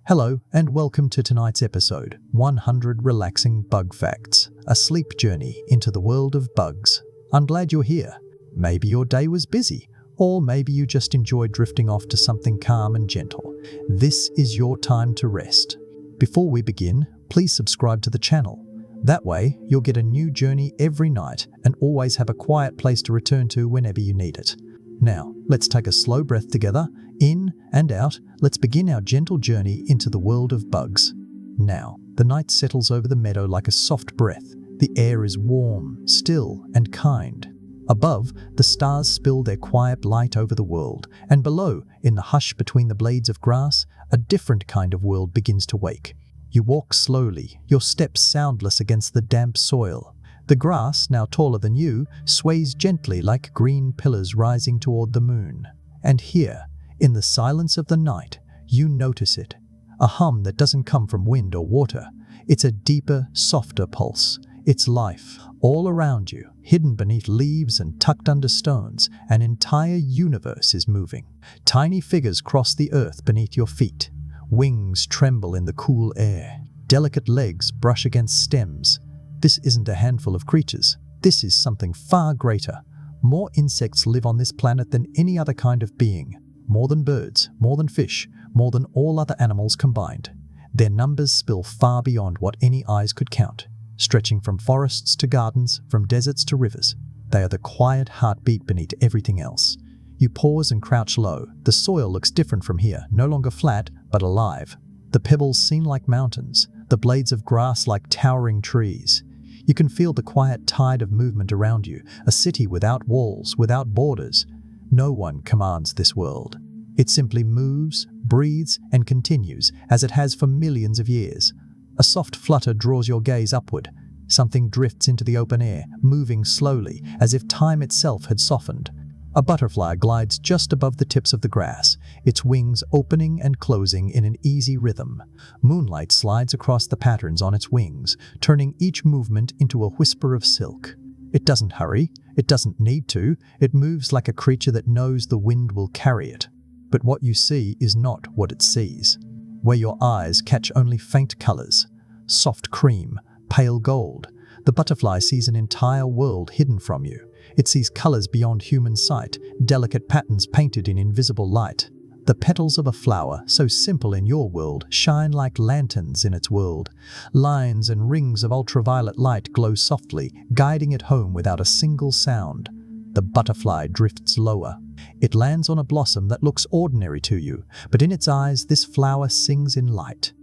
Hello and welcome to tonight's episode, 100 Relaxing Bug Facts, a sleep journey into the world of bugs. I'm glad you're here. Maybe your day was busy, or maybe you just enjoyed drifting off to something calm and gentle. This is your time to rest. Before we begin, please subscribe to the channel. That way, you'll get a new journey every night and always have a quiet place to return to whenever you need it. Now, let's take a slow breath together, in and out. Let's begin our gentle journey into the world of bugs. Now, the night settles over the meadow like a soft breath. The air is warm, still, and kind. Above, the stars spill their quiet light over the world, and below, in the hush between the blades of grass, a different kind of world begins to wake. You walk slowly, your steps soundless against the damp soil. The grass, now taller than you, sways gently like green pillars rising toward the moon. And here, in the silence of the night, you notice it. A hum that doesn't come from wind or water. It's a deeper, softer pulse. It's life. All around you, hidden beneath leaves and tucked under stones, an entire universe is moving. Tiny figures cross the earth beneath your feet. Wings tremble in the cool air. Delicate legs brush against stems. This isn't a handful of creatures. This is something far greater. More insects live on this planet than any other kind of being. More than birds, more than fish, more than all other animals combined. Their numbers spill far beyond what any eyes could count, stretching from forests to gardens, from deserts to rivers. They are the quiet heartbeat beneath everything else. You pause and crouch low. The soil looks different from here, no longer flat, but alive. The pebbles seem like mountains, the blades of grass like towering trees. You can feel the quiet tide of movement around you, a city without walls, without borders. No one commands this world. It simply moves, breathes, and continues, as it has for millions of years. A soft flutter draws your gaze upward. Something drifts into the open air, moving slowly, as if time itself had softened. A butterfly glides just above the tips of the grass, its wings opening and closing in an easy rhythm. Moonlight slides across the patterns on its wings, turning each movement into a whisper of silk. It doesn't hurry, it doesn't need to, it moves like a creature that knows the wind will carry it. But what you see is not what it sees. Where your eyes catch only faint colors, soft cream, pale gold, the butterfly sees an entire world hidden from you. It sees colors beyond human sight, delicate patterns painted in invisible light. The petals of a flower, so simple in your world, shine like lanterns in its world. Lines and rings of ultraviolet light glow softly, guiding it home without a single sound. The butterfly drifts lower. It lands on a blossom that looks ordinary to you, but in its eyes this flower sings in light.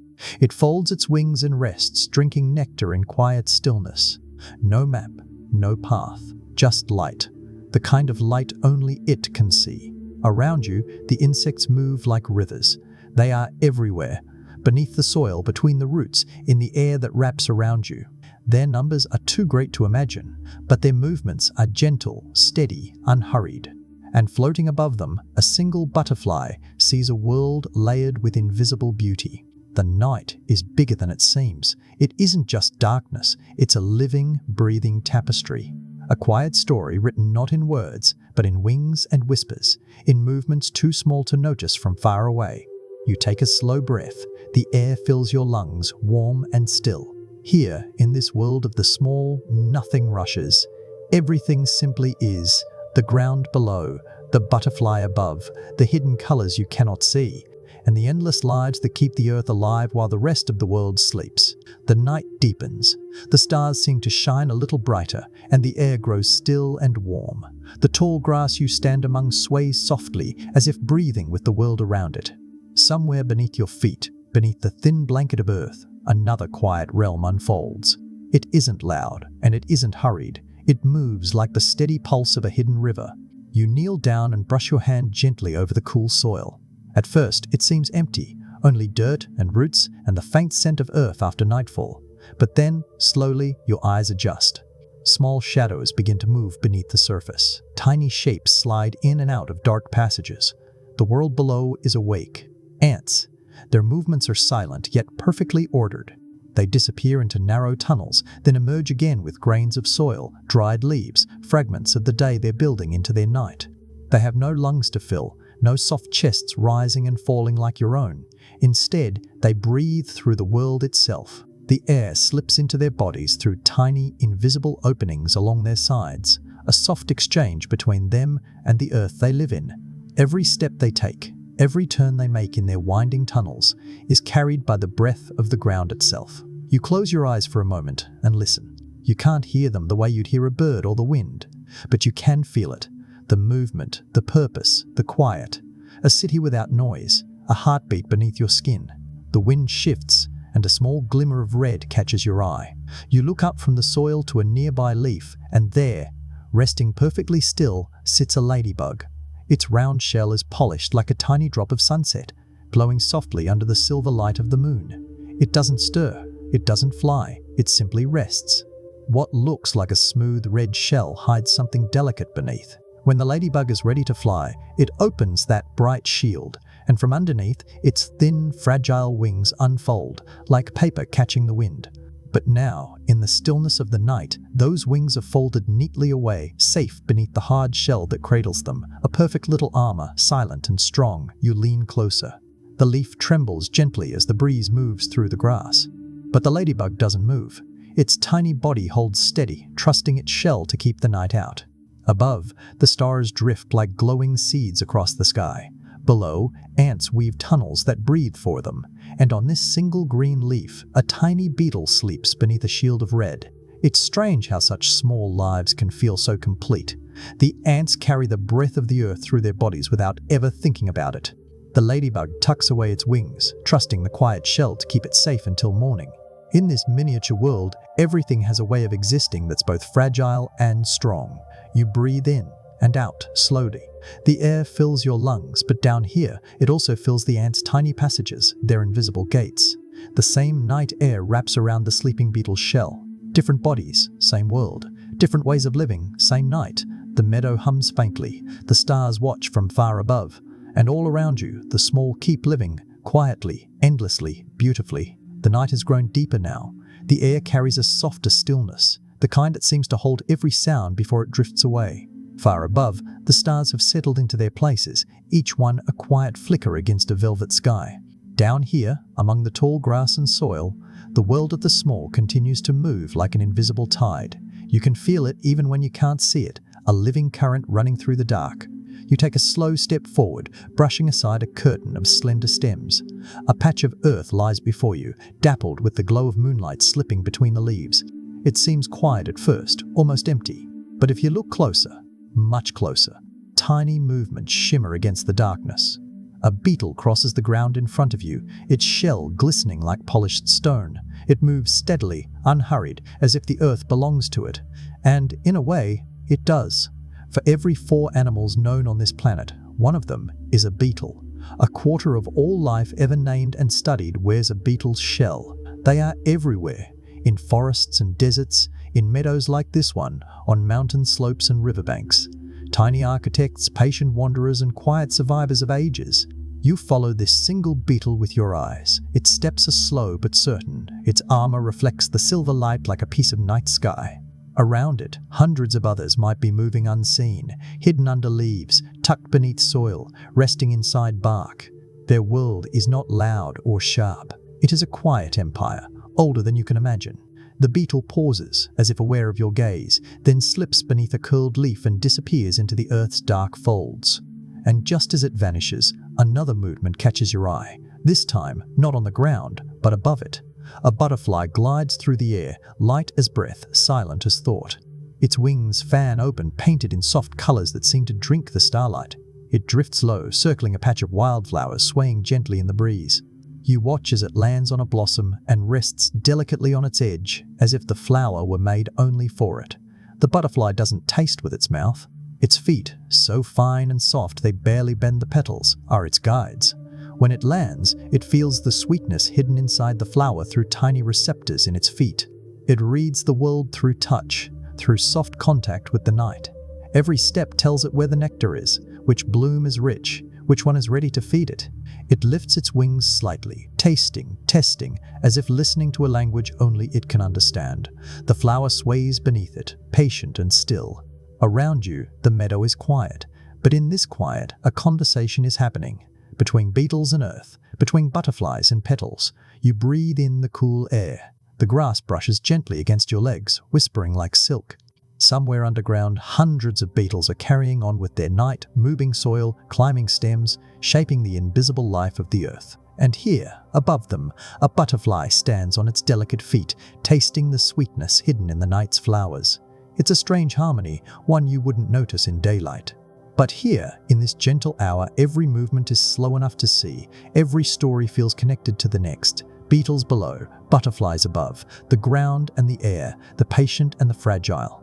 It folds its wings and rests, drinking nectar in quiet stillness. No map, no path. Just light, the kind of light only it can see. Around you, the insects move like rivers. They are everywhere, beneath the soil, between the roots, in the air that wraps around you. Their numbers are too great to imagine, but their movements are gentle, steady, unhurried. And floating above them, a single butterfly sees a world layered with invisible beauty. The night is bigger than it seems. It isn't just darkness, it's a living, breathing tapestry. A quiet story written not in words, but in wings and whispers, in movements too small to notice from far away. You take a slow breath. The air fills your lungs, warm and still. Here, in this world of the small, nothing rushes. Everything simply is. The ground below, the butterfly above, the hidden colors you cannot see, and the endless lives that keep the earth alive while the rest of the world sleeps. The night deepens. The stars seem to shine a little brighter, and the air grows still and warm. The tall grass you stand among sways softly, as if breathing with the world around it. Somewhere beneath your feet, beneath the thin blanket of earth, another quiet realm unfolds. It isn't loud, and it isn't hurried. It moves like the steady pulse of a hidden river. You kneel down and brush your hand gently over the cool soil. At first, it seems empty, only dirt and roots and the faint scent of earth after nightfall. But then, slowly, your eyes adjust. Small shadows begin to move beneath the surface. Tiny shapes slide in and out of dark passages. The world below is awake. Ants. Their movements are silent, yet perfectly ordered. They disappear into narrow tunnels, then emerge again with grains of soil, dried leaves, fragments of the day they're building into their night. They have no lungs to fill, no soft chests rising and falling like your own. Instead, they breathe through the world itself. The air slips into their bodies through tiny, invisible openings along their sides, a soft exchange between them and the earth they live in. Every step they take, every turn they make in their winding tunnels, is carried by the breath of the ground itself. You close your eyes for a moment and listen. You can't hear them the way you'd hear a bird or the wind, but you can feel it. The movement, the purpose, the quiet. A city without noise, a heartbeat beneath your skin. The wind shifts, and a small glimmer of red catches your eye. You look up from the soil to a nearby leaf, and there, resting perfectly still, sits a ladybug. Its round shell is polished like a tiny drop of sunset, glowing softly under the silver light of the moon. It doesn't stir, it doesn't fly, it simply rests. What looks like a smooth red shell hides something delicate beneath. When the ladybug is ready to fly, it opens that bright shield, and from underneath, its thin, fragile wings unfold, like paper catching the wind. But now, in the stillness of the night, those wings are folded neatly away, safe beneath the hard shell that cradles them, a perfect little armor, silent and strong. You lean closer. The leaf trembles gently as the breeze moves through the grass. But the ladybug doesn't move. Its tiny body holds steady, trusting its shell to keep the night out. Above, the stars drift like glowing seeds across the sky. Below, ants weave tunnels that breathe for them, and on this single green leaf, a tiny beetle sleeps beneath a shield of red. It's strange how such small lives can feel so complete. The ants carry the breath of the earth through their bodies without ever thinking about it. The ladybug tucks away its wings, trusting the quiet shell to keep it safe until morning. In this miniature world, everything has a way of existing that's both fragile and strong. You breathe in and out slowly. The air fills your lungs, but down here, it also fills the ants' tiny passages, their invisible gates. The same night air wraps around the sleeping beetle's shell. Different bodies, same world. Different ways of living, same night. The meadow hums faintly. The stars watch from far above. And all around you, the small keep living, quietly, endlessly, beautifully. The night has grown deeper now. The air carries a softer stillness, the kind that seems to hold every sound before it drifts away. Far above, the stars have settled into their places, each one a quiet flicker against a velvet sky. Down here, among the tall grass and soil, the world of the small continues to move like an invisible tide. You can feel it even when you can't see it, a living current running through the dark. You take a slow step forward, brushing aside a curtain of slender stems. A patch of earth lies before you, dappled with the glow of moonlight slipping between the leaves. It seems quiet at first, almost empty. But if you look closer, much closer, tiny movements shimmer against the darkness. A beetle crosses the ground in front of you, its shell glistening like polished stone. It moves steadily, unhurried, as if the earth belongs to it. And, in a way, it does. For every 4 animals known on this planet, one of them is a beetle. A quarter of all life ever named and studied wears a beetle's shell. They are everywhere, in forests and deserts, in meadows like this one, on mountain slopes and riverbanks. Tiny architects, patient wanderers, and quiet survivors of ages. You follow this single beetle with your eyes. Its steps are slow but certain. Its armor reflects the silver light like a piece of night sky. Around it, hundreds of others might be moving unseen, hidden under leaves, tucked beneath soil, resting inside bark. Their world is not loud or sharp. It is a quiet empire, older than you can imagine. The beetle pauses, as if aware of your gaze, then slips beneath a curled leaf and disappears into the earth's dark folds. And just as it vanishes, another movement catches your eye, this time not on the ground, but above it. A butterfly glides through the air, light as breath, silent as thought. Its wings fan open, painted in soft colors that seem to drink the starlight. It drifts low, circling a patch of wildflowers, swaying gently in the breeze. You watch as it lands on a blossom and rests delicately on its edge, as if the flower were made only for it. The butterfly doesn't taste with its mouth. Its feet, so fine and soft they barely bend the petals, are its guides. When it lands, it feels the sweetness hidden inside the flower through tiny receptors in its feet. It reads the world through touch, through soft contact with the night. Every step tells it where the nectar is, which bloom is rich, which one is ready to feed it. It lifts its wings slightly, tasting, testing, as if listening to a language only it can understand. The flower sways beneath it, patient and still. Around you, the meadow is quiet. But in this quiet, a conversation is happening. Between beetles and earth, between butterflies and petals, you breathe in the cool air. The grass brushes gently against your legs, whispering like silk. Somewhere underground, hundreds of beetles are carrying on with their night, moving soil, climbing stems, shaping the invisible life of the earth. And here, above them, a butterfly stands on its delicate feet, tasting the sweetness hidden in the night's flowers. It's a strange harmony, one you wouldn't notice in daylight. But here, in this gentle hour, every movement is slow enough to see. Every story feels connected to the next. Beetles below, butterflies above, the ground and the air, the patient and the fragile.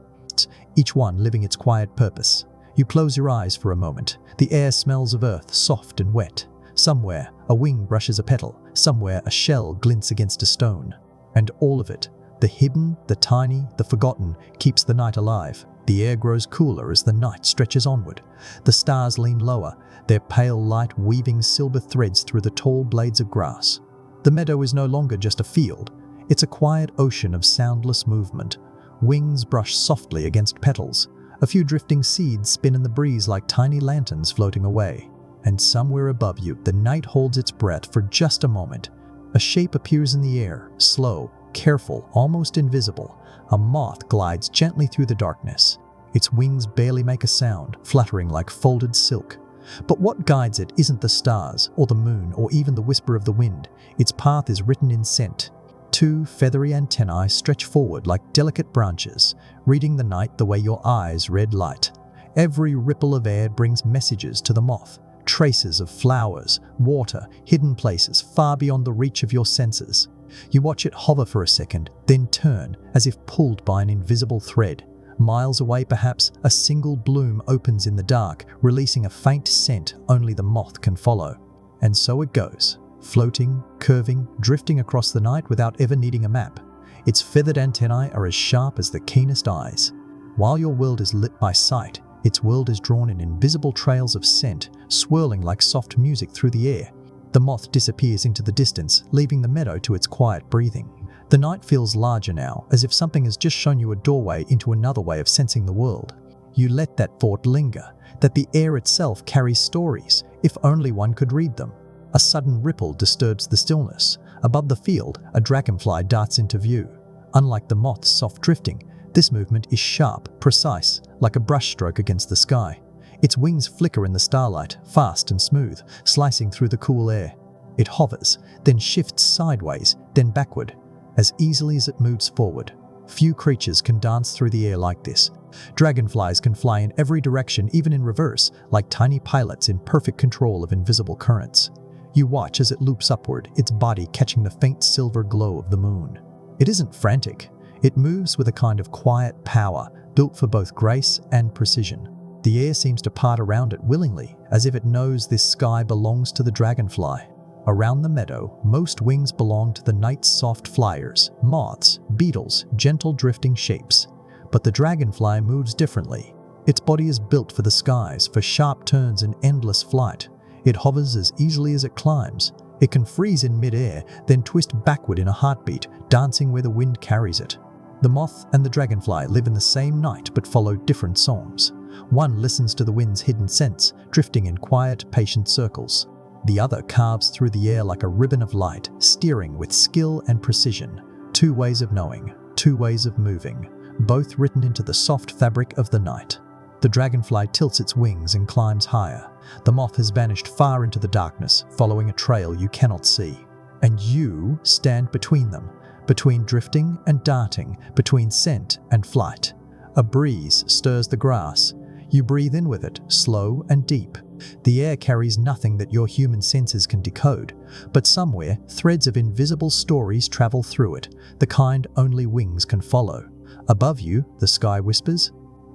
Each one living its quiet purpose. You close your eyes for a moment. The air smells of earth, soft and wet. Somewhere, a wing brushes a petal. Somewhere, a shell glints against a stone. And all of it, the hidden, the tiny, the forgotten, keeps the night alive. The air grows cooler as the night stretches onward. The stars lean lower, their pale light weaving silver threads through the tall blades of grass. The meadow is no longer just a field. It's a quiet ocean of soundless movement. Wings brush softly against petals. A few drifting seeds spin in the breeze like tiny lanterns floating away. And somewhere above you, the night holds its breath for just a moment. A shape appears in the air, slow, careful, almost invisible. A moth glides gently through the darkness. Its wings barely make a sound, fluttering like folded silk. But what guides it isn't the stars, or the moon, or even the whisper of the wind. Its path is written in scent. Two feathery antennae stretch forward like delicate branches, reading the night the way your eyes read light. Every ripple of air brings messages to the moth, traces of flowers, water, hidden places far beyond the reach of your senses. You watch it hover for a second, then turn, as if pulled by an invisible thread. Miles away perhaps, a single bloom opens in the dark, releasing a faint scent only the moth can follow. And so it goes, floating, curving, drifting across the night without ever needing a map. Its feathered antennae are as sharp as the keenest eyes. While your world is lit by sight, its world is drawn in invisible trails of scent, swirling like soft music through the air. The moth disappears into the distance, leaving the meadow to its quiet breathing. The night feels larger now, as if something has just shown you a doorway into another way of sensing the world. You let that thought linger, that the air itself carries stories, if only one could read them. A sudden ripple disturbs the stillness. Above the field, a dragonfly darts into view. Unlike the moth's soft drifting, this movement is sharp, precise, like a brushstroke against the sky. Its wings flicker in the starlight, fast and smooth, slicing through the cool air. It hovers, then shifts sideways, then backward, as easily as it moves forward. Few creatures can dance through the air like this. Dragonflies can fly in every direction, even in reverse, like tiny pilots in perfect control of invisible currents. You watch as it loops upward, its body catching the faint silver glow of the moon. It isn't frantic. It moves with a kind of quiet power, built for both grace and precision. The air seems to part around it willingly, as if it knows this sky belongs to the dragonfly. Around the meadow, most wings belong to the night's soft flyers, moths, beetles, gentle drifting shapes. But the dragonfly moves differently. Its body is built for the skies, for sharp turns and endless flight. It hovers as easily as it climbs. It can freeze in mid-air, then twist backward in a heartbeat, dancing where the wind carries it. The moth and the dragonfly live in the same night but follow different songs. One listens to the wind's hidden scents, drifting in quiet, patient circles. The other carves through the air like a ribbon of light, steering with skill and precision. Two ways of knowing, two ways of moving, both written into the soft fabric of the night. The dragonfly tilts its wings and climbs higher. The moth has vanished far into the darkness, following a trail you cannot see. And you stand between them, between drifting and darting, between scent and flight. A breeze stirs the grass. You breathe in with it, slow and deep. The air carries nothing that your human senses can decode, but somewhere threads of invisible stories travel through it, the kind only wings can follow. Above you, the sky whispers.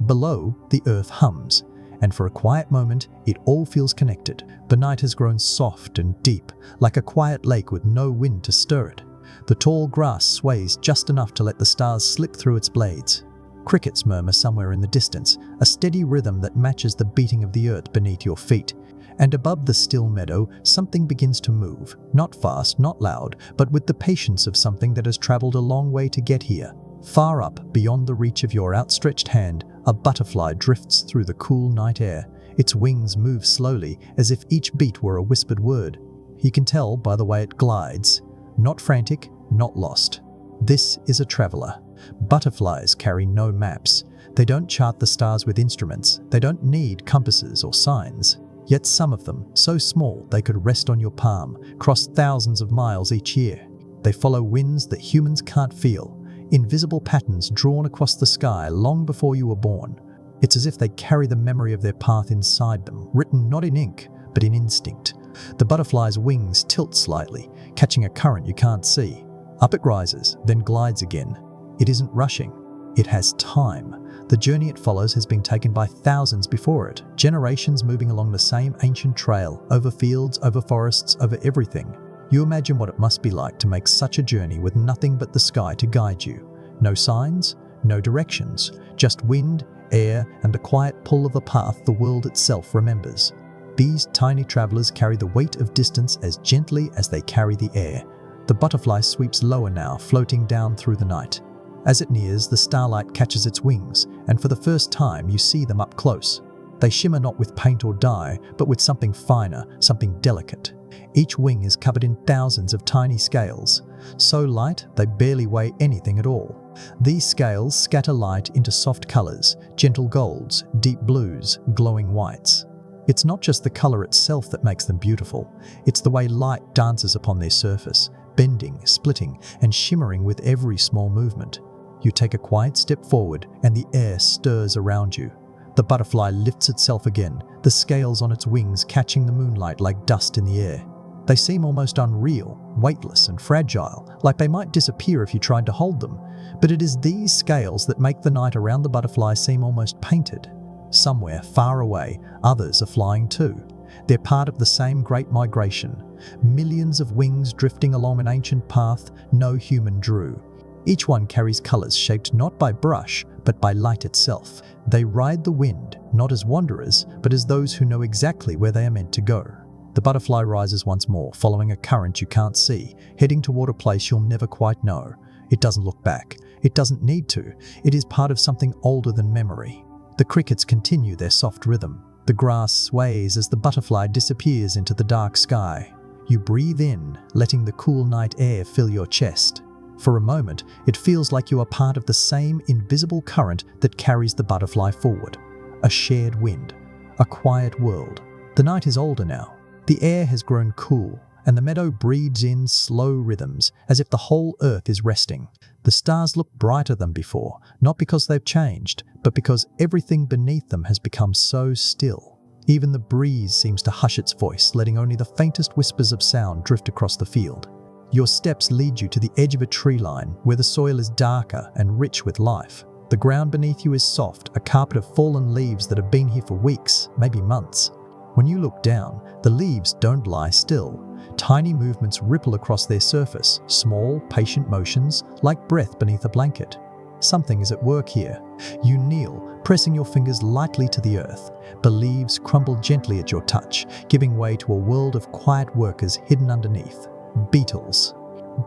Below, the earth hums, and for a quiet moment, it all feels connected. The night has grown soft and deep, like a quiet lake with no wind to stir it. The tall grass sways just enough to let the stars slip through its blades. Crickets murmur somewhere in the distance, a steady rhythm that matches the beating of the earth beneath your feet. And above the still meadow, something begins to move, not fast, not loud, but with the patience of something that has traveled a long way to get here. Far up, beyond the reach of your outstretched hand, a butterfly drifts through the cool night air. Its wings move slowly, as if each beat were a whispered word. You can tell by the way it glides. Not frantic, not lost. This is a traveler. Butterflies carry no maps. They don't chart the stars with instruments. They don't need compasses or signs. Yet some of them, so small they could rest on your palm, cross thousands of miles each year. They follow winds that humans can't feel, invisible patterns drawn across the sky long before you were born. It's as if they carry the memory of their path inside them, written not in ink, but in instinct. The butterfly's wings tilt slightly, catching a current you can't see. Up it rises, then glides again. It isn't rushing. It has time. The journey it follows has been taken by thousands before it, generations moving along the same ancient trail, over fields, over forests, over everything. You imagine what it must be like to make such a journey with nothing but the sky to guide you. No signs, no directions, just wind, air, and the quiet pull of the path the world itself remembers. These tiny travelers carry the weight of distance as gently as they carry the air. The butterfly sweeps lower now, floating down through the night. As it nears, the starlight catches its wings, and for the first time you see them up close. They shimmer not with paint or dye, but with something finer, something delicate. Each wing is covered in thousands of tiny scales, so light they barely weigh anything at all. These scales scatter light into soft colors, gentle golds, deep blues, glowing whites. It's not just the color itself that makes them beautiful, it's the way light dances upon their surface, bending, splitting, and shimmering with every small movement. You take a quiet step forward and the air stirs around you. The butterfly lifts itself again, the scales on its wings catching the moonlight like dust in the air. They seem almost unreal, weightless and fragile, like they might disappear if you tried to hold them. But it is these scales that make the night around the butterfly seem almost painted. Somewhere far away, others are flying too. They're part of the same great migration. Millions of wings drifting along an ancient path no human drew. Each one carries colors shaped not by brush, but by light itself. They ride the wind, not as wanderers, but as those who know exactly where they are meant to go. The butterfly rises once more, following a current you can't see, heading toward a place you'll never quite know. It doesn't look back. It doesn't need to. It is part of something older than memory. The crickets continue their soft rhythm. The grass sways as the butterfly disappears into the dark sky. You breathe in, letting the cool night air fill your chest. For a moment, it feels like you are part of the same invisible current that carries the butterfly forward. A shared wind. A quiet world. The night is older now. The air has grown cool, and the meadow breathes in slow rhythms, as if the whole earth is resting. The stars look brighter than before, not because they've changed, but because everything beneath them has become so still. Even the breeze seems to hush its voice, letting only the faintest whispers of sound drift across the field. Your steps lead you to the edge of a tree line, where the soil is darker and rich with life. The ground beneath you is soft, a carpet of fallen leaves that have been here for weeks, maybe months. When you look down, the leaves don't lie still. Tiny movements ripple across their surface, small, patient motions, like breath beneath a blanket. Something is at work here. You kneel, pressing your fingers lightly to the earth. The leaves crumble gently at your touch, giving way to a world of quiet workers hidden underneath. Beetles.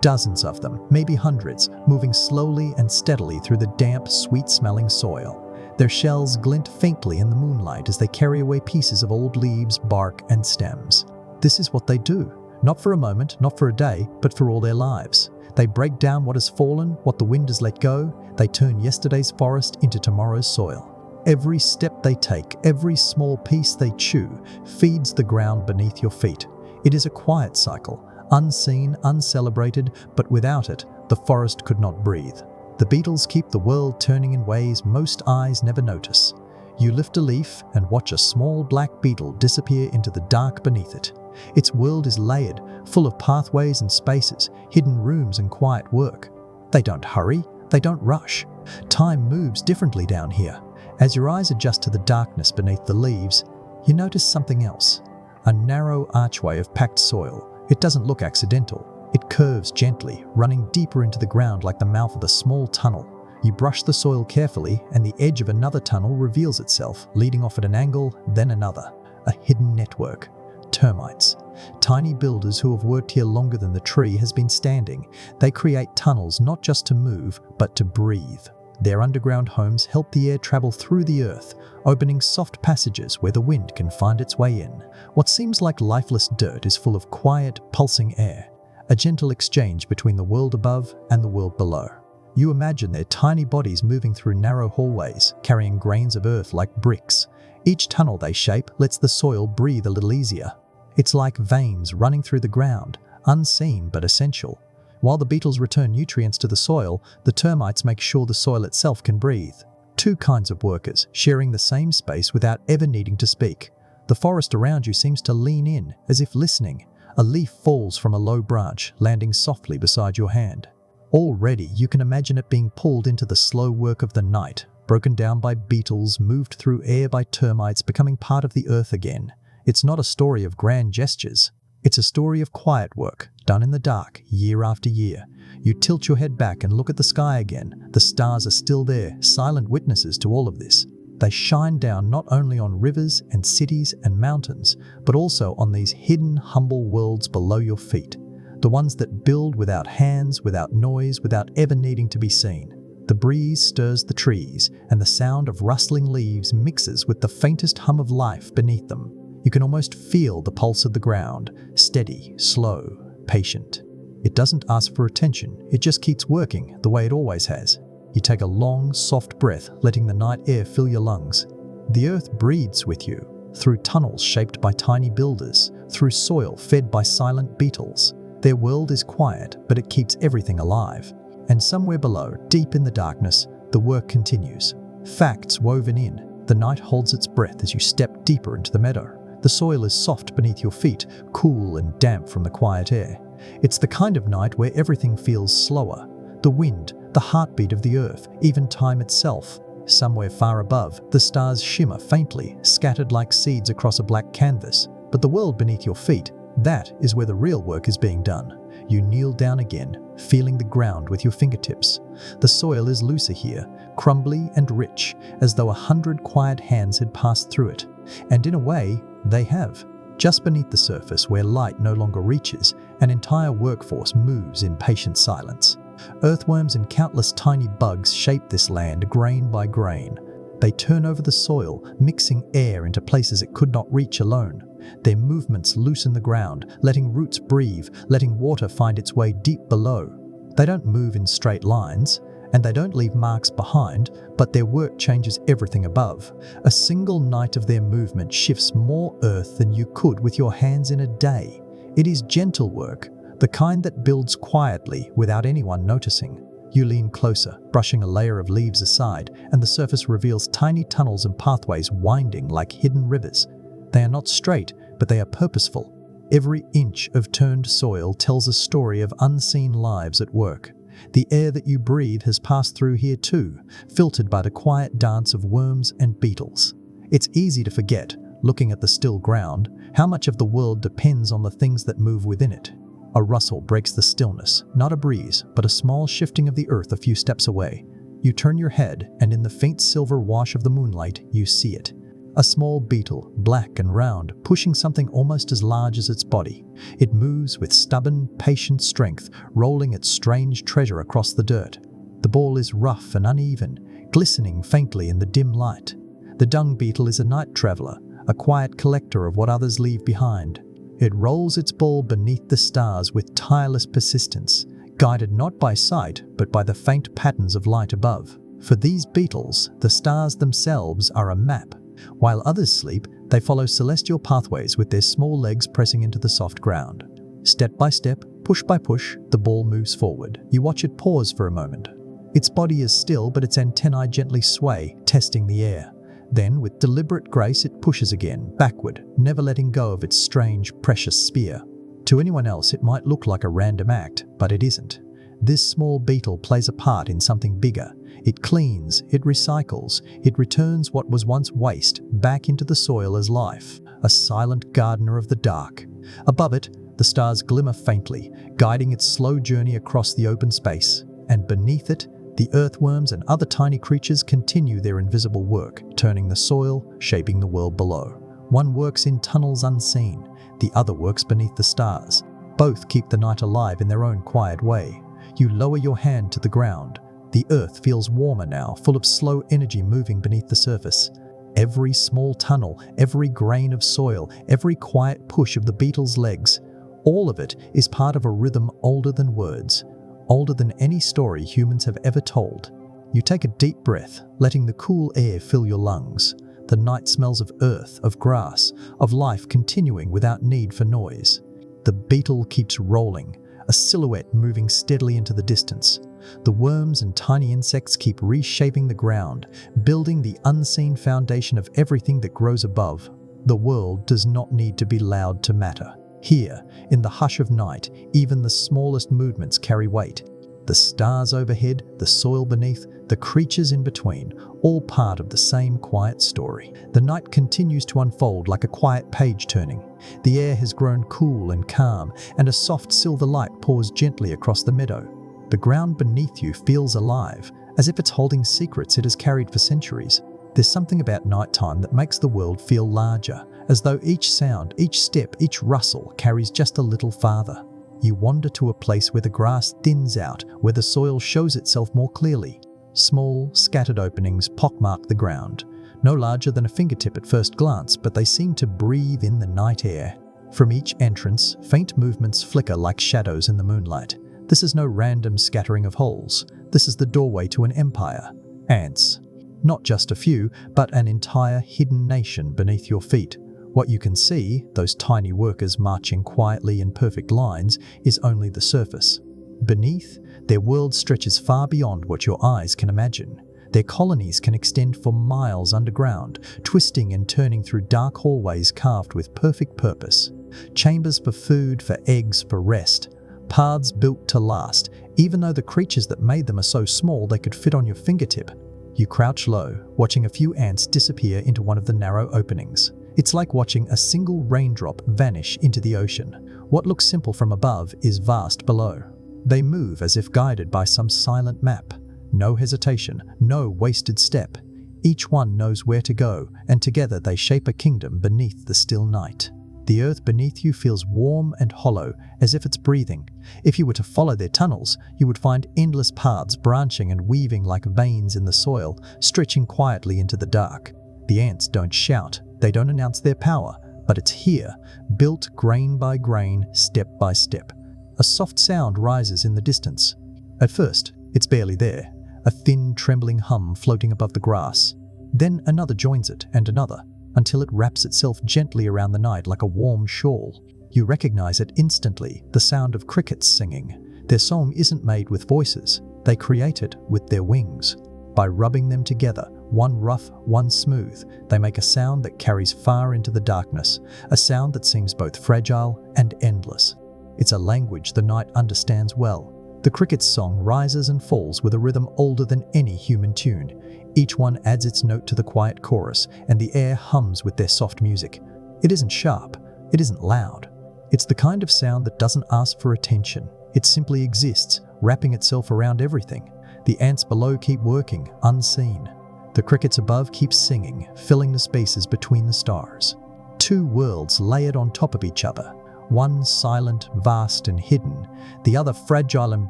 Dozens of them, maybe hundreds, moving slowly and steadily through the damp, sweet-smelling soil. Their shells glint faintly in the moonlight as they carry away pieces of old leaves, bark, and stems. This is what they do. Not for a moment, not for a day, but for all their lives. They break down what has fallen, what the wind has let go. They turn yesterday's forest into tomorrow's soil. Every step they take, every small piece they chew, feeds the ground beneath your feet. It is a quiet cycle, unseen, uncelebrated, but without it, the forest could not breathe. The beetles keep the world turning in ways most eyes never notice. You lift a leaf and watch a small black beetle disappear into the dark beneath it. Its world is layered, full of pathways and spaces, hidden rooms and quiet work. They don't hurry, they don't rush. Time moves differently down here. As your eyes adjust to the darkness beneath the leaves, you notice something else. A narrow archway of packed soil. It doesn't look accidental. It curves gently, running deeper into the ground like the mouth of a small tunnel. You brush the soil carefully, and the edge of another tunnel reveals itself, leading off at an angle, then another. A hidden network. Termites. Tiny builders who have worked here longer than the tree has been standing. They create tunnels not just to move, but to breathe. Their underground homes help the air travel through the earth, opening soft passages where the wind can find its way in. What seems like lifeless dirt is full of quiet, pulsing air, a gentle exchange between the world above and the world below. You imagine their tiny bodies moving through narrow hallways, carrying grains of earth like bricks. Each tunnel they shape lets the soil breathe a little easier. It's like veins running through the ground, unseen but essential. While the beetles return nutrients to the soil, the termites make sure the soil itself can breathe. Two kinds of workers, sharing the same space without ever needing to speak. The forest around you seems to lean in, as if listening. A leaf falls from a low branch, landing softly beside your hand. Already, you can imagine it being pulled into the slow work of the night, broken down by beetles, moved through air by termites, becoming part of the earth again. It's not a story of grand gestures. It's a story of quiet work, done in the dark, year after year. You tilt your head back and look at the sky again. The stars are still there, silent witnesses to all of this. They shine down not only on rivers and cities and mountains, but also on these hidden, humble worlds below your feet. The ones that build without hands, without noise, without ever needing to be seen. The breeze stirs the trees, and the sound of rustling leaves mixes with the faintest hum of life beneath them. You can almost feel the pulse of the ground, steady, slow, patient. It doesn't ask for attention, it just keeps working the way it always has. You take a long, soft breath, letting the night air fill your lungs. The earth breathes with you, through tunnels shaped by tiny builders, through soil fed by silent beetles. Their world is quiet, but it keeps everything alive. And somewhere below, deep in the darkness, the work continues. Facts woven in. The night holds its breath as you step deeper into the meadow. The soil is soft beneath your feet, cool and damp from the quiet air. It's the kind of night where everything feels slower. The wind, the heartbeat of the earth, even time itself. Somewhere far above, the stars shimmer faintly, scattered like seeds across a black canvas. But the world beneath your feet, that is where the real work is being done. You kneel down again, feeling the ground with your fingertips. The soil is looser here, crumbly and rich, as though 100 quiet hands had passed through it. And in a way, they have. Just beneath the surface, where light no longer reaches, an entire workforce moves in patient silence. Earthworms and countless tiny bugs shape this land grain by grain. They turn over the soil, mixing air into places it could not reach alone. Their movements loosen the ground, letting roots breathe, letting water find its way deep below. They don't move in straight lines, and they don't leave marks behind, but their work changes everything above. A single night of their movement shifts more earth than you could with your hands in a day. It is gentle work, the kind that builds quietly without anyone noticing. You lean closer, brushing a layer of leaves aside, and the surface reveals tiny tunnels and pathways winding like hidden rivers. They are not straight, but they are purposeful. Every inch of turned soil tells a story of unseen lives at work. The air that you breathe has passed through here too, filtered by the quiet dance of worms and beetles. It's easy to forget, looking at the still ground, how much of the world depends on the things that move within it. A rustle breaks the stillness, not a breeze, but a small shifting of the earth a few steps away. You turn your head, and in the faint silver wash of the moonlight, you see it. A small beetle, black and round, pushing something almost as large as its body. It moves with stubborn, patient strength, rolling its strange treasure across the dirt. The ball is rough and uneven, glistening faintly in the dim light. The dung beetle is a night traveler, a quiet collector of what others leave behind. It rolls its ball beneath the stars with tireless persistence, guided not by sight, but by the faint patterns of light above. For these beetles, the stars themselves are a map. While others sleep, they follow celestial pathways with their small legs pressing into the soft ground. Step by step, push by push, the ball moves forward. You watch it pause for a moment. Its body is still, but its antennae gently sway, testing the air. Then, with deliberate grace, it pushes again, backward, never letting go of its strange, precious spear. To anyone else, it might look like a random act, but it isn't. This small beetle plays a part in something bigger. It cleans, it recycles, it returns what was once waste back into the soil as life, a silent gardener of the dark. Above it, the stars glimmer faintly, guiding its slow journey across the open space. And beneath it, the earthworms and other tiny creatures continue their invisible work, turning the soil, shaping the world below. One works in tunnels unseen, the other works beneath the stars. Both keep the night alive in their own quiet way. You lower your hand to the ground, The earth feels warmer now, full of slow energy moving beneath the surface. Every small tunnel, every grain of soil, every quiet push of the beetles' legs, all of it is part of a rhythm older than words, older than any story humans have ever told. You take a deep breath, letting the cool air fill your lungs. The night smells of earth, of grass, of life continuing without need for noise. The beetle keeps rolling, a silhouette moving steadily into the distance. The worms and tiny insects keep reshaping the ground, building the unseen foundation of everything that grows above. The world does not need to be loud to matter. Here, in the hush of night, even the smallest movements carry weight. The stars overhead, the soil beneath, the creatures in between, all part of the same quiet story. The night continues to unfold like a quiet page turning. The air has grown cool and calm, and a soft silver light pours gently across the meadow. The ground beneath you feels alive, as if it's holding secrets it has carried for centuries. There's something about nighttime that makes the world feel larger, as though each sound, each step, each rustle carries just a little farther. You wander to a place where the grass thins out, where the soil shows itself more clearly. Small, scattered openings pockmark the ground, no larger than a fingertip at first glance, but they seem to breathe in the night air. From each entrance, faint movements flicker like shadows in the moonlight. This is no random scattering of holes. This is the doorway to an empire. Ants. Not just a few, but an entire hidden nation beneath your feet. What you can see, those tiny workers marching quietly in perfect lines, is only the surface. Beneath, their world stretches far beyond what your eyes can imagine. Their colonies can extend for miles underground, twisting and turning through dark hallways carved with perfect purpose. Chambers for food, for eggs, for rest. Paths built to last, even though the creatures that made them are so small they could fit on your fingertip. You crouch low, watching a few ants disappear into one of the narrow openings. It's like watching a single raindrop vanish into the ocean. What looks simple from above is vast below. They move as if guided by some silent map. No hesitation, no wasted step. Each one knows where to go, and together they shape a kingdom beneath the still night. The earth beneath you feels warm and hollow, as if it's breathing. If you were to follow their tunnels, you would find endless paths branching and weaving like veins in the soil, stretching quietly into the dark. The ants don't shout, they don't announce their power, but it's here, built grain by grain, step by step. A soft sound rises in the distance. At first, it's barely there, a thin, trembling hum floating above the grass. Then another joins it, and another, until it wraps itself gently around the night like a warm shawl. You recognize it instantly, the sound of crickets singing. Their song isn't made with voices, they create it with their wings. By rubbing them together, one rough, one smooth, they make a sound that carries far into the darkness, a sound that seems both fragile and endless. It's a language the night understands well. The cricket's song rises and falls with a rhythm older than any human tune. Each one adds its note to the quiet chorus, and the air hums with their soft music. It isn't sharp, it isn't loud. It's the kind of sound that doesn't ask for attention. It simply exists, wrapping itself around everything. The ants below keep working, unseen. The crickets above keep singing, filling the spaces between the stars. Two worlds layered on top of each other. One silent, vast and hidden, the other fragile and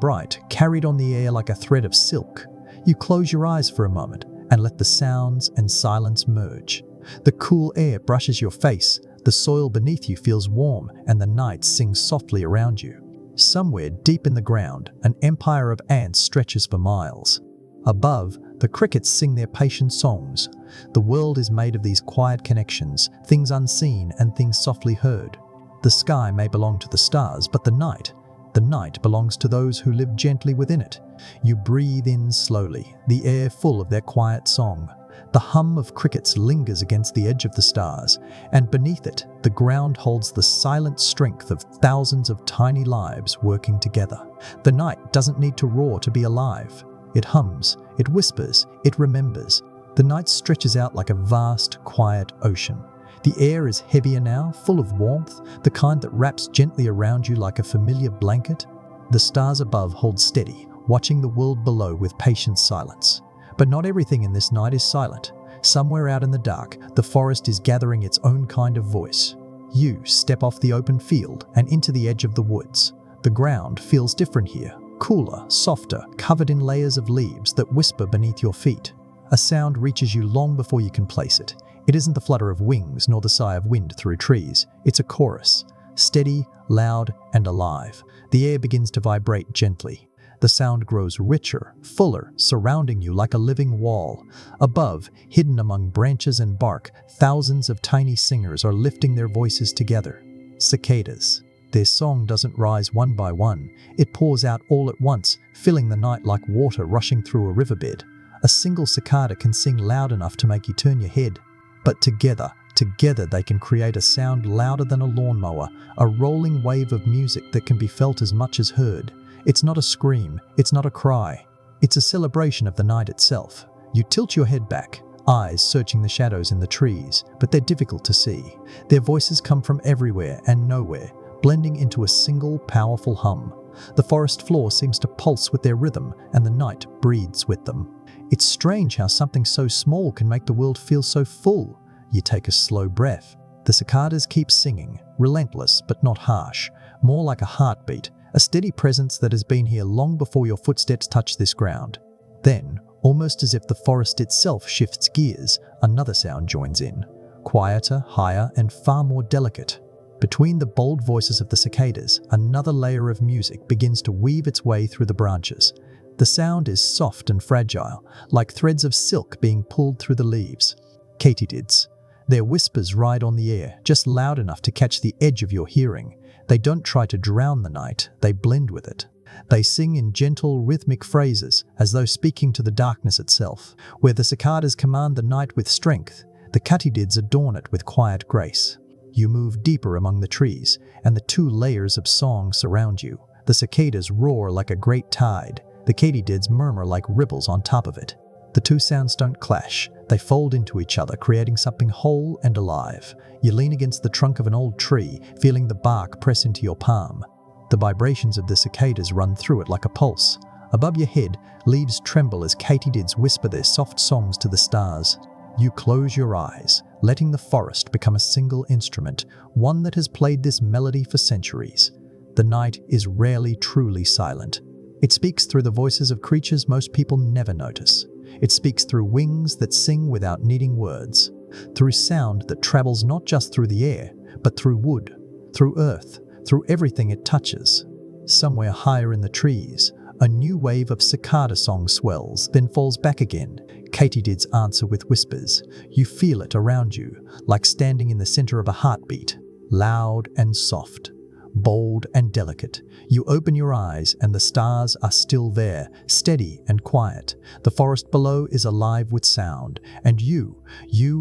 bright, carried on the air like a thread of silk. You close your eyes for a moment and let the sounds and silence merge. The cool air brushes your face, the soil beneath you feels warm, and the night sings softly around you. Somewhere deep in the ground, an empire of ants stretches for miles. Above, the crickets sing their patient songs. The world is made of these quiet connections, things unseen and things softly heard. The sky may belong to the stars, but the night belongs to those who live gently within it. You breathe in slowly, the air full of their quiet song. The hum of crickets lingers against the edge of the stars, and beneath it, the ground holds the silent strength of thousands of tiny lives working together. The night doesn't need to roar to be alive. It hums, it whispers, it remembers. The night stretches out like a vast, quiet ocean. The air is heavier now, full of warmth, the kind that wraps gently around you like a familiar blanket. The stars above hold steady, watching the world below with patient silence. But not everything in this night is silent. Somewhere out in the dark, the forest is gathering its own kind of voice. You step off the open field and into the edge of the woods. The ground feels different here, cooler, softer, covered in layers of leaves that whisper beneath your feet. A sound reaches you long before you can place it. It isn't the flutter of wings nor the sigh of wind through trees. It's a chorus, steady, loud, and alive. The air begins to vibrate gently. The sound grows richer, fuller, surrounding you like a living wall. Above, hidden among branches and bark, thousands of tiny singers are lifting their voices together. Cicadas. Their song doesn't rise one by one. It pours out all at once, filling the night like water rushing through a riverbed. A single cicada can sing loud enough to make you turn your head. But together they can create a sound louder than a lawnmower, a rolling wave of music that can be felt as much as heard. It's not a scream, it's not a cry. It's a celebration of the night itself. You tilt your head back, eyes searching the shadows in the trees, but they're difficult to see. Their voices come from everywhere and nowhere, blending into a single powerful hum. The forest floor seems to pulse with their rhythm, and the night breathes with them. It's strange how something so small can make the world feel so full. You take a slow breath. The cicadas keep singing, relentless but not harsh, more like a heartbeat, a steady presence that has been here long before your footsteps touch this ground. Then, almost as if the forest itself shifts gears, another sound joins in, quieter, higher, and far more delicate. Between the bold voices of the cicadas, another layer of music begins to weave its way through the branches. The sound is soft and fragile, like threads of silk being pulled through the leaves. Katydids. Their whispers ride on the air, just loud enough to catch the edge of your hearing. They don't try to drown the night, they blend with it. They sing in gentle, rhythmic phrases, as though speaking to the darkness itself. Where the cicadas command the night with strength, the katydids adorn it with quiet grace. You move deeper among the trees, and the two layers of song surround you. The cicadas roar like a great tide. The katydids murmur like ripples on top of it. The two sounds don't clash. They fold into each other, creating something whole and alive. You lean against the trunk of an old tree, feeling the bark press into your palm. The vibrations of the cicadas run through it like a pulse. Above your head, leaves tremble as katydids whisper their soft songs to the stars. You close your eyes, letting the forest become a single instrument, one that has played this melody for centuries. The night is rarely truly silent. It speaks through the voices of creatures most people never notice. It speaks through wings that sing without needing words, through sound that travels not just through the air, but through wood, through earth, through everything it touches. Somewhere higher in the trees, a new wave of cicada song swells, then falls back again. Katydids answer with whispers. You feel it around you, like standing in the center of a heartbeat, loud and soft, bold and delicate. You open your eyes and the stars are still there, steady and quiet. The forest below is alive with sound, and you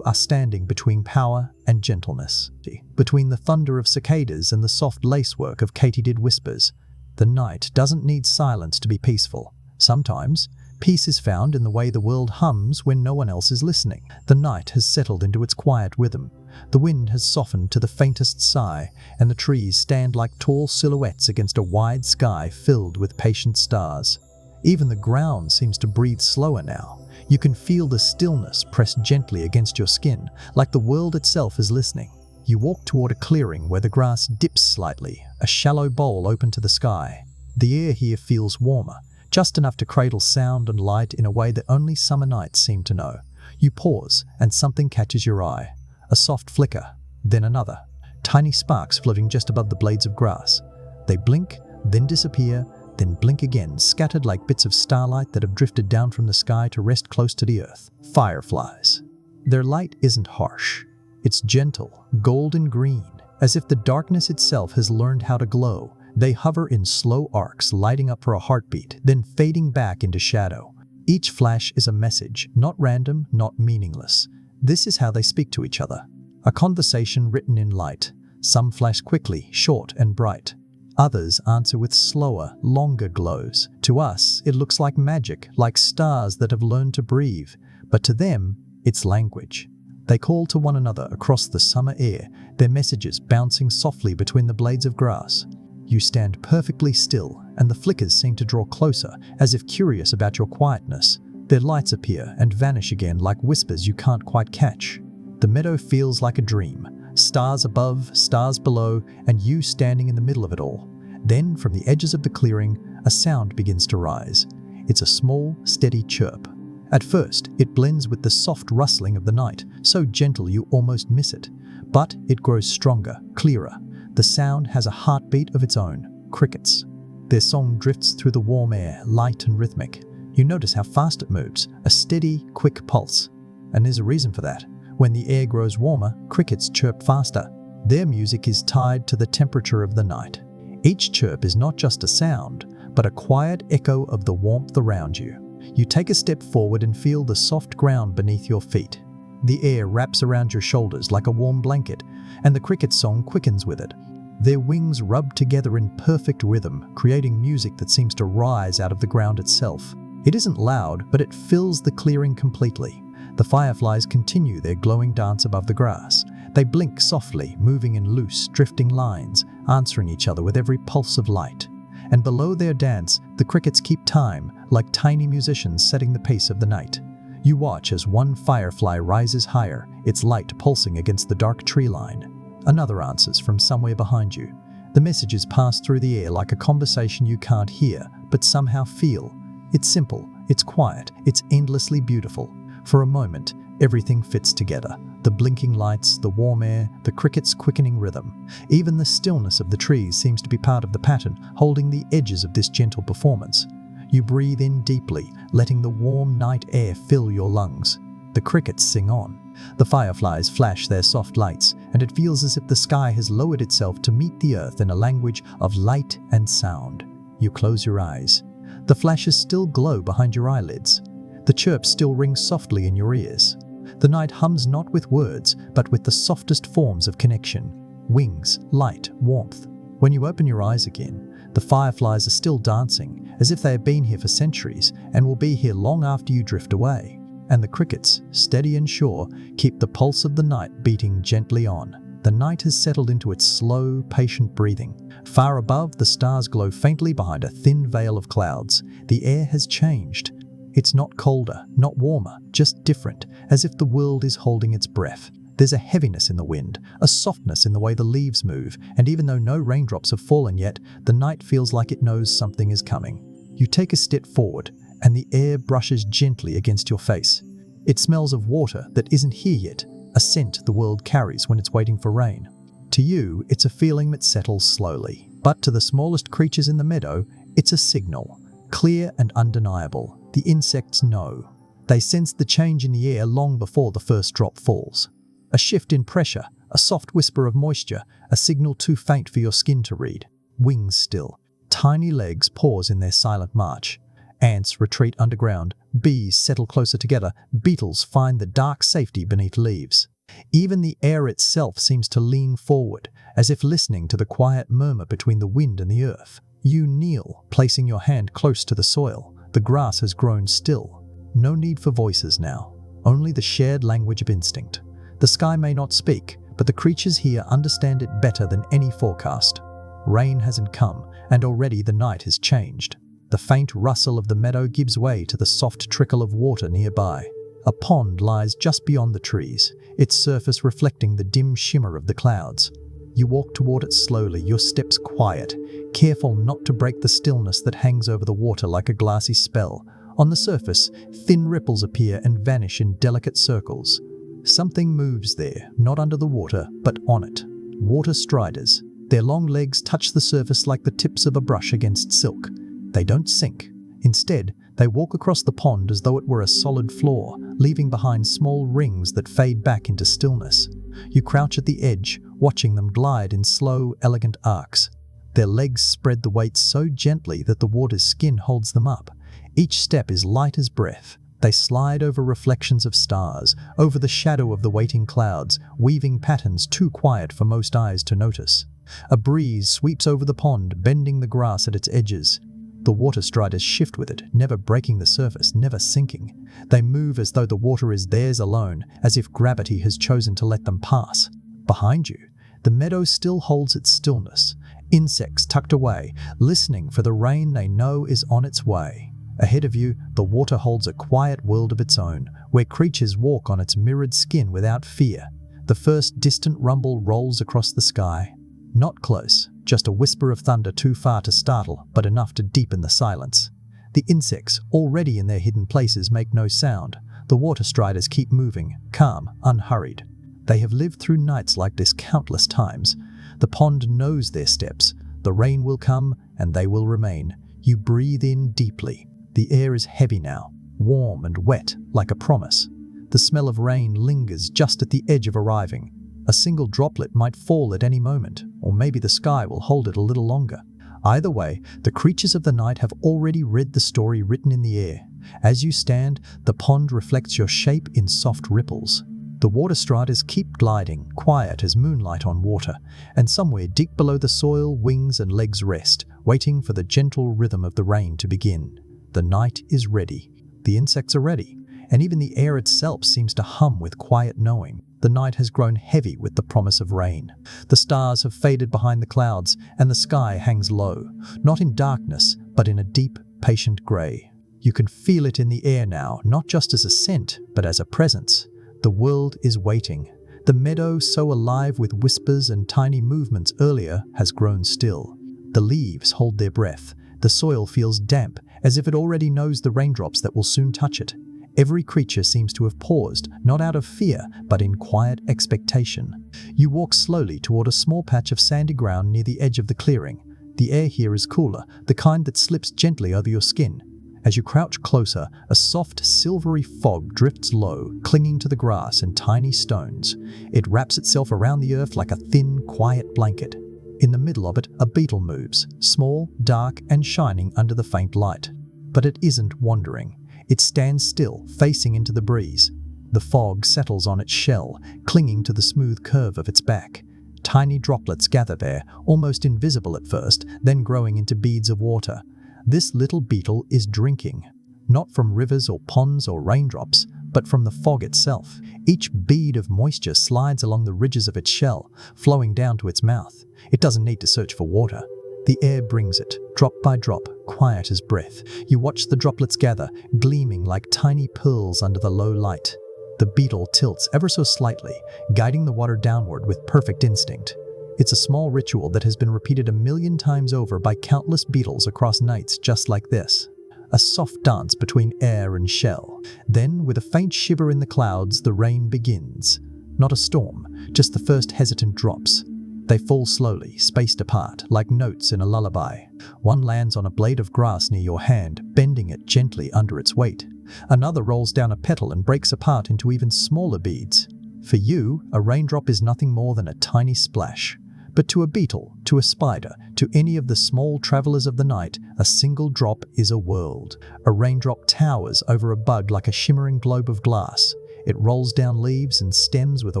are standing between power and gentleness, between the thunder of cicadas and the soft lacework of katydid whispers. The night doesn't need silence to be peaceful. Sometimes, peace is found in the way the world hums when no one else is listening. The night has settled into its quiet rhythm. The wind has softened to the faintest sigh, and the trees stand like tall silhouettes against a wide sky filled with patient stars. Even the ground seems to breathe slower now. You can feel the stillness press gently against your skin, like the world itself is listening. You walk toward a clearing where the grass dips slightly, a shallow bowl open to the sky. The air here feels warmer, just enough to cradle sound and light in a way that only summer nights seem to know. You pause, and something catches your eye. A soft flicker, then another. Tiny sparks floating just above the blades of grass. They blink, then disappear, then blink again, scattered like bits of starlight that have drifted down from the sky to rest close to the earth. Fireflies. Their light isn't harsh. It's gentle, golden green, as if the darkness itself has learned how to glow. They hover in slow arcs, lighting up for a heartbeat, then fading back into shadow. Each flash is a message, not random, not meaningless. This is how they speak to each other. A conversation written in light. Some flash quickly, short and bright. Others answer with slower, longer glows. To us, it looks like magic, like stars that have learned to breathe. But to them, it's language. They call to one another across the summer air, their messages bouncing softly between the blades of grass. You stand perfectly still, and the flickers seem to draw closer, as if curious about your quietness. Their lights appear and vanish again like whispers you can't quite catch. The meadow feels like a dream. Stars above, stars below, and you standing in the middle of it all. Then, from the edges of the clearing, a sound begins to rise. It's a small, steady chirp. At first, it blends with the soft rustling of the night, so gentle you almost miss it. But it grows stronger, clearer. The sound has a heartbeat of its own. Crickets. Their song drifts through the warm air, light and rhythmic. You notice how fast it moves, a steady, quick pulse. And there's a reason for that. When the air grows warmer, crickets chirp faster. Their music is tied to the temperature of the night. Each chirp is not just a sound, but a quiet echo of the warmth around you. You take a step forward and feel the soft ground beneath your feet. The air wraps around your shoulders like a warm blanket, and the cricket song quickens with it. Their wings rub together in perfect rhythm, creating music that seems to rise out of the ground itself. It isn't loud, but it fills the clearing completely. The fireflies continue their glowing dance above the grass. They blink softly, moving in loose, drifting lines, answering each other with every pulse of light. And below their dance, the crickets keep time, like tiny musicians setting the pace of the night. You watch as one firefly rises higher, its light pulsing against the dark tree line. Another answers from somewhere behind you. The messages pass through the air like a conversation you can't hear, but somehow feel. It's simple, it's quiet, it's endlessly beautiful. For a moment, everything fits together. The blinking lights, the warm air, the crickets' quickening rhythm. Even the stillness of the trees seems to be part of the pattern, holding the edges of this gentle performance. You breathe in deeply, letting the warm night air fill your lungs. The crickets sing on. The fireflies flash their soft lights, and it feels as if the sky has lowered itself to meet the earth in a language of light and sound. You close your eyes. The flashes still glow behind your eyelids. The chirp still rings softly in your ears. The night hums not with words, but with the softest forms of connection. Wings, light, warmth. When you open your eyes again, the fireflies are still dancing, as if they have been here for centuries and will be here long after you drift away. And the crickets, steady and sure, keep the pulse of the night beating gently on. The night has settled into its slow, patient breathing. Far above, the stars glow faintly behind a thin veil of clouds. The air has changed. It's not colder, not warmer, just different, as if the world is holding its breath. There's a heaviness in the wind, a softness in the way the leaves move, and even though no raindrops have fallen yet, the night feels like it knows something is coming. You take a step forward, and the air brushes gently against your face. It smells of water that isn't here yet, a scent the world carries when it's waiting for rain. To you, it's a feeling that settles slowly, but to the smallest creatures in the meadow, it's a signal, clear and undeniable. The insects know. They sense the change in the air long before the first drop falls. A shift in pressure, a soft whisper of moisture, a signal too faint for your skin to read. Wings still. Tiny legs pause in their silent march. Ants retreat underground. Bees settle closer together. Beetles find the dark safety beneath leaves. Even the air itself seems to lean forward, as if listening to the quiet murmur between the wind and the earth. You kneel, placing your hand close to the soil. The grass has grown still. No need for voices now, only the shared language of instinct. The sky may not speak, but the creatures here understand it better than any forecast. Rain hasn't come, and already the night has changed. The faint rustle of the meadow gives way to the soft trickle of water nearby. A pond lies just beyond the trees, its surface reflecting the dim shimmer of the clouds. You walk toward it slowly, your steps quiet, careful not to break the stillness that hangs over the water like a glassy spell. On the surface, thin ripples appear and vanish in delicate circles. Something moves there, not under the water, but on it. Water striders. Their long legs touch the surface like the tips of a brush against silk. They don't sink. Instead, they walk across the pond as though it were a solid floor, leaving behind small rings that fade back into stillness. You crouch at the edge, watching them glide in slow, elegant arcs. Their legs spread the weight so gently that the water's skin holds them up. Each step is light as breath. They slide over reflections of stars, over the shadow of the waiting clouds, weaving patterns too quiet for most eyes to notice. A breeze sweeps over the pond, bending the grass at its edges. The water striders shift with it, never breaking the surface, never sinking. They move as though the water is theirs alone, as if gravity has chosen to let them pass. Behind you, the meadow still holds its stillness. Insects tucked away, listening for the rain they know is on its way. Ahead of you, the water holds a quiet world of its own, where creatures walk on its mirrored skin without fear. The first distant rumble rolls across the sky. Not close, just a whisper of thunder too far to startle, but enough to deepen the silence. The insects, already in their hidden places, make no sound. The water striders keep moving, calm, unhurried. They have lived through nights like this countless times. The pond knows their steps. The rain will come, and they will remain. You breathe in deeply. The air is heavy now, warm and wet, like a promise. The smell of rain lingers just at the edge of arriving. A single droplet might fall at any moment, or maybe the sky will hold it a little longer. Either way, the creatures of the night have already read the story written in the air. As you stand, the pond reflects your shape in soft ripples. The water striders keep gliding, quiet as moonlight on water, and somewhere deep below the soil, wings and legs rest, waiting for the gentle rhythm of the rain to begin. The night is ready. The insects are ready, and even the air itself seems to hum with quiet knowing. The night has grown heavy with the promise of rain. The stars have faded behind the clouds, and the sky hangs low, not in darkness, but in a deep, patient grey. You can feel it in the air now, not just as a scent, but as a presence. The world is waiting. The meadow, so alive with whispers and tiny movements earlier, has grown still. The leaves hold their breath. The soil feels damp, as if it already knows the raindrops that will soon touch it. Every creature seems to have paused, not out of fear, but in quiet expectation. You walk slowly toward a small patch of sandy ground near the edge of the clearing. The air here is cooler, the kind that slips gently over your skin. As you crouch closer, a soft, silvery fog drifts low, clinging to the grass and tiny stones. It wraps itself around the earth like a thin, quiet blanket. In the middle of it, a beetle moves, small, dark, and shining under the faint light. But it isn't wandering. It stands still, facing into the breeze. The fog settles on its shell, clinging to the smooth curve of its back. Tiny droplets gather there, almost invisible at first, then growing into beads of water. This little beetle is drinking, not from rivers or ponds or raindrops, but from the fog itself. Each bead of moisture slides along the ridges of its shell, flowing down to its mouth. It doesn't need to search for water. The air brings it, drop by drop, quiet as breath. You watch the droplets gather, gleaming like tiny pearls under the low light. The beetle tilts ever so slightly, guiding the water downward with perfect instinct. It's a small ritual that has been repeated 1,000,000 times over by countless beetles across nights just like this. A soft dance between air and shell. Then, with a faint shiver in the clouds, the rain begins. Not a storm, just the first hesitant drops. They fall slowly, spaced apart, like notes in a lullaby. One lands on a blade of grass near your hand, bending it gently under its weight. Another rolls down a petal and breaks apart into even smaller beads. For you, a raindrop is nothing more than a tiny splash. But to a beetle, to a spider, to any of the small travelers of the night, a single drop is a world. A raindrop towers over a bug like a shimmering globe of glass. It rolls down leaves and stems with a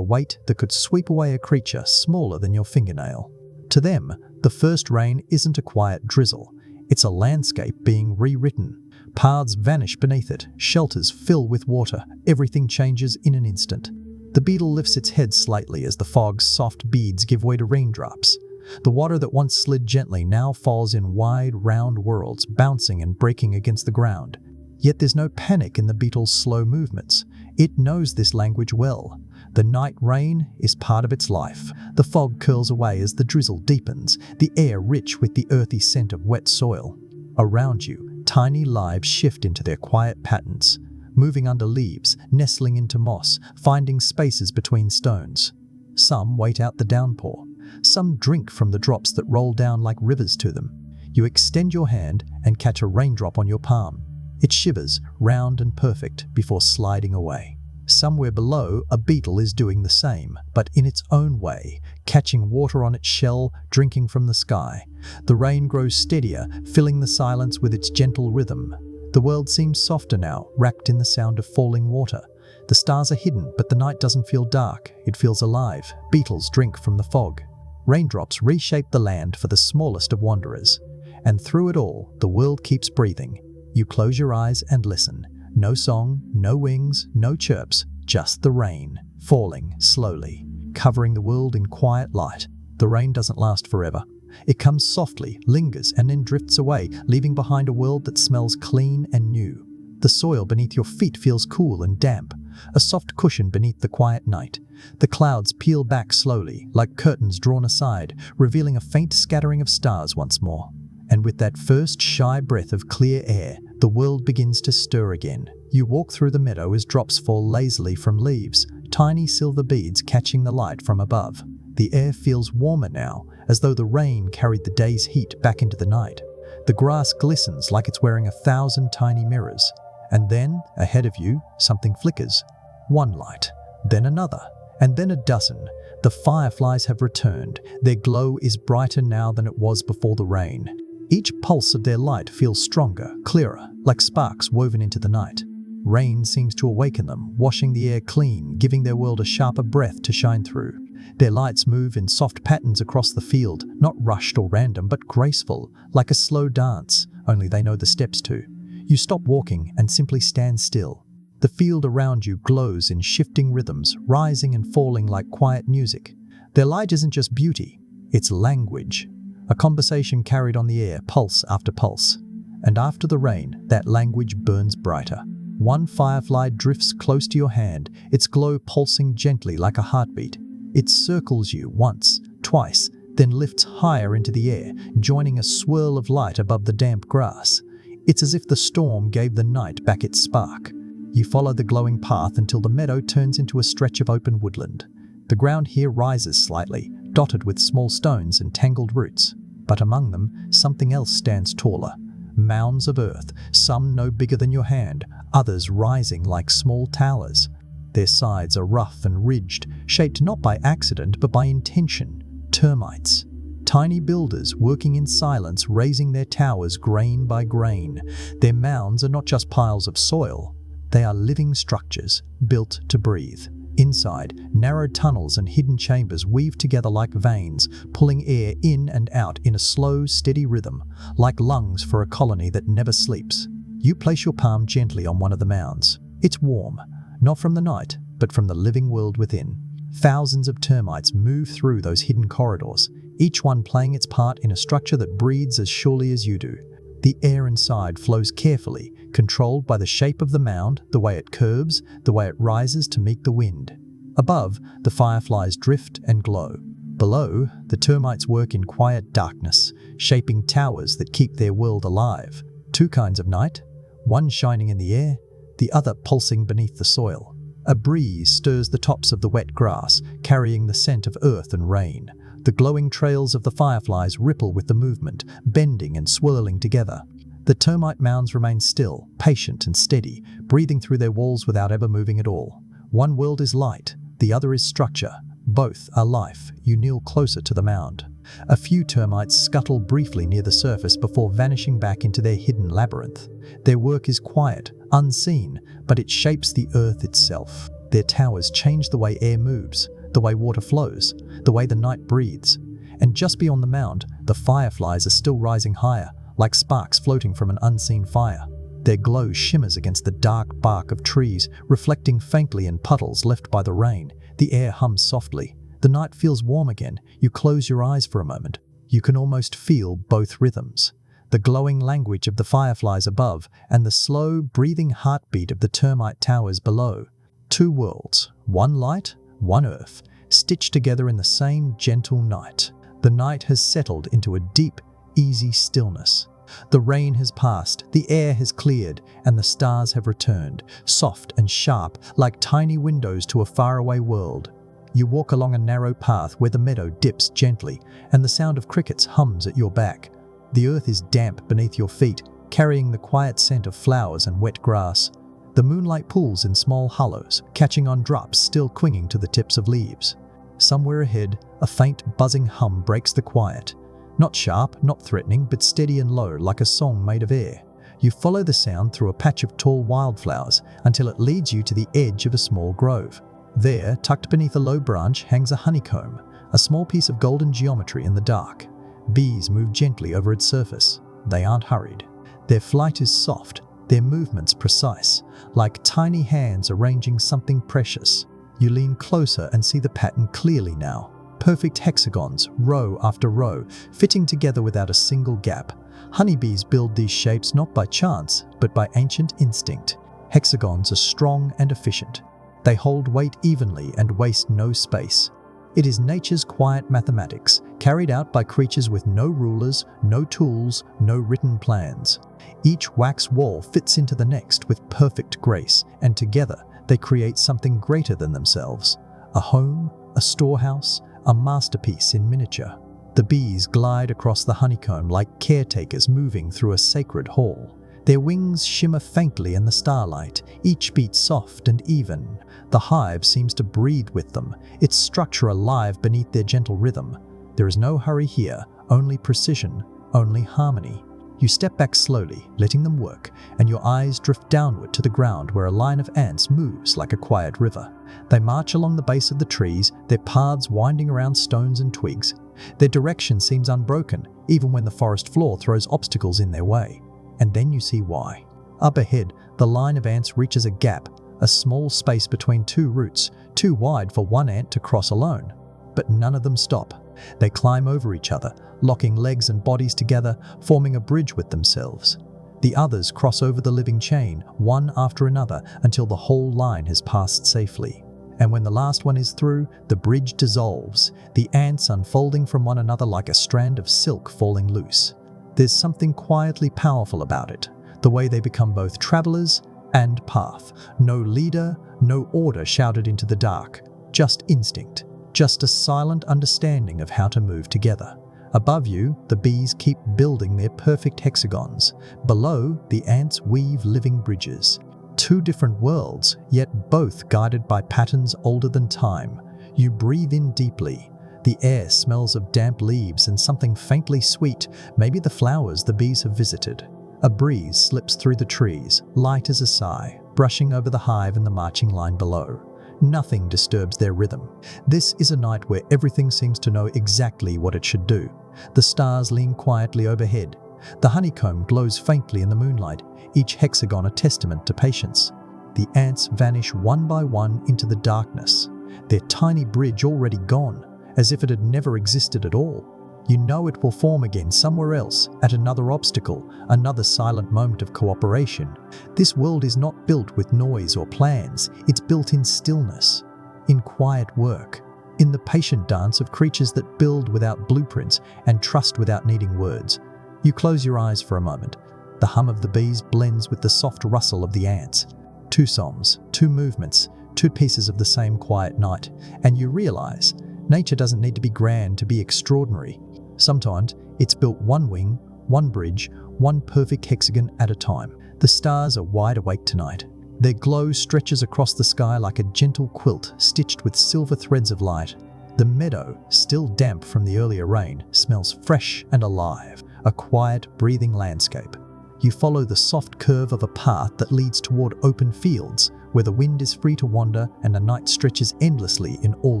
weight that could sweep away a creature smaller than your fingernail. To them, the first rain isn't a quiet drizzle. It's a landscape being rewritten. Paths vanish beneath it, shelters fill with water, everything changes in an instant. The beetle lifts its head slightly as the fog's soft beads give way to raindrops. The water that once slid gently now falls in wide, round whirls, bouncing and breaking against the ground. Yet there's no panic in the beetle's slow movements. It knows this language well. The night rain is part of its life. The fog curls away as the drizzle deepens, the air rich with the earthy scent of wet soil. Around you, tiny lives shift into their quiet patterns, moving under leaves, nestling into moss, finding spaces between stones. Some wait out the downpour. Some drink from the drops that roll down like rivers to them. You extend your hand and catch a raindrop on your palm. It shivers, round and perfect, before sliding away. Somewhere below, a beetle is doing the same, but in its own way, catching water on its shell, drinking from the sky. The rain grows steadier, filling the silence with its gentle rhythm. The world seems softer now, wrapped in the sound of falling water. The stars are hidden, but the night doesn't feel dark. It feels alive. Beetles drink from the fog. Raindrops reshape the land for the smallest of wanderers. And through it all, the world keeps breathing. You close your eyes and listen. No song, no wings, no chirps, just the rain, falling slowly, covering the world in quiet light. The rain doesn't last forever. It comes softly, lingers, and then drifts away, leaving behind a world that smells clean and new. The soil beneath your feet feels cool and damp. a soft cushion beneath the quiet night. The clouds peel back slowly, like curtains drawn aside, revealing a faint scattering of stars once more. And with that first shy breath of clear air, the world begins to stir again. You walk through the meadow as drops fall lazily from leaves, tiny silver beads catching the light from above. The air feels warmer now, as though the rain carried the day's heat back into the night. The grass glistens like it's wearing 1,000 tiny mirrors. And then, ahead of you, something flickers. One light, then another, and then a dozen. The fireflies have returned. Their glow is brighter now than it was before the rain. Each pulse of their light feels stronger, clearer, like sparks woven into the night. Rain seems to awaken them, washing the air clean, giving their world a sharper breath to shine through. Their lights move in soft patterns across the field, not rushed or random, but graceful, like a slow dance, only they know the steps to. You stop walking and simply stand still. The field around you glows in shifting rhythms, rising and falling like quiet music. Their light isn't just beauty, it's language. A conversation carried on the air, pulse after pulse. And after the rain, that language burns brighter. One firefly drifts close to your hand, its glow pulsing gently like a heartbeat. It circles you once, twice, then lifts higher into the air, joining a swirl of light above the damp grass. It's as if the storm gave the night back its spark. You follow the glowing path until the meadow turns into a stretch of open woodland. The ground here rises slightly, dotted with small stones and tangled roots. But among them, something else stands taller. Mounds of earth, some no bigger than your hand, others rising like small towers. Their sides are rough and ridged, shaped not by accident but by intention. Termites. Tiny builders working in silence, raising their towers grain by grain. Their mounds are not just piles of soil. They are living structures, built to breathe. Inside, narrow tunnels and hidden chambers weave together like veins, pulling air in and out in a slow, steady rhythm, like lungs for a colony that never sleeps. You place your palm gently on one of the mounds. It's warm, not from the night, but from the living world within. Thousands of termites move through those hidden corridors, each one playing its part in a structure that breathes as surely as you do. The air inside flows carefully, controlled by the shape of the mound, the way it curves, the way it rises to meet the wind. Above, the fireflies drift and glow. Below, the termites work in quiet darkness, shaping towers that keep their world alive. Two kinds of night, one shining in the air, the other pulsing beneath the soil. A breeze stirs the tops of the wet grass, carrying the scent of earth and rain. The glowing trails of the fireflies ripple with the movement, bending and swirling together. The termite mounds remain still, patient and steady, breathing through their walls without ever moving at all. One world is light, the other is structure. Both are life. You kneel closer to the mound. A few termites scuttle briefly near the surface before vanishing back into their hidden labyrinth. Their work is quiet, unseen, but it shapes the earth itself. Their towers change the way air moves, the way water flows, the way the night breathes. And just beyond the mound, the fireflies are still rising higher, like sparks floating from an unseen fire. Their glow shimmers against the dark bark of trees, reflecting faintly in puddles left by the rain. The air hums softly. The night feels warm again. You close your eyes for a moment. You can almost feel both rhythms. The glowing language of the fireflies above and the slow, breathing heartbeat of the termite towers below. Two worlds, one light, one earth, stitched together in the same gentle night. The night has settled into a deep, easy stillness. The rain has passed, the air has cleared, and the stars have returned, soft and sharp, like tiny windows to a faraway world. You walk along a narrow path where the meadow dips gently, and the sound of crickets hums at your back. The earth is damp beneath your feet, carrying the quiet scent of flowers and wet grass. The moonlight pools in small hollows, catching on drops still clinging to the tips of leaves. Somewhere ahead, a faint buzzing hum breaks the quiet. Not sharp, not threatening, but steady and low, like a song made of air. You follow the sound through a patch of tall wildflowers until it leads you to the edge of a small grove. There, tucked beneath a low branch, hangs a honeycomb, a small piece of golden geometry in the dark. Bees move gently over its surface. They aren't hurried. Their flight is soft, their movements precise, like tiny hands arranging something precious. You lean closer and see the pattern clearly now. Perfect hexagons, row after row, fitting together without a single gap. Honeybees build these shapes not by chance, but by ancient instinct. Hexagons are strong and efficient. They hold weight evenly and waste no space. It is nature's quiet mathematics, carried out by creatures with no rulers, no tools, no written plans. Each wax wall fits into the next with perfect grace, and together they create something greater than themselves. A home, a storehouse, a masterpiece in miniature. The bees glide across the honeycomb like caretakers moving through a sacred hall. Their wings shimmer faintly in the starlight, each beat soft and even. The hive seems to breathe with them, its structure alive beneath their gentle rhythm. There is no hurry here, only precision, only harmony. You step back slowly, letting them work, and your eyes drift downward to the ground where a line of ants moves like a quiet river. They march along the base of the trees, their paths winding around stones and twigs. Their direction seems unbroken, even when the forest floor throws obstacles in their way. And then you see why. Up ahead, the line of ants reaches a gap, a small space between two roots, too wide for one ant to cross alone. But none of them stop. They climb over each other, locking legs and bodies together, forming a bridge with themselves. The others cross over the living chain, one after another, until the whole line has passed safely. And when the last one is through, the bridge dissolves, the ants unfolding from one another like a strand of silk falling loose. There's something quietly powerful about it, the way they become both travelers and path. No leader, no order shouted into the dark, just instinct. Just a silent understanding of how to move together. Above you, the bees keep building their perfect hexagons. Below, the ants weave living bridges. Two different worlds, yet both guided by patterns older than time. You breathe in deeply. The air smells of damp leaves and something faintly sweet, maybe the flowers the bees have visited. A breeze slips through the trees, light as a sigh, brushing over the hive and the marching line below. Nothing disturbs their rhythm. This is a night where everything seems to know exactly what it should do. The stars lean quietly overhead. The honeycomb glows faintly in the moonlight, each hexagon a testament to patience. The ants vanish one by one into the darkness, their tiny bridge already gone, as if it had never existed at all. You know it will form again somewhere else, at another obstacle, another silent moment of cooperation. This world is not built with noise or plans, it's built in stillness, in quiet work, in the patient dance of creatures that build without blueprints and trust without needing words. You close your eyes for a moment. The hum of the bees blends with the soft rustle of the ants. Two songs, two movements, two pieces of the same quiet night, and you realize nature doesn't need to be grand to be extraordinary. Sometimes it's built one wing, one bridge, one perfect hexagon at a time. The stars are wide awake tonight. Their glow stretches across the sky like a gentle quilt stitched with silver threads of light. The meadow, still damp from the earlier rain, smells fresh and alive, a quiet, breathing landscape. You follow the soft curve of a path that leads toward open fields, where the wind is free to wander and the night stretches endlessly in all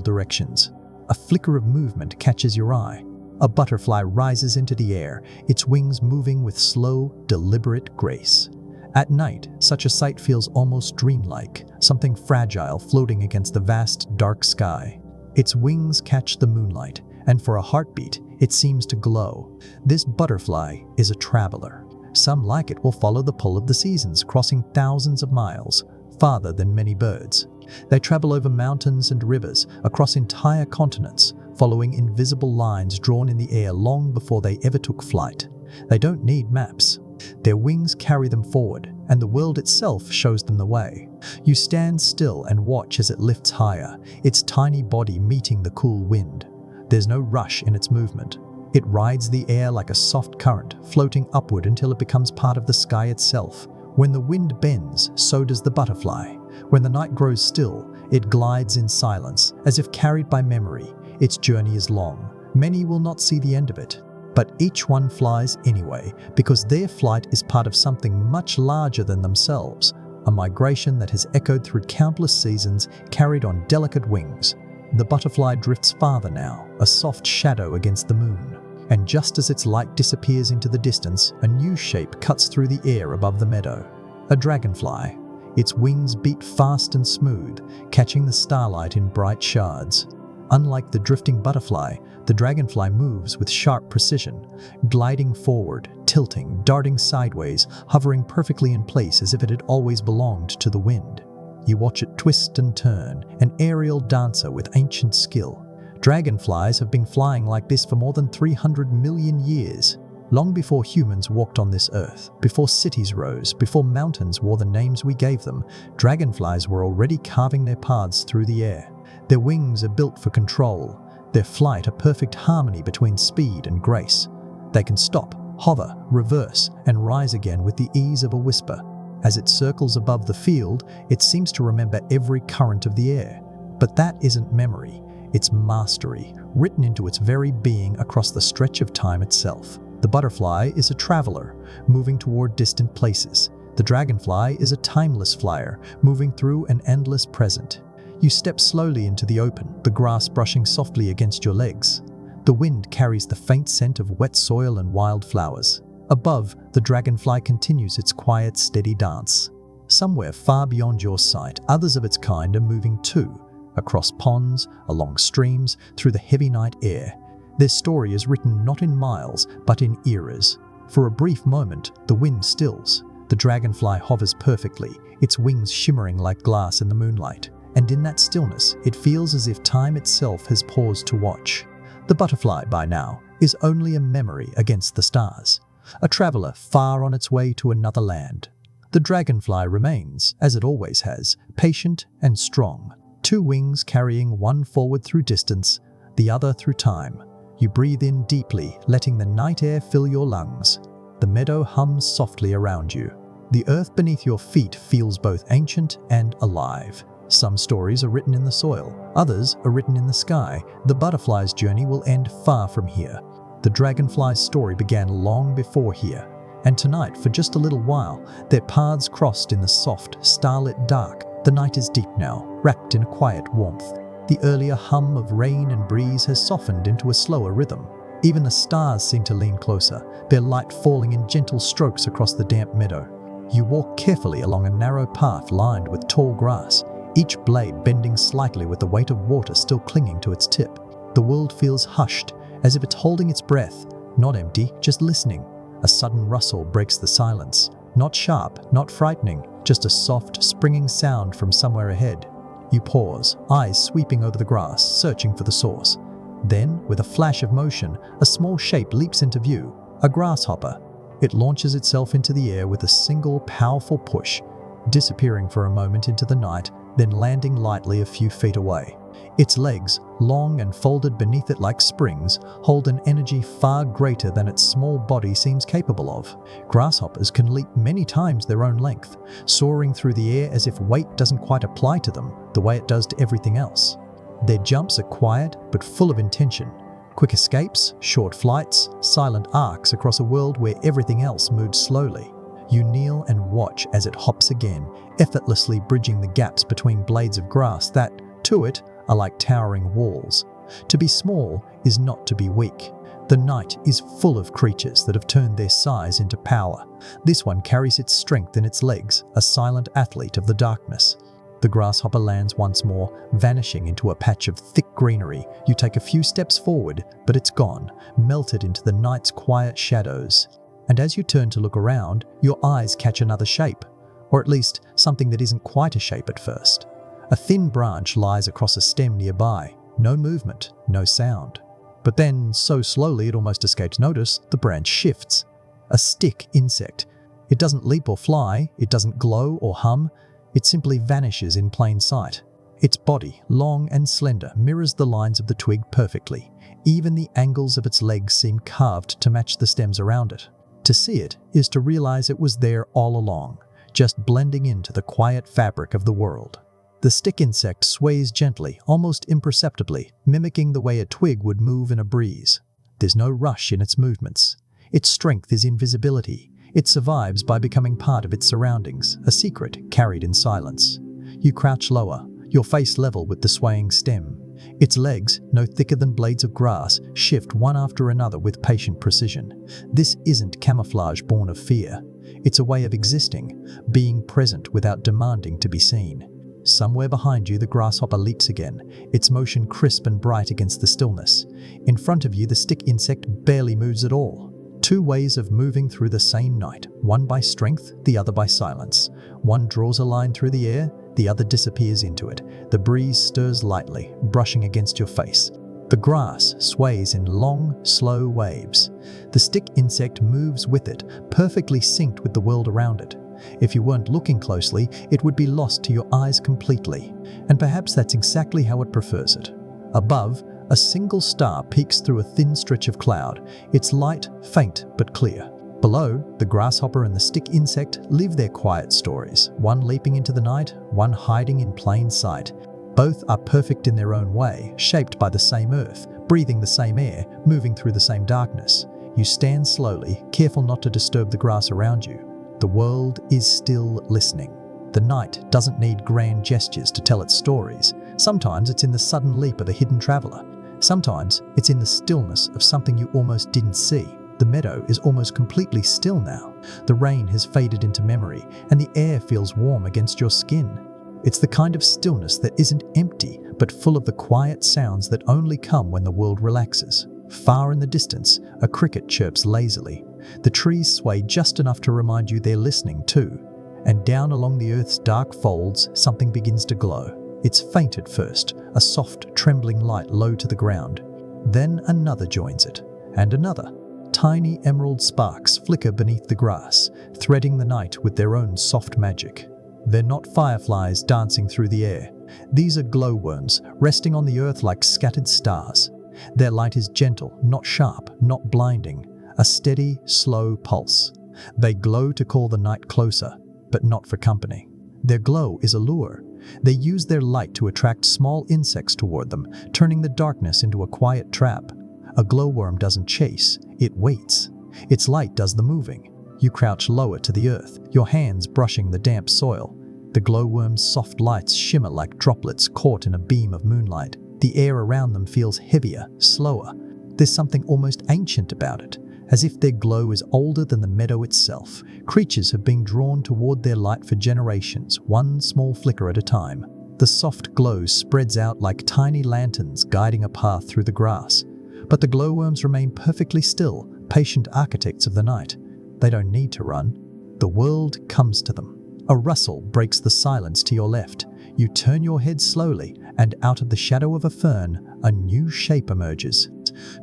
directions. A flicker of movement catches your eye. A butterfly rises into the air, its wings moving with slow, deliberate grace. At night, such a sight feels almost dreamlike, something fragile floating against the vast, dark sky. Its wings catch the moonlight, and for a heartbeat, it seems to glow. This butterfly is a traveler. Some like it will follow the pull of the seasons, crossing thousands of miles, farther than many birds. They travel over mountains and rivers, across entire continents, following invisible lines drawn in the air long before they ever took flight. They don't need maps. Their wings carry them forward, and the world itself shows them the way. You stand still and watch as it lifts higher, its tiny body meeting the cool wind. There's no rush in its movement. It rides the air like a soft current, floating upward until it becomes part of the sky itself. When the wind bends, so does the butterfly. When the night grows still, it glides in silence, as if carried by memory. Its journey is long. Many will not see the end of it. But each one flies anyway, because their flight is part of something much larger than themselves, a migration that has echoed through countless seasons, carried on delicate wings. The butterfly drifts farther now, a soft shadow against the moon. And just as its light disappears into the distance, a new shape cuts through the air above the meadow. A dragonfly. Its wings beat fast and smooth, catching the starlight in bright shards. Unlike the drifting butterfly, the dragonfly moves with sharp precision, gliding forward, tilting, darting sideways, hovering perfectly in place as if it had always belonged to the wind. You watch it twist and turn, an aerial dancer with ancient skill. Dragonflies have been flying like this for more than 300 million years. Long before humans walked on this earth, before cities rose, before mountains wore the names we gave them, dragonflies were already carving their paths through the air. Their wings are built for control, their flight a perfect harmony between speed and grace. They can stop, hover, reverse, and rise again with the ease of a whisper. As it circles above the field, it seems to remember every current of the air. But that isn't memory, it's mastery, written into its very being across the stretch of time itself. The butterfly is a traveler, moving toward distant places. The dragonfly is a timeless flyer, moving through an endless present. You step slowly into the open, the grass brushing softly against your legs. The wind carries the faint scent of wet soil and wild flowers. Above, the dragonfly continues its quiet, steady dance. Somewhere far beyond your sight, others of its kind are moving too, across ponds, along streams, through the heavy night air. Their story is written not in miles, but in eras. For a brief moment, the wind stills. The dragonfly hovers perfectly, its wings shimmering like glass in the moonlight. And in that stillness, it feels as if time itself has paused to watch. The butterfly, by now, is only a memory against the stars, a traveler far on its way to another land. The dragonfly remains, as it always has, patient and strong, two wings carrying one forward through distance, the other through time. You breathe in deeply, letting the night air fill your lungs. The meadow hums softly around you. The earth beneath your feet feels both ancient and alive. Some stories are written in the soil, others are written in the sky. The butterfly's journey will end far from here. The dragonfly's story began long before here, and tonight, for just a little while, their paths crossed in the soft, starlit dark. The night is deep now, wrapped in a quiet warmth. The earlier hum of rain and breeze has softened into a slower rhythm. Even the stars seem to lean closer, their light falling in gentle strokes across the damp meadow. You walk carefully along a narrow path lined with tall grass, each blade bending slightly with the weight of water still clinging to its tip. The world feels hushed, as if it's holding its breath, not empty, just listening. A sudden rustle breaks the silence. Not sharp, not frightening, just a soft, springing sound from somewhere ahead. You pause, eyes sweeping over the grass, searching for the source. Then, with a flash of motion, a small shape leaps into view, a grasshopper. It launches itself into the air with a single, powerful push, disappearing for a moment into the night, then landing lightly a few feet away. Its legs, long and folded beneath it like springs, hold an energy far greater than its small body seems capable of. Grasshoppers can leap many times their own length, soaring through the air as if weight doesn't quite apply to them the way it does to everything else. Their jumps are quiet but full of intention. Quick escapes, short flights, silent arcs across a world where everything else moves slowly. You kneel and watch as it hops again, effortlessly bridging the gaps between blades of grass that, to it, are like towering walls. To be small is not to be weak. The night is full of creatures that have turned their size into power. This one carries its strength in its legs, a silent athlete of the darkness. The grasshopper lands once more, vanishing into a patch of thick greenery. You take a few steps forward, but it's gone, melted into the night's quiet shadows. And as you turn to look around, your eyes catch another shape, or at least something that isn't quite a shape at first. A thin branch lies across a stem nearby. No movement, no sound. But then, so slowly it almost escapes notice, the branch shifts. A stick insect. It doesn't leap or fly, it doesn't glow or hum, it simply vanishes in plain sight. Its body, long and slender, mirrors the lines of the twig perfectly. Even the angles of its legs seem carved to match the stems around it. To see it is to realize it was there all along, just blending into the quiet fabric of the world. The stick insect sways gently, almost imperceptibly, mimicking the way a twig would move in a breeze. There's no rush in its movements. Its strength is invisibility. It survives by becoming part of its surroundings, a secret carried in silence. You crouch lower, your face level with the swaying stem. Its legs, no thicker than blades of grass, shift one after another with patient precision. This isn't camouflage born of fear. It's a way of existing, being present without demanding to be seen. Somewhere behind you, the grasshopper leaps again, its motion crisp and bright against the stillness. In front of you, the stick insect barely moves at all. Two ways of moving through the same night, one by strength, the other by silence. One draws a line through the air, the other disappears into it. The breeze stirs lightly, brushing against your face. The grass sways in long, slow waves. The stick insect moves with it, perfectly synced with the world around it. If you weren't looking closely, it would be lost to your eyes completely. And perhaps that's exactly how it prefers it. Above, a single star peeks through a thin stretch of cloud, its light faint but clear. Below, the grasshopper and the stick insect live their quiet stories, one leaping into the night, one hiding in plain sight. Both are perfect in their own way, shaped by the same earth, breathing the same air, moving through the same darkness. You stand slowly, careful not to disturb the grass around you. The world is still listening. The night doesn't need grand gestures to tell its stories. Sometimes it's in the sudden leap of a hidden traveler. Sometimes it's in the stillness of something you almost didn't see. The meadow is almost completely still now. The rain has faded into memory, and the air feels warm against your skin. It's the kind of stillness that isn't empty, but full of the quiet sounds that only come when the world relaxes. Far in the distance, a cricket chirps lazily. The trees sway just enough to remind you they're listening too. And down along the earth's dark folds, something begins to glow. It's faint at first, a soft, trembling light low to the ground. Then another joins it, and another. Tiny emerald sparks flicker beneath the grass, threading the night with their own soft magic. They're not fireflies dancing through the air. These are glowworms, resting on the earth like scattered stars. Their light is gentle, not sharp, not blinding, a steady, slow pulse. They glow to call the night closer, but not for company. Their glow is a lure. They use their light to attract small insects toward them, turning the darkness into a quiet trap. A glowworm doesn't chase, it waits. Its light does the moving. You crouch lower to the earth, your hands brushing the damp soil. The glowworm's soft lights shimmer like droplets caught in a beam of moonlight. The air around them feels heavier, slower. There's something almost ancient about it, as if their glow is older than the meadow itself. Creatures have been drawn toward their light for generations, one small flicker at a time. The soft glow spreads out like tiny lanterns guiding a path through the grass. But the glowworms remain perfectly still, patient architects of the night. They don't need to run. The world comes to them. A rustle breaks the silence to your left. You turn your head slowly, and out of the shadow of a fern, a new shape emerges.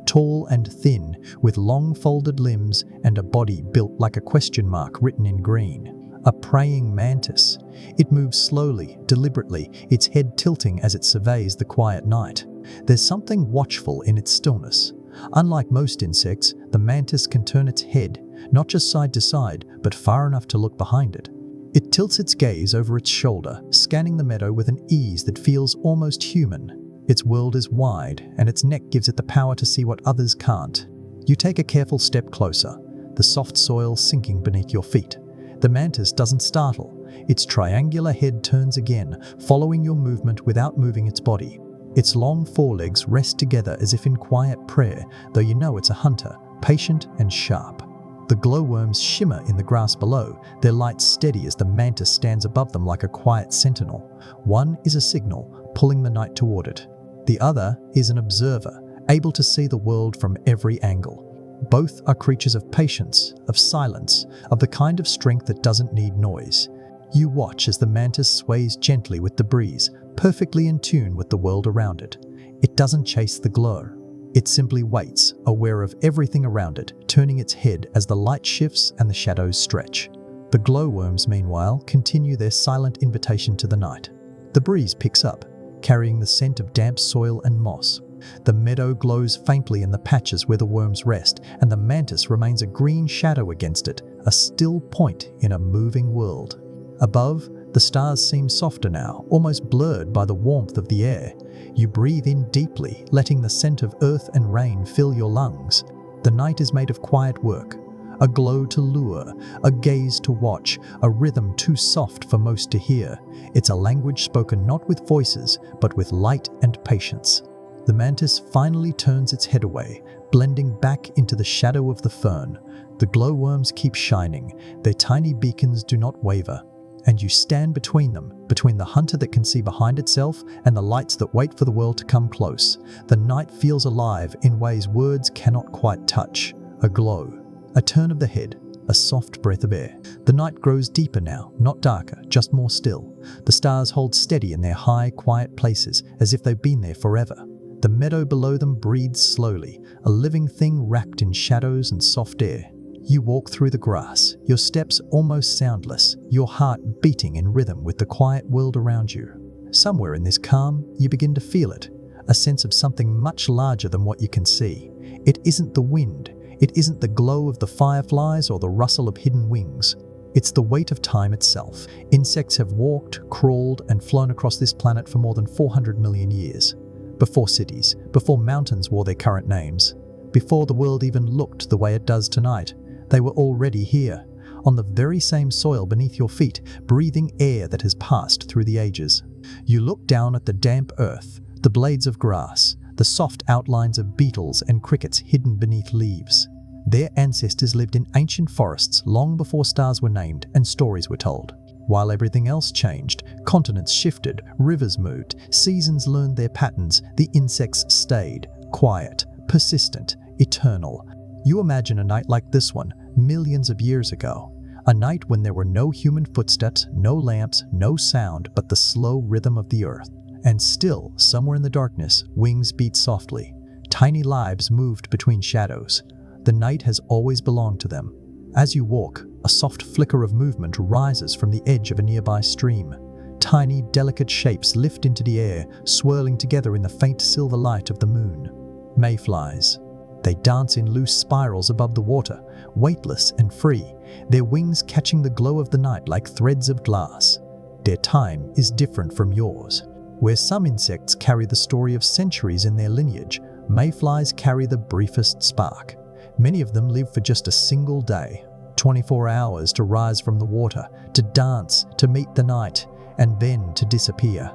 Tall and thin, with long folded limbs and a body built like a question mark written in green. A praying mantis. It moves slowly, deliberately, its head tilting as it surveys the quiet night. There's something watchful in its stillness. Unlike most insects, the mantis can turn its head, not just side to side, but far enough to look behind it. It tilts its gaze over its shoulder, scanning the meadow with an ease that feels almost human. Its world is wide, and its neck gives it the power to see what others can't. You take a careful step closer, the soft soil sinking beneath your feet. The mantis doesn't startle. Its triangular head turns again, following your movement without moving its body. Its long forelegs rest together as if in quiet prayer, though you know it's a hunter, patient and sharp. The glowworms shimmer in the grass below, their light steady as the mantis stands above them like a quiet sentinel. One is a signal, pulling the night toward it. The other is an observer, able to see the world from every angle. Both are creatures of patience, of silence, of the kind of strength that doesn't need noise. You watch as the mantis sways gently with the breeze, perfectly in tune with the world around it. It doesn't chase the glow. It simply waits, aware of everything around it, turning its head as the light shifts and the shadows stretch. The glowworms, meanwhile, continue their silent invitation to the night. The breeze picks up, carrying the scent of damp soil and moss. The meadow glows faintly in the patches where the worms rest, and the mantis remains a green shadow against it, a still point in a moving world. Above, the stars seem softer now, almost blurred by the warmth of the air. You breathe in deeply, letting the scent of earth and rain fill your lungs. The night is made of quiet work, a glow to lure, a gaze to watch, a rhythm too soft for most to hear. It's a language spoken not with voices, but with light and patience. The mantis finally turns its head away, blending back into the shadow of the fern. The glowworms keep shining, their tiny beacons do not waver. And you stand between them, between the hunter that can see behind itself and the lights that wait for the world to come close. The night feels alive in ways words cannot quite touch. A glow, a turn of the head, a soft breath of air. The night grows deeper now, not darker, just more still. The stars hold steady in their high, quiet places, as if they've been there forever. The meadow below them breathes slowly, a living thing wrapped in shadows and soft air. You walk through the grass, your steps almost soundless, your heart beating in rhythm with the quiet world around you. Somewhere in this calm, you begin to feel it, a sense of something much larger than what you can see. It isn't the wind, it isn't the glow of the fireflies or the rustle of hidden wings. It's the weight of time itself. Insects have walked, crawled, and flown across this planet for more than 400 million years. Before cities, before mountains wore their current names, before the world even looked the way it does tonight, they were already here, on the very same soil beneath your feet, breathing air that has passed through the ages. You look down at the damp earth, the blades of grass, the soft outlines of beetles and crickets hidden beneath leaves. Their ancestors lived in ancient forests long before stars were named and stories were told. While everything else changed, continents shifted, rivers moved, seasons learned their patterns, the insects stayed, quiet, persistent, eternal. You imagine a night like this one, millions of years ago. A night when there were no human footsteps, no lamps, no sound, but the slow rhythm of the earth. And still, somewhere in the darkness, wings beat softly. Tiny lives moved between shadows. The night has always belonged to them. As you walk, a soft flicker of movement rises from the edge of a nearby stream. Tiny, delicate shapes lift into the air, swirling together in the faint silver light of the moon. Mayflies. They dance in loose spirals above the water, weightless and free, their wings catching the glow of the night like threads of glass. Their time is different from yours. Where some insects carry the story of centuries in their lineage, mayflies carry the briefest spark. Many of them live for just a single day, 24 hours to rise from the water, to dance, to meet the night, and then to disappear.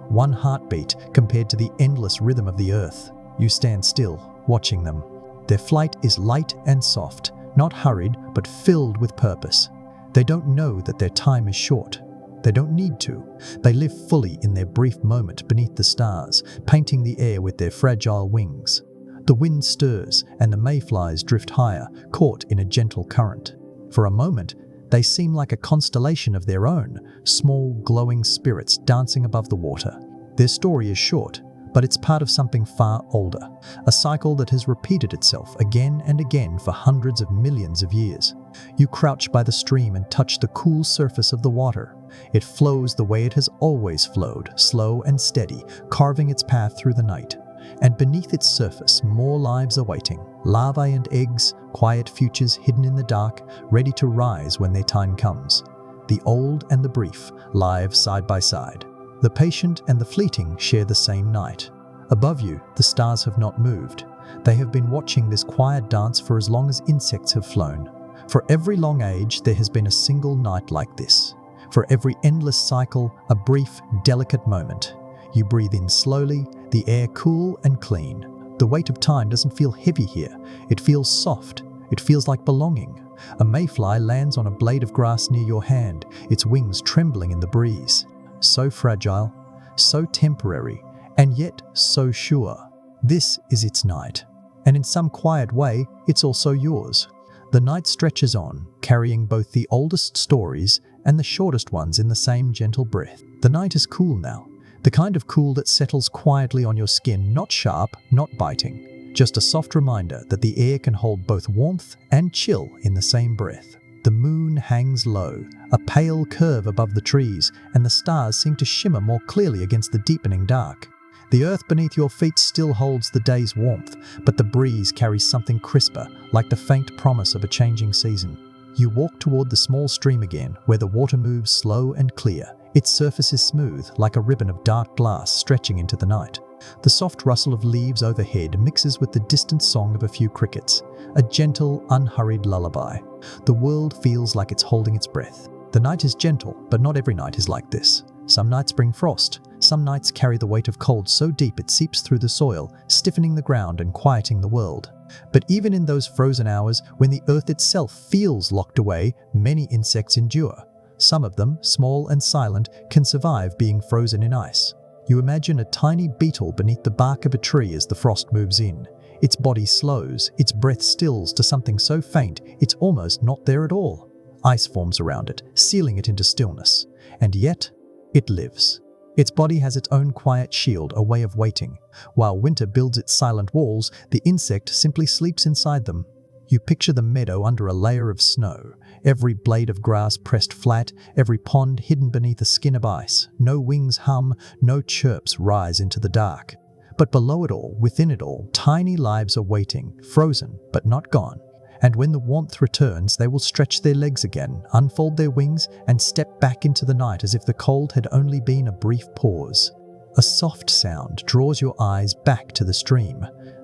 One heartbeat compared to the endless rhythm of the earth. You stand still, watching them. Their flight is light and soft, not hurried, but filled with purpose. They don't know that their time is short. They don't need to. They live fully in their brief moment beneath the stars, painting the air with their fragile wings. The wind stirs, and the mayflies drift higher, caught in a gentle current. For a moment, they seem like a constellation of their own, small, glowing spirits dancing above the water. Their story is short, but it's part of something far older, a cycle that has repeated itself again and again for hundreds of millions of years. You crouch by the stream and touch the cool surface of the water. It flows the way it has always flowed, slow and steady, carving its path through the night. And beneath its surface, more lives are waiting. Larvae and eggs, quiet futures hidden in the dark, ready to rise when their time comes. The old and the brief, live side by side. The patient and the fleeting share the same night. Above you, the stars have not moved. They have been watching this quiet dance for as long as insects have flown. For every long age, there has been a single night like this. For every endless cycle, a brief, delicate moment. You breathe in slowly, the air cool and clean. The weight of time doesn't feel heavy here. It feels soft. It feels like belonging. A mayfly lands on a blade of grass near your hand, its wings trembling in the breeze. So fragile, so temporary, and yet so sure. This is its night. And in some quiet way, it's also yours. The night stretches on, carrying both the oldest stories and the shortest ones in the same gentle breath. The night is cool now. The kind of cool that settles quietly on your skin, not sharp, not biting. Just a soft reminder that the air can hold both warmth and chill in the same breath. The moon hangs low, a pale curve above the trees, and the stars seem to shimmer more clearly against the deepening dark. The earth beneath your feet still holds the day's warmth, but the breeze carries something crisper, like the faint promise of a changing season. You walk toward the small stream again, where the water moves slow and clear. Its surface is smooth, like a ribbon of dark glass stretching into the night. The soft rustle of leaves overhead mixes with the distant song of a few crickets, a gentle, unhurried lullaby. The world feels like it's holding its breath. The night is gentle, but not every night is like this. Some nights bring frost. Some nights carry the weight of cold so deep it seeps through the soil, stiffening the ground and quieting the world. But even in those frozen hours, when the earth itself feels locked away, many insects endure. Some of them, small and silent, can survive being frozen in ice. You imagine a tiny beetle beneath the bark of a tree as the frost moves in. Its body slows, its breath stills to something so faint it's almost not there at all. Ice forms around it, sealing it into stillness. And yet, it lives. Its body has its own quiet shield, a way of waiting. While winter builds its silent walls, the insect simply sleeps inside them. You picture the meadow under a layer of snow, every blade of grass pressed flat, every pond hidden beneath a skin of ice. No wings hum, no chirps rise into the dark. But below it all, within it all, tiny lives are waiting, frozen but not gone. And when the warmth returns, they will stretch their legs again, unfold their wings, and step back into the night as if the cold had only been a brief pause. A soft sound draws your eyes back to the stream.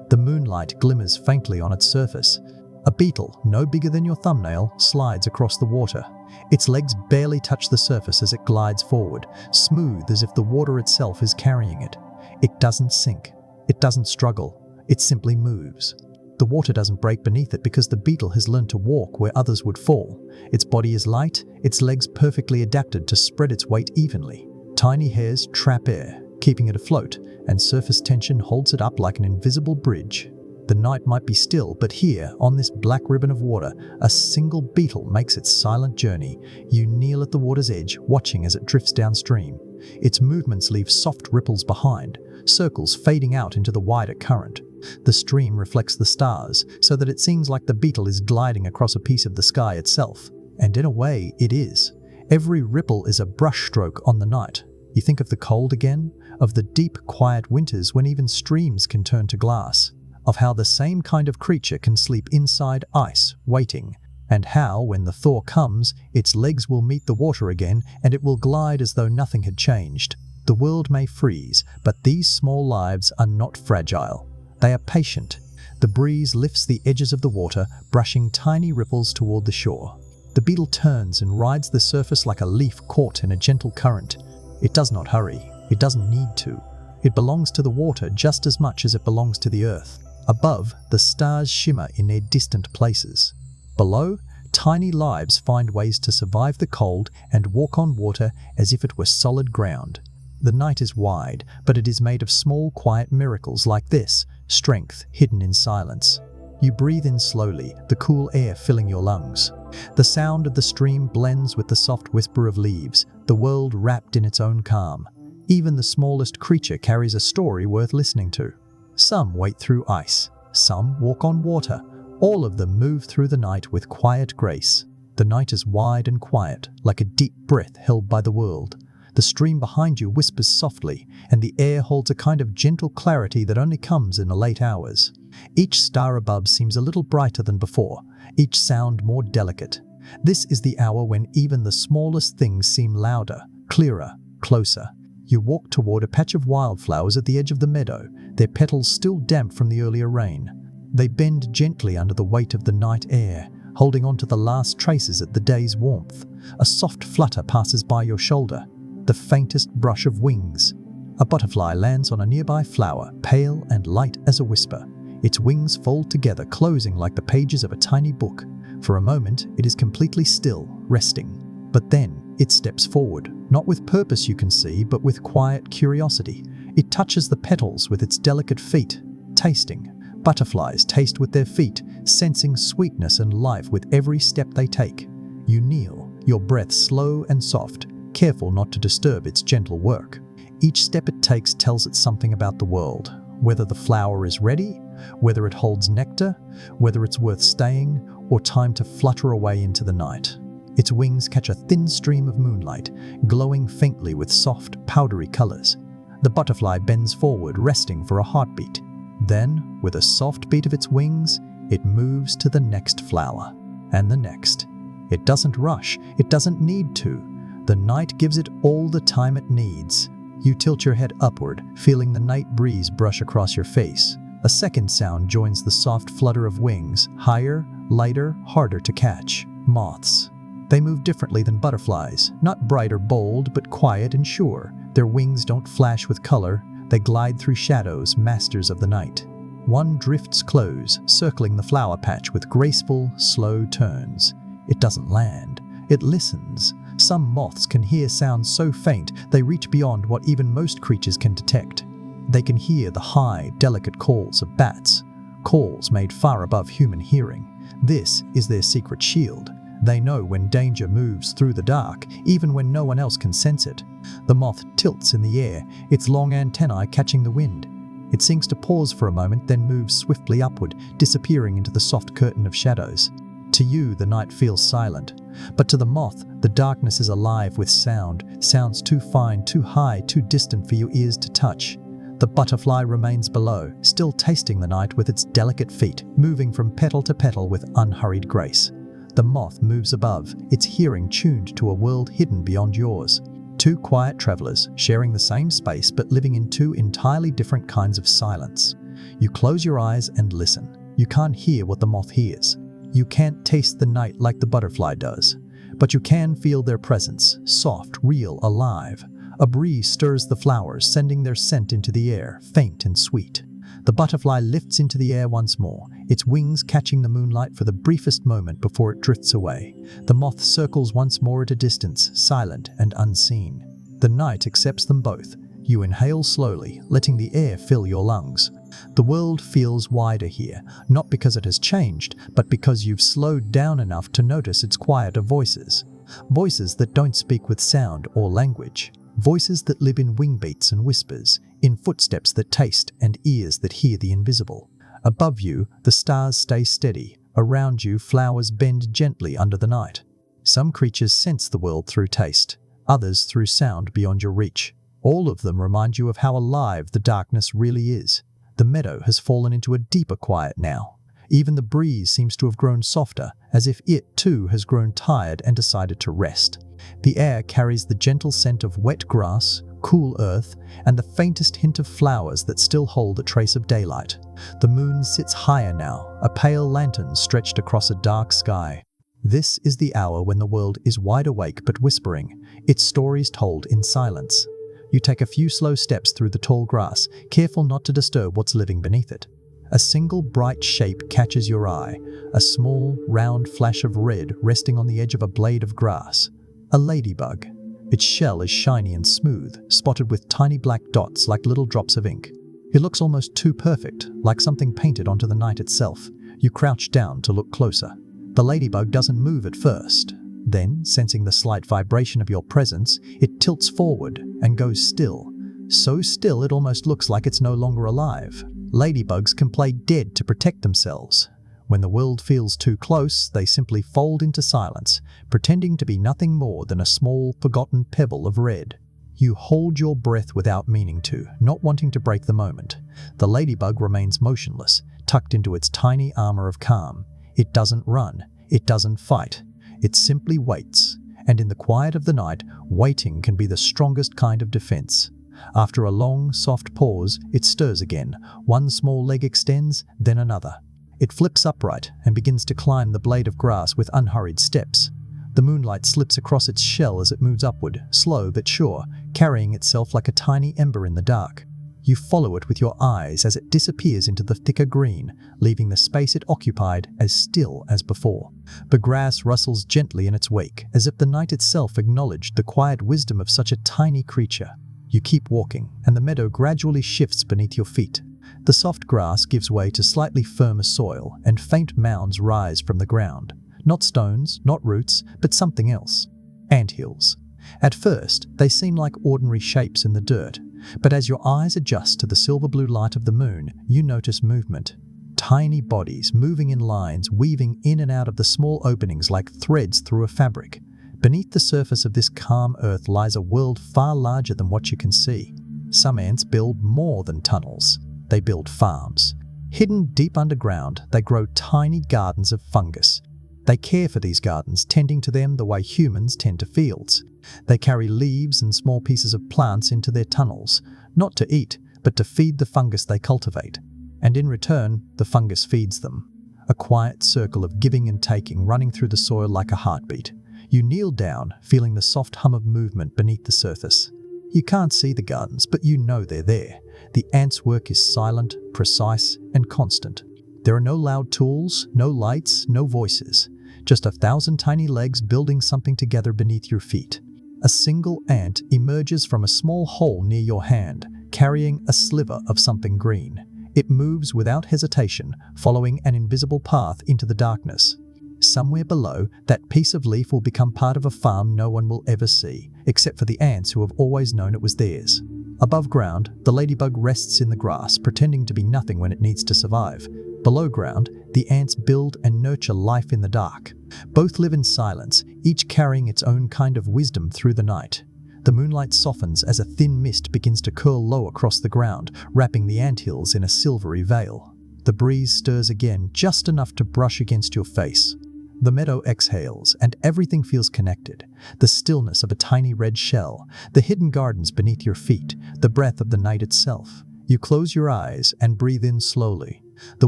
The moonlight glimmers faintly on its surface. A beetle, no bigger than your thumbnail, slides across the water. Its legs barely touch the surface as it glides forward, smooth as if the water itself is carrying it. It doesn't sink. It doesn't struggle. It simply moves. The water doesn't break beneath it because the beetle has learned to walk where others would fall. Its body is light, its legs perfectly adapted to spread its weight evenly. Tiny hairs trap air, keeping it afloat, and surface tension holds it up like an invisible bridge. The night might be still, but here, on this black ribbon of water, a single beetle makes its silent journey. You kneel at the water's edge, watching as it drifts downstream. Its movements leave soft ripples behind, circles fading out into the wider current. The stream reflects the stars, so that it seems like the beetle is gliding across a piece of the sky itself. And in a way, it is. Every ripple is a brushstroke on the night. You think of the cold again, of the deep, quiet winters when even streams can turn to glass, of how the same kind of creature can sleep inside ice, waiting, and how, when the thaw comes, its legs will meet the water again and it will glide as though nothing had changed. The world may freeze, but these small lives are not fragile. They are patient. The breeze lifts the edges of the water, brushing tiny ripples toward the shore. The beetle turns and rides the surface like a leaf caught in a gentle current. It does not hurry. It doesn't need to. It belongs to the water just as much as it belongs to the earth. Above, the stars shimmer in their distant places. Below, tiny lives find ways to survive the cold and walk on water as if it were solid ground. The night is wide, but it is made of small, quiet miracles like this, strength hidden in silence. You breathe in slowly, the cool air filling your lungs. The sound of the stream blends with the soft whisper of leaves, the world wrapped in its own calm. Even the smallest creature carries a story worth listening to. Some wait through ice, some walk on water. All of them move through the night with quiet grace. The night is wide and quiet, like a deep breath held by the world. The stream behind you whispers softly, and the air holds a kind of gentle clarity that only comes in the late hours. Each star above seems a little brighter than before, each sound more delicate. This is the hour when even the smallest things seem louder, clearer, closer. You walk toward a patch of wildflowers at the edge of the meadow, their petals still damp from the earlier rain. They bend gently under the weight of the night air, holding on to the last traces of the day's warmth. A soft flutter passes by your shoulder, the faintest brush of wings. A butterfly lands on a nearby flower, pale and light as a whisper. Its wings fold together, closing like the pages of a tiny book. For a moment, it is completely still, resting. But then, it steps forward, not with purpose you can see, but with quiet curiosity. It touches the petals with its delicate feet, tasting. Butterflies taste with their feet, sensing sweetness and life with every step they take. You kneel, your breath slow and soft, careful not to disturb its gentle work. Each step it takes tells it something about the world, whether the flower is ready, whether it holds nectar, whether it's worth staying, or time to flutter away into the night. Its wings catch a thin stream of moonlight, glowing faintly with soft, powdery colors. The butterfly bends forward, resting for a heartbeat. Then, with a soft beat of its wings, it moves to the next flower, and the next. It doesn't rush, it doesn't need to. The night gives it all the time it needs. You tilt your head upward, feeling the night breeze brush across your face. A second sound joins the soft flutter of wings, higher, lighter, harder to catch. Moths. They move differently than butterflies, not bright or bold, but quiet and sure. Their wings don't flash with color, they glide through shadows, masters of the night. One drifts close, circling the flower patch with graceful, slow turns. It doesn't land, it listens. Some moths can hear sounds so faint they reach beyond what even most creatures can detect. They can hear the high, delicate calls of bats, calls made far above human hearing. This is their secret shield. They know when danger moves through the dark, even when no one else can sense it. The moth tilts in the air, its long antennae catching the wind. It seems to pause for a moment, then moves swiftly upward, disappearing into the soft curtain of shadows. To you, the night feels silent, but to the moth, the darkness is alive with sound, sounds too fine, too high, too distant for your ears to touch. The butterfly remains below, still tasting the night with its delicate feet, moving from petal to petal with unhurried grace. The moth moves above, its hearing tuned to a world hidden beyond yours. Two quiet travelers, sharing the same space but living in two entirely different kinds of silence. You close your eyes and listen. You can't hear what the moth hears. You can't taste the night like the butterfly does. But you can feel their presence, soft, real, alive. A breeze stirs the flowers, sending their scent into the air, faint and sweet. The butterfly lifts into the air once more, its wings catching the moonlight for the briefest moment before it drifts away. The moth circles once more at a distance, silent and unseen. The night accepts them both. You inhale slowly, letting the air fill your lungs. The world feels wider here, not because it has changed, but because you've slowed down enough to notice its quieter voices. Voices that don't speak with sound or language. Voices that live in wing beats and whispers, in footsteps that taste and ears that hear the invisible. Above you, the stars stay steady. Around you, flowers bend gently under the night. Some creatures sense the world through taste, others through sound beyond your reach. All of them remind you of how alive the darkness really is. The meadow has fallen into a deeper quiet now. Even the breeze seems to have grown softer, as if it too has grown tired and decided to rest. The air carries the gentle scent of wet grass, cool earth, and the faintest hint of flowers that still hold a trace of daylight. The moon sits higher now, a pale lantern stretched across a dark sky. This is the hour when the world is wide awake but whispering, its stories told in silence. You take a few slow steps through the tall grass, careful not to disturb what's living beneath it. A single bright shape catches your eye, a small, round flash of red resting on the edge of a blade of grass. A ladybug. Its shell is shiny and smooth, spotted with tiny black dots like little drops of ink. It looks almost too perfect, like something painted onto the night itself. You crouch down to look closer. The ladybug doesn't move at first. Then, sensing the slight vibration of your presence, it tilts forward and goes still. So still it almost looks like it's no longer alive. Ladybugs can play dead to protect themselves. When the world feels too close, they simply fold into silence, pretending to be nothing more than a small, forgotten pebble of red. You hold your breath without meaning to, not wanting to break the moment. The ladybug remains motionless, tucked into its tiny armor of calm. It doesn't run. It doesn't fight. It simply waits. And in the quiet of the night, waiting can be the strongest kind of defense. After a long, soft pause, it stirs again. One small leg extends, then another. It flips upright and begins to climb the blade of grass with unhurried steps. The moonlight slips across its shell as it moves upward, slow but sure, carrying itself like a tiny ember in the dark. You follow it with your eyes as it disappears into the thicker green, leaving the space it occupied as still as before. The grass rustles gently in its wake, as if the night itself acknowledged the quiet wisdom of such a tiny creature. You keep walking, and the meadow gradually shifts beneath your feet. The soft grass gives way to slightly firmer soil, and faint mounds rise from the ground. Not stones, not roots, but something else. Anthills. At first, they seem like ordinary shapes in the dirt, but as your eyes adjust to the silver blue light of the moon, you notice movement. Tiny bodies moving in lines, weaving in and out of the small openings like threads through a fabric. Beneath the surface of this calm earth lies a world far larger than what you can see. Some ants build more than tunnels. They build farms. Hidden deep underground, they grow tiny gardens of fungus. They care for these gardens, tending to them the way humans tend to fields. They carry leaves and small pieces of plants into their tunnels, not to eat, but to feed the fungus they cultivate. And in return, the fungus feeds them. A quiet circle of giving and taking running through the soil like a heartbeat. You kneel down, feeling the soft hum of movement beneath the surface. You can't see the gardens, but you know they're there. The ants' work is silent, precise, and constant. There are no loud tools, no lights, no voices. Just 1,000 tiny legs building something together beneath your feet. A single ant emerges from a small hole near your hand, carrying a sliver of something green. It moves without hesitation, following an invisible path into the darkness. Somewhere below, that piece of leaf will become part of a farm no one will ever see, except for the ants who have always known it was theirs. Above ground, the ladybug rests in the grass, pretending to be nothing when it needs to survive. Below ground, the ants build and nurture life in the dark. Both live in silence, each carrying its own kind of wisdom through the night. The moonlight softens as a thin mist begins to curl low across the ground, wrapping the anthills in a silvery veil. The breeze stirs again, just enough to brush against your face. The meadow exhales, and everything feels connected. The stillness of a tiny red shell, the hidden gardens beneath your feet, the breath of the night itself. You close your eyes and breathe in slowly. The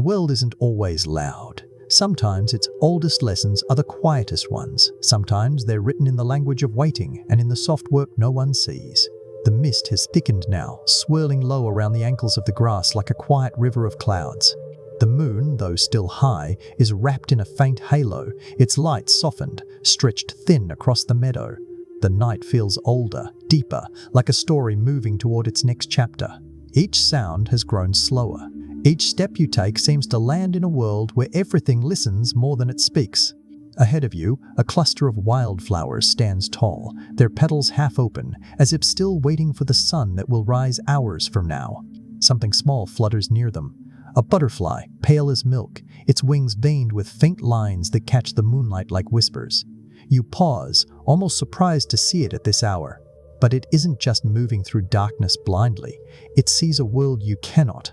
world isn't always loud. Sometimes its oldest lessons are the quietest ones. Sometimes they're written in the language of waiting and in the soft work no one sees. The mist has thickened now, swirling low around the ankles of the grass like a quiet river of clouds. The moon, though still high, is wrapped in a faint halo, its light softened, stretched thin across the meadow. The night feels older, deeper, like a story moving toward its next chapter. Each sound has grown slower. Each step you take seems to land in a world where everything listens more than it speaks. Ahead of you, a cluster of wildflowers stands tall, their petals half open, as if still waiting for the sun that will rise hours from now. Something small flutters near them. A butterfly, pale as milk, its wings veined with faint lines that catch the moonlight like whispers. You pause, almost surprised to see it at this hour. But it isn't just moving through darkness blindly. It sees a world you cannot.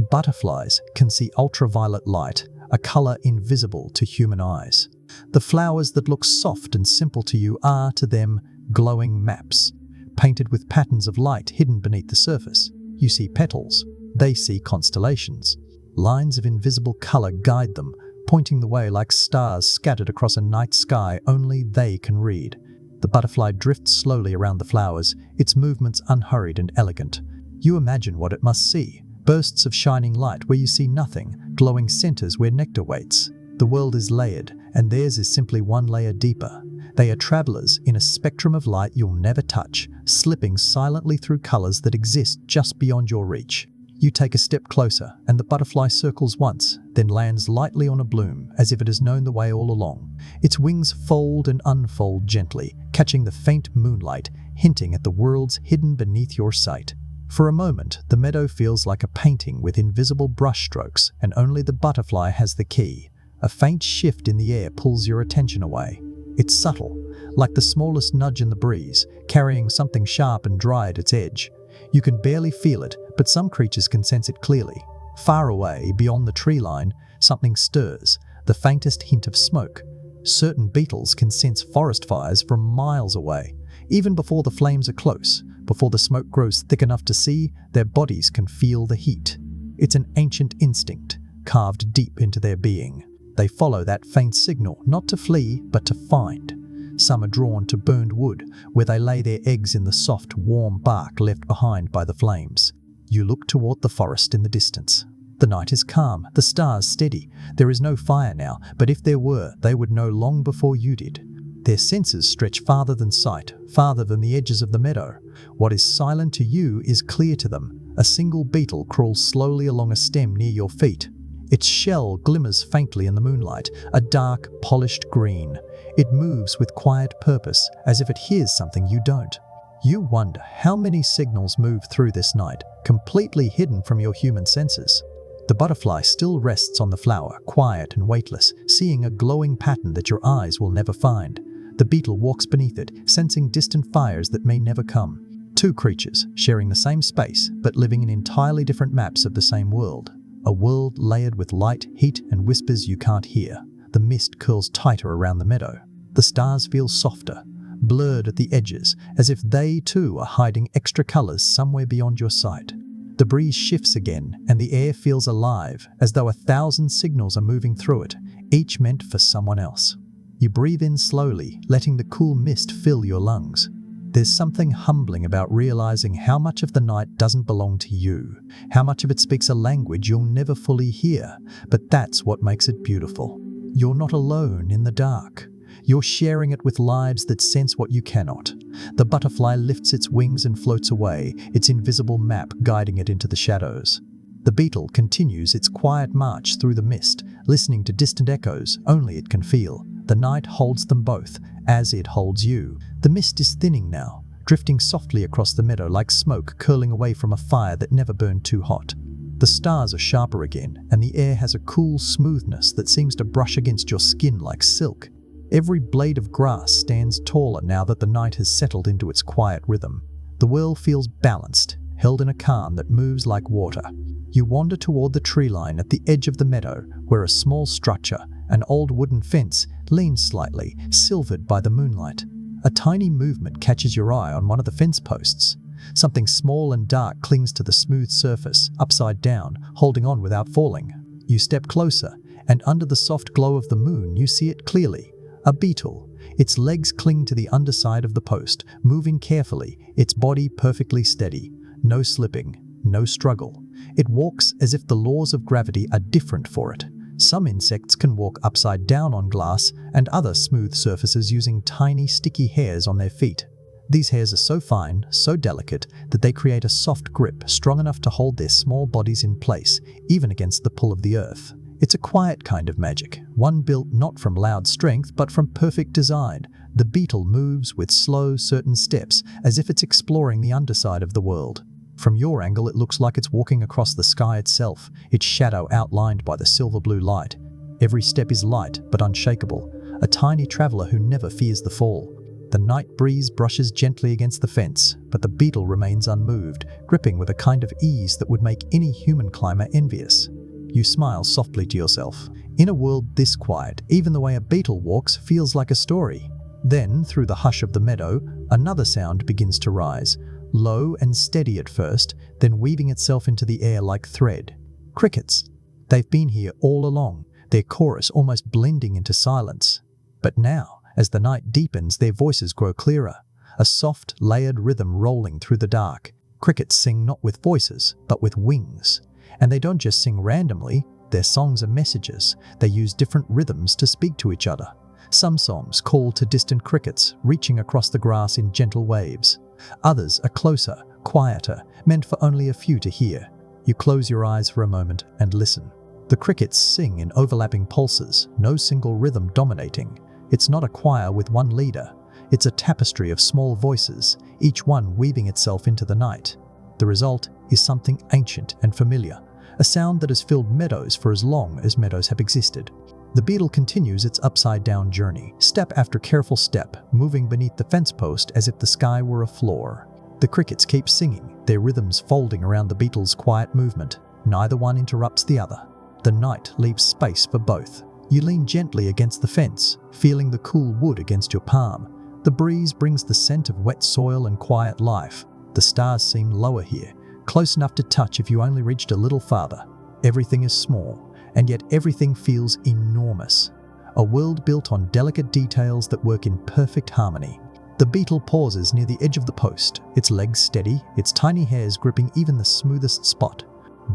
Butterflies can see ultraviolet light, a color invisible to human eyes. The flowers that look soft and simple to you are, to them, glowing maps, painted with patterns of light hidden beneath the surface. You see petals, they see constellations. Lines of invisible color guide them, pointing the way like stars scattered across a night sky only they can read. The butterfly drifts slowly around the flowers, its movements unhurried and elegant. You imagine what it must see. Bursts of shining light where you see nothing, glowing centers where nectar waits. The world is layered, and theirs is simply one layer deeper. They are travelers in a spectrum of light you'll never touch, slipping silently through colors that exist just beyond your reach. You take a step closer, and the butterfly circles once, then lands lightly on a bloom, as if it has known the way all along. Its wings fold and unfold gently, catching the faint moonlight, hinting at the worlds hidden beneath your sight. For a moment, the meadow feels like a painting with invisible brushstrokes, and only the butterfly has the key. A faint shift in the air pulls your attention away. It's subtle, like the smallest nudge in the breeze, carrying something sharp and dry at its edge. You can barely feel it, but some creatures can sense it clearly. Far away, beyond the tree line, something stirs, the faintest hint of smoke. Certain beetles can sense forest fires from miles away. Even before the flames are close, before the smoke grows thick enough to see, their bodies can feel the heat. It's an ancient instinct, carved deep into their being. They follow that faint signal, not to flee, but to find. Some are drawn to burned wood, where they lay their eggs in the soft, warm bark left behind by the flames. You look toward the forest in the distance. The night is calm, the stars steady. There is no fire now, but if there were, they would know long before you did. Their senses stretch farther than sight, farther than the edges of the meadow. What is silent to you is clear to them. A single beetle crawls slowly along a stem near your feet. Its shell glimmers faintly in the moonlight, a dark, polished green. It moves with quiet purpose, as if it hears something you don't. You wonder how many signals move through this night, completely hidden from your human senses. The butterfly still rests on the flower, quiet and weightless, seeing a glowing pattern that your eyes will never find. The beetle walks beneath it, sensing distant fires that may never come. Two creatures, sharing the same space, but living in entirely different maps of the same world. A world layered with light, heat, and whispers you can't hear. The mist curls tighter around the meadow. The stars feel softer, blurred at the edges, as if they too are hiding extra colors somewhere beyond your sight. The breeze shifts again, and the air feels alive, as though 1,000 signals are moving through it, each meant for someone else. You breathe in slowly, letting the cool mist fill your lungs. There's something humbling about realizing how much of the night doesn't belong to you, how much of it speaks a language you'll never fully hear, but that's what makes it beautiful. You're not alone in the dark. You're sharing it with lives that sense what you cannot. The butterfly lifts its wings and floats away, its invisible map guiding it into the shadows. The beetle continues its quiet march through the mist, listening to distant echoes only it can feel. The night holds them both, as it holds you. The mist is thinning now, drifting softly across the meadow like smoke curling away from a fire that never burned too hot. The stars are sharper again, and the air has a cool smoothness that seems to brush against your skin like silk. Every blade of grass stands taller now that the night has settled into its quiet rhythm. The world feels balanced, held in a calm that moves like water. You wander toward the tree line at the edge of the meadow, where a small structure, an old wooden fence, leans slightly, silvered by the moonlight. A tiny movement catches your eye on one of the fence posts. Something small and dark clings to the smooth surface, upside down, holding on without falling. You step closer, and under the soft glow of the moon you see it clearly. A beetle. Its legs cling to the underside of the post, moving carefully, its body perfectly steady. No slipping, no struggle. It walks as if the laws of gravity are different for it. Some insects can walk upside down on glass and other smooth surfaces using tiny sticky hairs on their feet. These hairs are so fine, so delicate, that they create a soft grip strong enough to hold their small bodies in place, even against the pull of the earth. It's a quiet kind of magic, one built not from loud strength but from perfect design. The beetle moves with slow, certain steps, as if it's exploring the underside of the world. From your angle it looks like it's walking across the sky itself, its shadow outlined by the silver-blue light. Every step is light but unshakable, a tiny traveler who never fears the fall. The night breeze brushes gently against the fence, but the beetle remains unmoved, gripping with a kind of ease that would make any human climber envious. You smile softly to yourself. In a world this quiet, even the way a beetle walks feels like a story. Then, through the hush of the meadow, another sound begins to rise, low and steady at first, then weaving itself into the air like thread. Crickets. They've been here all along, their chorus almost blending into silence. But now, as the night deepens, their voices grow clearer, a soft, layered rhythm rolling through the dark. Crickets sing not with voices, but with wings. And they don't just sing randomly, their songs are messages. They use different rhythms to speak to each other. Some songs call to distant crickets, reaching across the grass in gentle waves. Others are closer, quieter, meant for only a few to hear. You close your eyes for a moment and listen. The crickets sing in overlapping pulses, no single rhythm dominating. It's not a choir with one leader. It's a tapestry of small voices, each one weaving itself into the night. The result is something ancient and familiar, a sound that has filled meadows for as long as meadows have existed. The beetle continues its upside-down journey, step after careful step, moving beneath the fence post as if the sky were a floor. The crickets keep singing, their rhythms folding around the beetle's quiet movement. Neither one interrupts the other. The night leaves space for both. You lean gently against the fence, feeling the cool wood against your palm. The breeze brings the scent of wet soil and quiet life. The stars seem lower here, close enough to touch if you only reached a little farther. Everything is small, and yet everything feels enormous. A world built on delicate details that work in perfect harmony. The beetle pauses near the edge of the post, its legs steady, its tiny hairs gripping even the smoothest spot.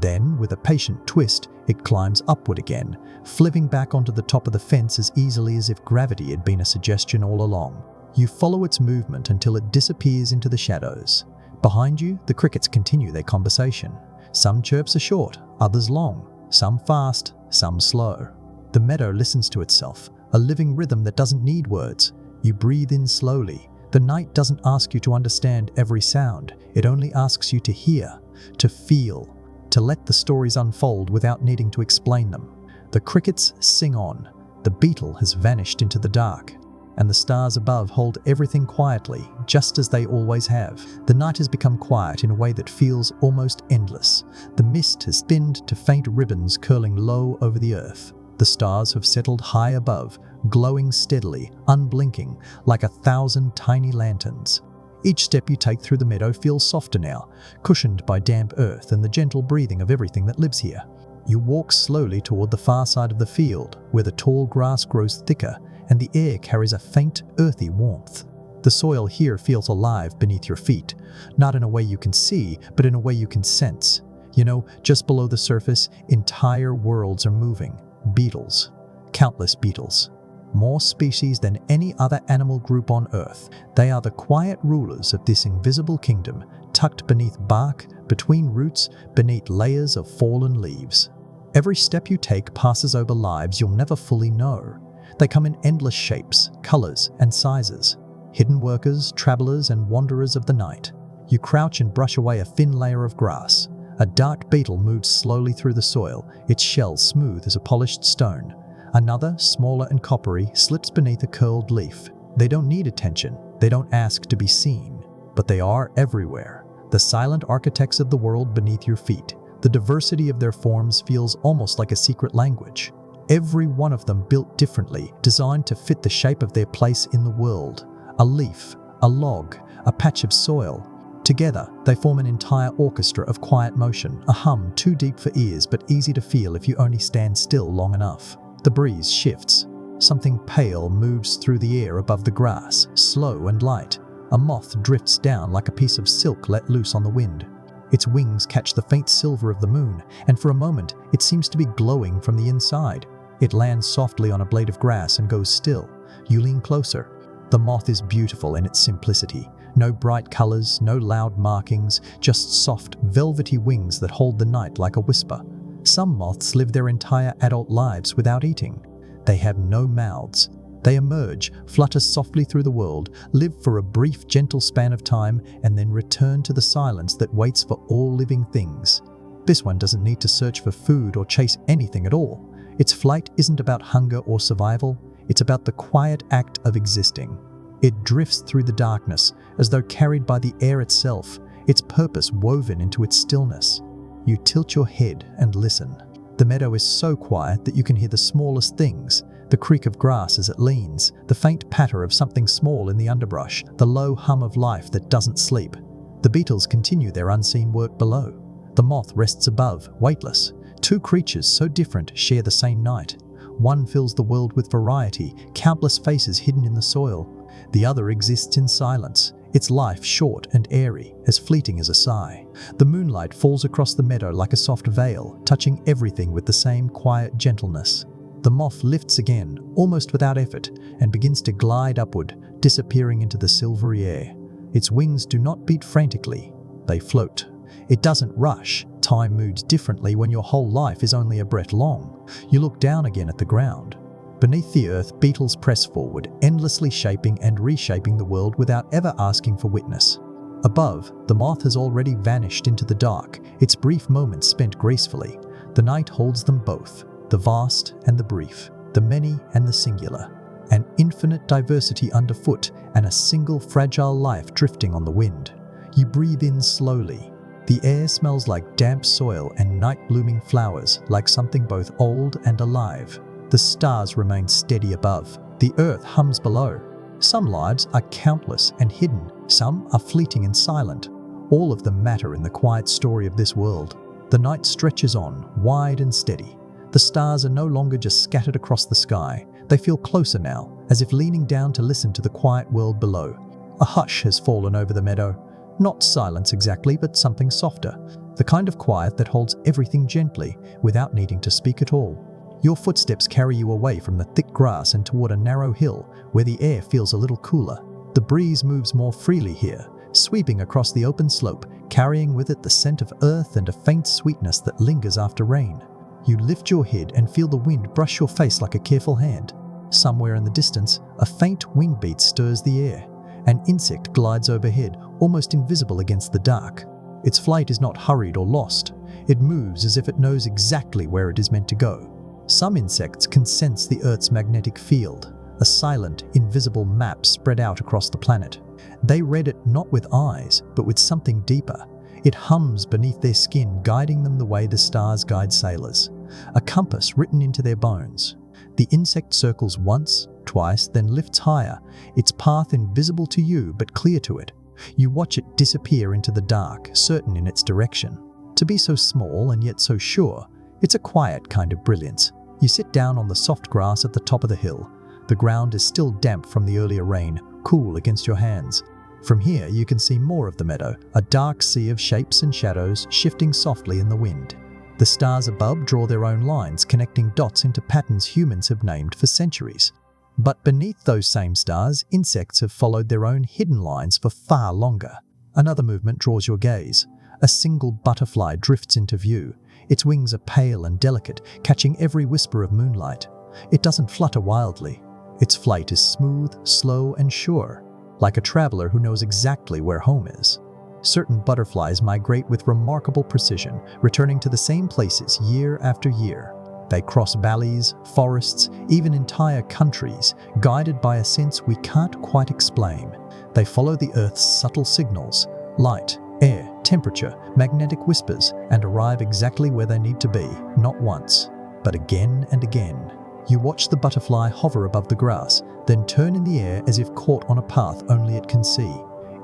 Then, with a patient twist, it climbs upward again, flivving back onto the top of the fence as easily as if gravity had been a suggestion all along. You follow its movement until it disappears into the shadows. Behind you, the crickets continue their conversation. Some chirps are short, others long, some fast, some slow. The meadow listens to itself, a living rhythm that doesn't need words. You breathe in slowly. The night doesn't ask you to understand every sound. It only asks you to hear, to feel, to let the stories unfold without needing to explain them. The crickets sing on. The beetle has vanished into the dark, and the stars above hold everything quietly, just as they always have. The night has become quiet in a way that feels almost endless. The mist has thinned to faint ribbons curling low over the earth. The stars have settled high above, glowing steadily, unblinking, like 1,000 tiny lanterns. Each step you take through the meadow feels softer now, cushioned by damp earth and the gentle breathing of everything that lives here. You walk slowly toward the far side of the field, where the tall grass grows thicker and the air carries a faint, earthy warmth. The soil here feels alive beneath your feet, not in a way you can see, but in a way you can sense. You know, just below the surface, entire worlds are moving. Beetles. Countless beetles. More species than any other animal group on Earth. They are the quiet rulers of this invisible kingdom, tucked beneath bark, between roots, beneath layers of fallen leaves. Every step you take passes over lives you'll never fully know. They come in endless shapes, colors, and sizes. Hidden workers, travelers, and wanderers of the night. You crouch and brush away a thin layer of grass. A dark beetle moves slowly through the soil, its shell smooth as a polished stone. Another, smaller and coppery, slips beneath a curled leaf. They don't need attention. They don't ask to be seen. But they are everywhere. The silent architects of the world beneath your feet. The diversity of their forms feels almost like a secret language. Every one of them built differently, designed to fit the shape of their place in the world. A leaf, a log, a patch of soil. Together, they form an entire orchestra of quiet motion, a hum too deep for ears but easy to feel if you only stand still long enough. The breeze shifts. Something pale moves through the air above the grass, slow and light. A moth drifts down like a piece of silk let loose on the wind. Its wings catch the faint silver of the moon, and for a moment, it seems to be glowing from the inside. It lands softly on a blade of grass and goes still. You lean closer. The moth is beautiful in its simplicity. No bright colors, no loud markings, just soft, velvety wings that hold the night like a whisper. Some moths live their entire adult lives without eating. They have no mouths. They emerge, flutter softly through the world, live for a brief, gentle span of time, and then return to the silence that waits for all living things. This one doesn't need to search for food or chase anything at all. Its flight isn't about hunger or survival. It's about the quiet act of existing. It drifts through the darkness, as though carried by the air itself, its purpose woven into its stillness. You tilt your head and listen. The meadow is so quiet that you can hear the smallest things, the creak of grass as it leans, the faint patter of something small in the underbrush, the low hum of life that doesn't sleep. The beetles continue their unseen work below. The moth rests above, weightless. Two creatures so different share the same night. One fills the world with variety, countless faces hidden in the soil. The other exists in silence, its life short and airy, as fleeting as a sigh. The moonlight falls across the meadow like a soft veil, touching everything with the same quiet gentleness. The moth lifts again, almost without effort, and begins to glide upward, disappearing into the silvery air. Its wings do not beat frantically, they float. It doesn't rush. Time moves differently when your whole life is only a breath long. You look down again at the ground. Beneath the earth, beetles press forward, endlessly shaping and reshaping the world without ever asking for witness. Above, the moth has already vanished into the dark, its brief moments spent gracefully. The night holds them both, the vast and the brief, the many and the singular. An infinite diversity underfoot and a single fragile life drifting on the wind. You breathe in slowly. The air smells like damp soil and night-blooming flowers, like something both old and alive. The stars remain steady above. The earth hums below. Some lives are countless and hidden. Some are fleeting and silent. All of them matter in the quiet story of this world. The night stretches on, wide and steady. The stars are no longer just scattered across the sky. They feel closer now, as if leaning down to listen to the quiet world below. A hush has fallen over the meadow. Not silence exactly, but something softer. The kind of quiet that holds everything gently, without needing to speak at all. Your footsteps carry you away from the thick grass and toward a narrow hill, where the air feels a little cooler. The breeze moves more freely here, sweeping across the open slope, carrying with it the scent of earth and a faint sweetness that lingers after rain. You lift your head and feel the wind brush your face like a careful hand. Somewhere in the distance, a faint wing beat stirs the air. An insect glides overhead, almost invisible against the dark. Its flight is not hurried or lost. It moves as if it knows exactly where it is meant to go. Some insects can sense the Earth's magnetic field, a silent, invisible map spread out across the planet. They read it not with eyes, but with something deeper. It hums beneath their skin, guiding them the way the stars guide sailors. A compass written into their bones. The insect circles once, twice, then lifts higher, its path invisible to you but clear to it. You watch it disappear into the dark, certain in its direction. To be so small and yet so sure, it's a quiet kind of brilliance. You sit down on the soft grass at the top of the hill. The ground is still damp from the earlier rain, cool against your hands. From here you can see more of the meadow, a dark sea of shapes and shadows shifting softly in the wind. The stars above draw their own lines, connecting dots into patterns humans have named for centuries. But beneath those same stars, insects have followed their own hidden lines for far longer. Another movement draws your gaze. A single butterfly drifts into view. Its wings are pale and delicate, catching every whisper of moonlight. It doesn't flutter wildly. Its flight is smooth, slow, and sure, like a traveler who knows exactly where home is. Certain butterflies migrate with remarkable precision, returning to the same places year after year. They cross valleys, forests, even entire countries, guided by a sense we can't quite explain. They follow the Earth's subtle signals, light, air, temperature, magnetic whispers, and arrive exactly where they need to be, not once, but again and again. You watch the butterfly hover above the grass, then turn in the air as if caught on a path only it can see.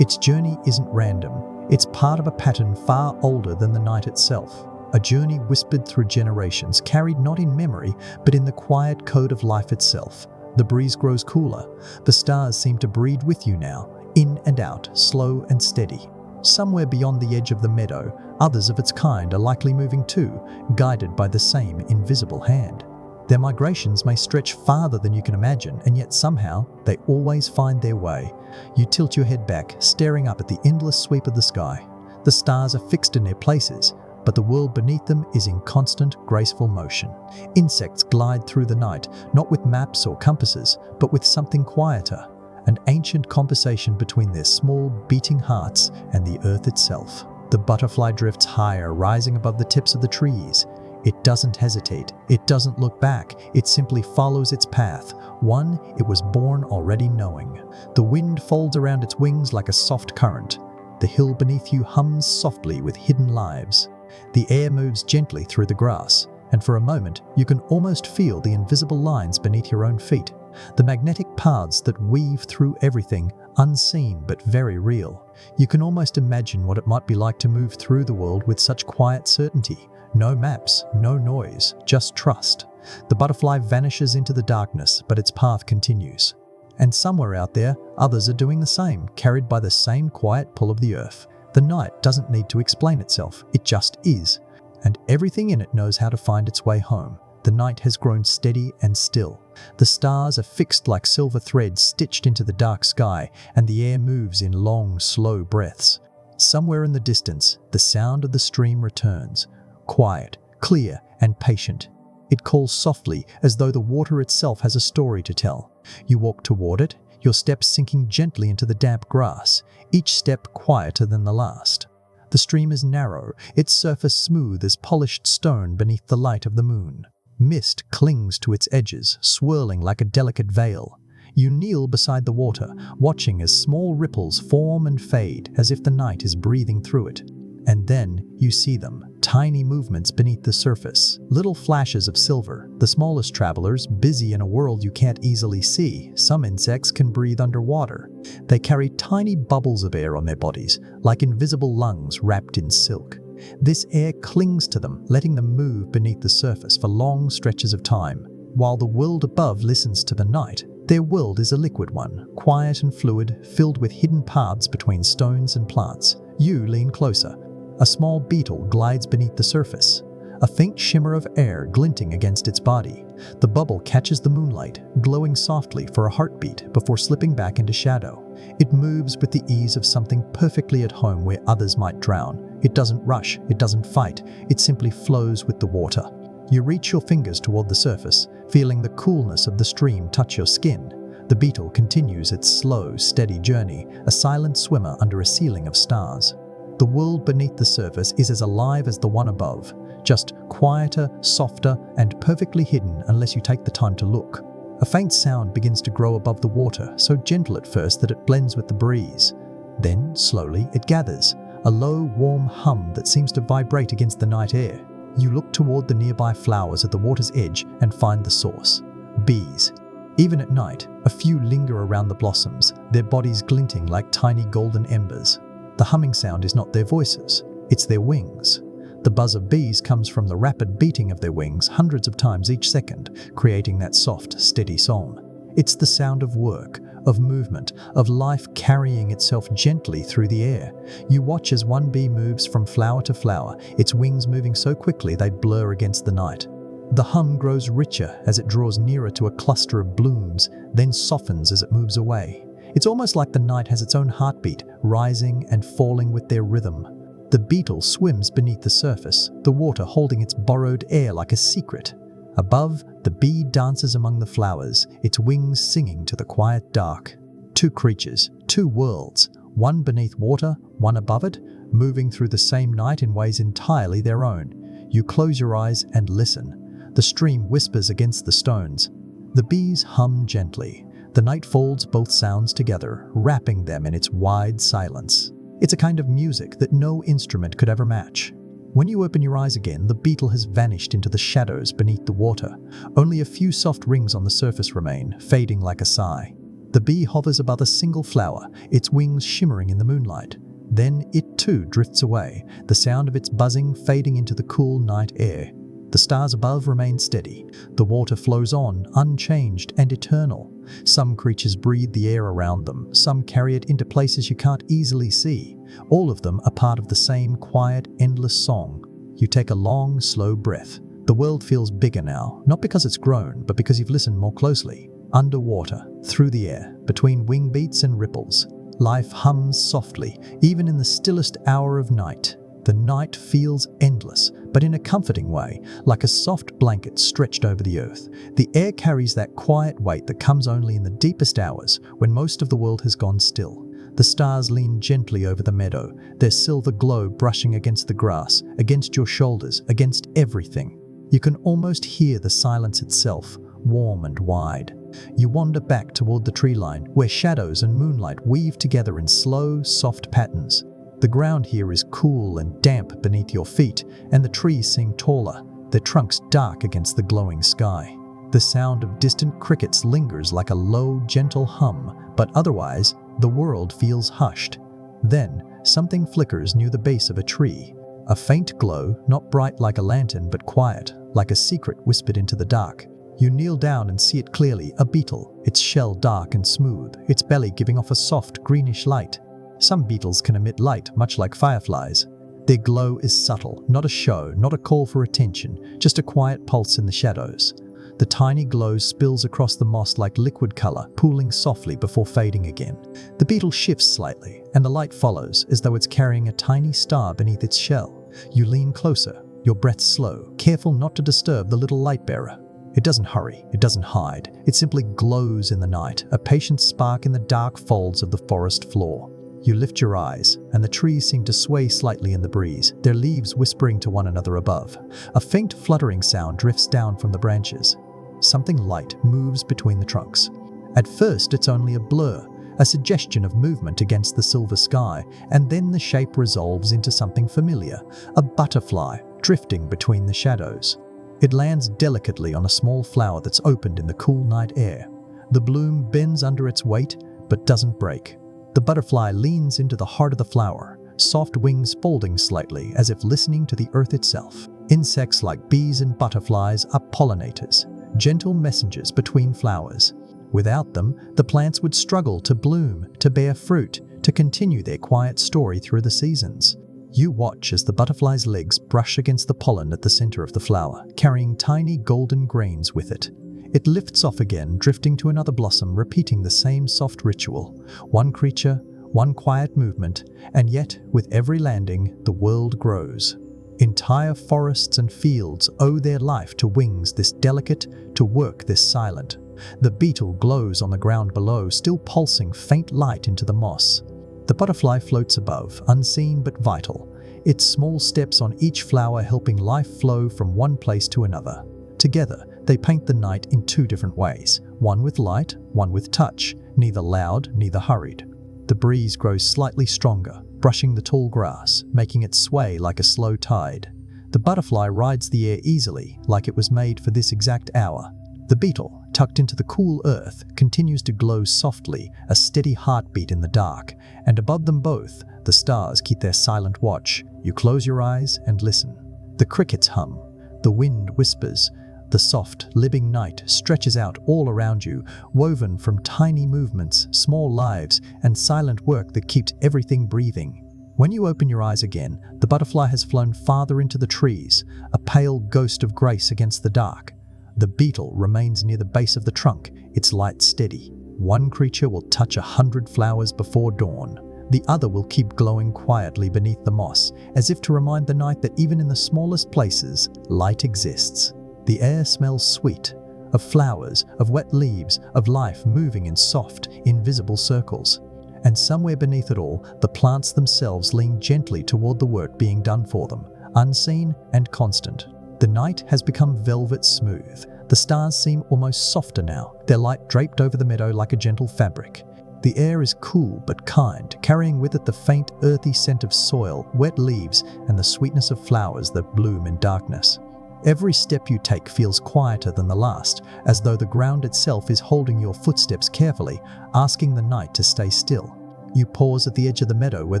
Its journey isn't random. It's part of a pattern far older than the night itself. A journey whispered through generations, carried not in memory, but in the quiet code of life itself. The breeze grows cooler. The stars seem to breathe with you now, in and out, slow and steady. Somewhere beyond the edge of the meadow, others of its kind are likely moving too, guided by the same invisible hand. Their migrations may stretch farther than you can imagine, and yet somehow they always find their way. You tilt your head back, staring up at the endless sweep of the sky. The stars are fixed in their places, but the world beneath them is in constant, graceful motion. Insects glide through the night, not with maps or compasses, but with something quieter, an ancient conversation between their small, beating hearts and the earth itself. The butterfly drifts higher, rising above the tips of the trees. It doesn't hesitate, it doesn't look back, it simply follows its path, one it was born already knowing. The wind folds around its wings like a soft current. The hill beneath you hums softly with hidden lives. The air moves gently through the grass, and for a moment you can almost feel the invisible lines beneath your own feet, the magnetic paths that weave through everything, unseen but very real. You can almost imagine what it might be like to move through the world with such quiet certainty. No maps, no noise, just trust. The butterfly vanishes into the darkness, but its path continues. And somewhere out there, others are doing the same, carried by the same quiet pull of the earth. The night doesn't need to explain itself, it just is. And everything in it knows how to find its way home. The night has grown steady and still. The stars are fixed like silver threads stitched into the dark sky, and the air moves in long, slow breaths. Somewhere in the distance, the sound of the stream returns. Quiet, clear, and patient. It calls softly, as though the water itself has a story to tell. You walk toward it, your steps sinking gently into the damp grass, each step quieter than the last. The stream is narrow, its surface smooth as polished stone beneath the light of the moon. Mist clings to its edges, swirling like a delicate veil. You kneel beside the water, watching as small ripples form and fade, as if the night is breathing through it. And then you see them, tiny movements beneath the surface, little flashes of silver. The smallest travelers, busy in a world you can't easily see. Some insects can breathe underwater. They carry tiny bubbles of air on their bodies, like invisible lungs wrapped in silk. This air clings to them, letting them move beneath the surface for long stretches of time. While the world above listens to the night, their world is a liquid one, quiet and fluid, filled with hidden paths between stones and plants. You lean closer. A small beetle glides beneath the surface, a faint shimmer of air glinting against its body. The bubble catches the moonlight, glowing softly for a heartbeat before slipping back into shadow. It moves with the ease of something perfectly at home where others might drown. It doesn't rush, it doesn't fight, it simply flows with the water. You reach your fingers toward the surface, feeling the coolness of the stream touch your skin. The beetle continues its slow, steady journey, a silent swimmer under a ceiling of stars. The world beneath the surface is as alive as the one above, just quieter, softer, and perfectly hidden unless you take the time to look. A faint sound begins to grow above the water, so gentle at first that it blends with the breeze. Then, slowly, it gathers, a low, warm hum that seems to vibrate against the night air. You look toward the nearby flowers at the water's edge and find the source. Bees. Even at night, a few linger around the blossoms, their bodies glinting like tiny golden embers. The humming sound is not their voices, it's their wings. The buzz of bees comes from the rapid beating of their wings hundreds of times each second, creating that soft, steady song. It's the sound of work, of movement, of life carrying itself gently through the air. You watch as one bee moves from flower to flower, its wings moving so quickly they blur against the night. The hum grows richer as it draws nearer to a cluster of blooms, then softens as it moves away. It's almost like the night has its own heartbeat, rising and falling with their rhythm. The The beetle swims beneath the surface, the water holding its borrowed air like a secret. Above, the bee dances among the flowers, its wings singing to the quiet dark. Two creatures, two worlds, one beneath water, one above it, moving through the same night in ways entirely their own. You close your eyes and listen. The stream whispers against the stones. The bees hum gently. The night folds both sounds together, wrapping them in its wide silence. It's a kind of music that no instrument could ever match. When you open your eyes again, the beetle has vanished into the shadows beneath the water. Only a few soft rings on the surface remain, fading like a sigh. The bee hovers above a single flower, its wings shimmering in the moonlight. Then it too drifts away, the sound of its buzzing fading into the cool night air. The stars above remain steady. The water flows on, unchanged and eternal. Some creatures breathe the air around them, some carry it into places you can't easily see. All of them are part of the same quiet, endless song. You take a long, slow breath. The world feels bigger now, not because it's grown, but because you've listened more closely. Underwater, through the air, between wing beats and ripples, life hums softly, even in the stillest hour of night. The night feels endless, but in a comforting way, like a soft blanket stretched over the earth. The air carries that quiet weight that comes only in the deepest hours, when most of the world has gone still. The stars lean gently over the meadow, their silver glow brushing against the grass, against your shoulders, against everything. You can almost hear the silence itself, warm and wide. You wander back toward the tree line, where shadows and moonlight weave together in slow, soft patterns. The ground here is cool and damp beneath your feet, and the trees seem taller, their trunks dark against the glowing sky. The sound of distant crickets lingers like a low, gentle hum, but otherwise, the world feels hushed. Then, something flickers near the base of a tree. A faint glow, not bright like a lantern, but quiet, like a secret whispered into the dark. You kneel down and see it clearly, a beetle, its shell dark and smooth, its belly giving off a soft, greenish light. Some beetles can emit light, much like fireflies. Their glow is subtle, not a show, not a call for attention, just a quiet pulse in the shadows. The tiny glow spills across the moss like liquid color, pooling softly before fading again. The beetle shifts slightly, and the light follows, as though it's carrying a tiny star beneath its shell. You lean closer, your breath slow, careful not to disturb the little light bearer. It doesn't hurry, it doesn't hide, it simply glows in the night, a patient spark in the dark folds of the forest floor. You lift your eyes, and the trees seem to sway slightly in the breeze, their leaves whispering to one another above. A faint fluttering sound drifts down from the branches. Something light moves between the trunks. At first, it's only a blur, a suggestion of movement against the silver sky, and then the shape resolves into something familiar, a butterfly drifting between the shadows. It lands delicately on a small flower that's opened in the cool night air. The bloom bends under its weight, but doesn't break. The butterfly leans into the heart of the flower, soft wings folding slightly as if listening to the earth itself. Insects like bees and butterflies are pollinators, gentle messengers between flowers. Without them, the plants would struggle to bloom, to bear fruit, to continue their quiet story through the seasons. You watch as the butterfly's legs brush against the pollen at the center of the flower, carrying tiny golden grains with it. It lifts off again, drifting to another blossom, repeating the same soft ritual. One creature, one quiet movement, and yet, with every landing, the world grows. Entire forests and fields owe their life to wings this delicate, to work this silent. The beetle glows on the ground below, still pulsing faint light into the moss. The butterfly floats above, unseen but vital, its small steps on each flower helping life flow from one place to another. Together, they paint the night in two different ways, one with light, one with touch, neither loud, neither hurried. The breeze grows slightly stronger, brushing the tall grass, making it sway like a slow tide. The butterfly rides the air easily, like it was made for this exact hour. The beetle, tucked into the cool earth, continues to glow softly, a steady heartbeat in the dark, and above them both, the stars keep their silent watch. You close your eyes and listen. The crickets hum, the wind whispers, the soft, living night stretches out all around you, woven from tiny movements, small lives, and silent work that keeps everything breathing. When you open your eyes again, the butterfly has flown farther into the trees, a pale ghost of grace against the dark. The beetle remains near the base of the trunk, its light steady. One creature will touch 100 flowers before dawn. The other will keep glowing quietly beneath the moss, as if to remind the night that even in the smallest places, light exists. The air smells sweet, of flowers, of wet leaves, of life moving in soft, invisible circles. And somewhere beneath it all, the plants themselves lean gently toward the work being done for them, unseen and constant. The night has become velvet smooth. The stars seem almost softer now, their light draped over the meadow like a gentle fabric. The air is cool but kind, carrying with it the faint, earthy scent of soil, wet leaves, and the sweetness of flowers that bloom in darkness. Every step you take feels quieter than the last, as though the ground itself is holding your footsteps carefully, asking the night to stay still. You pause at the edge of the meadow where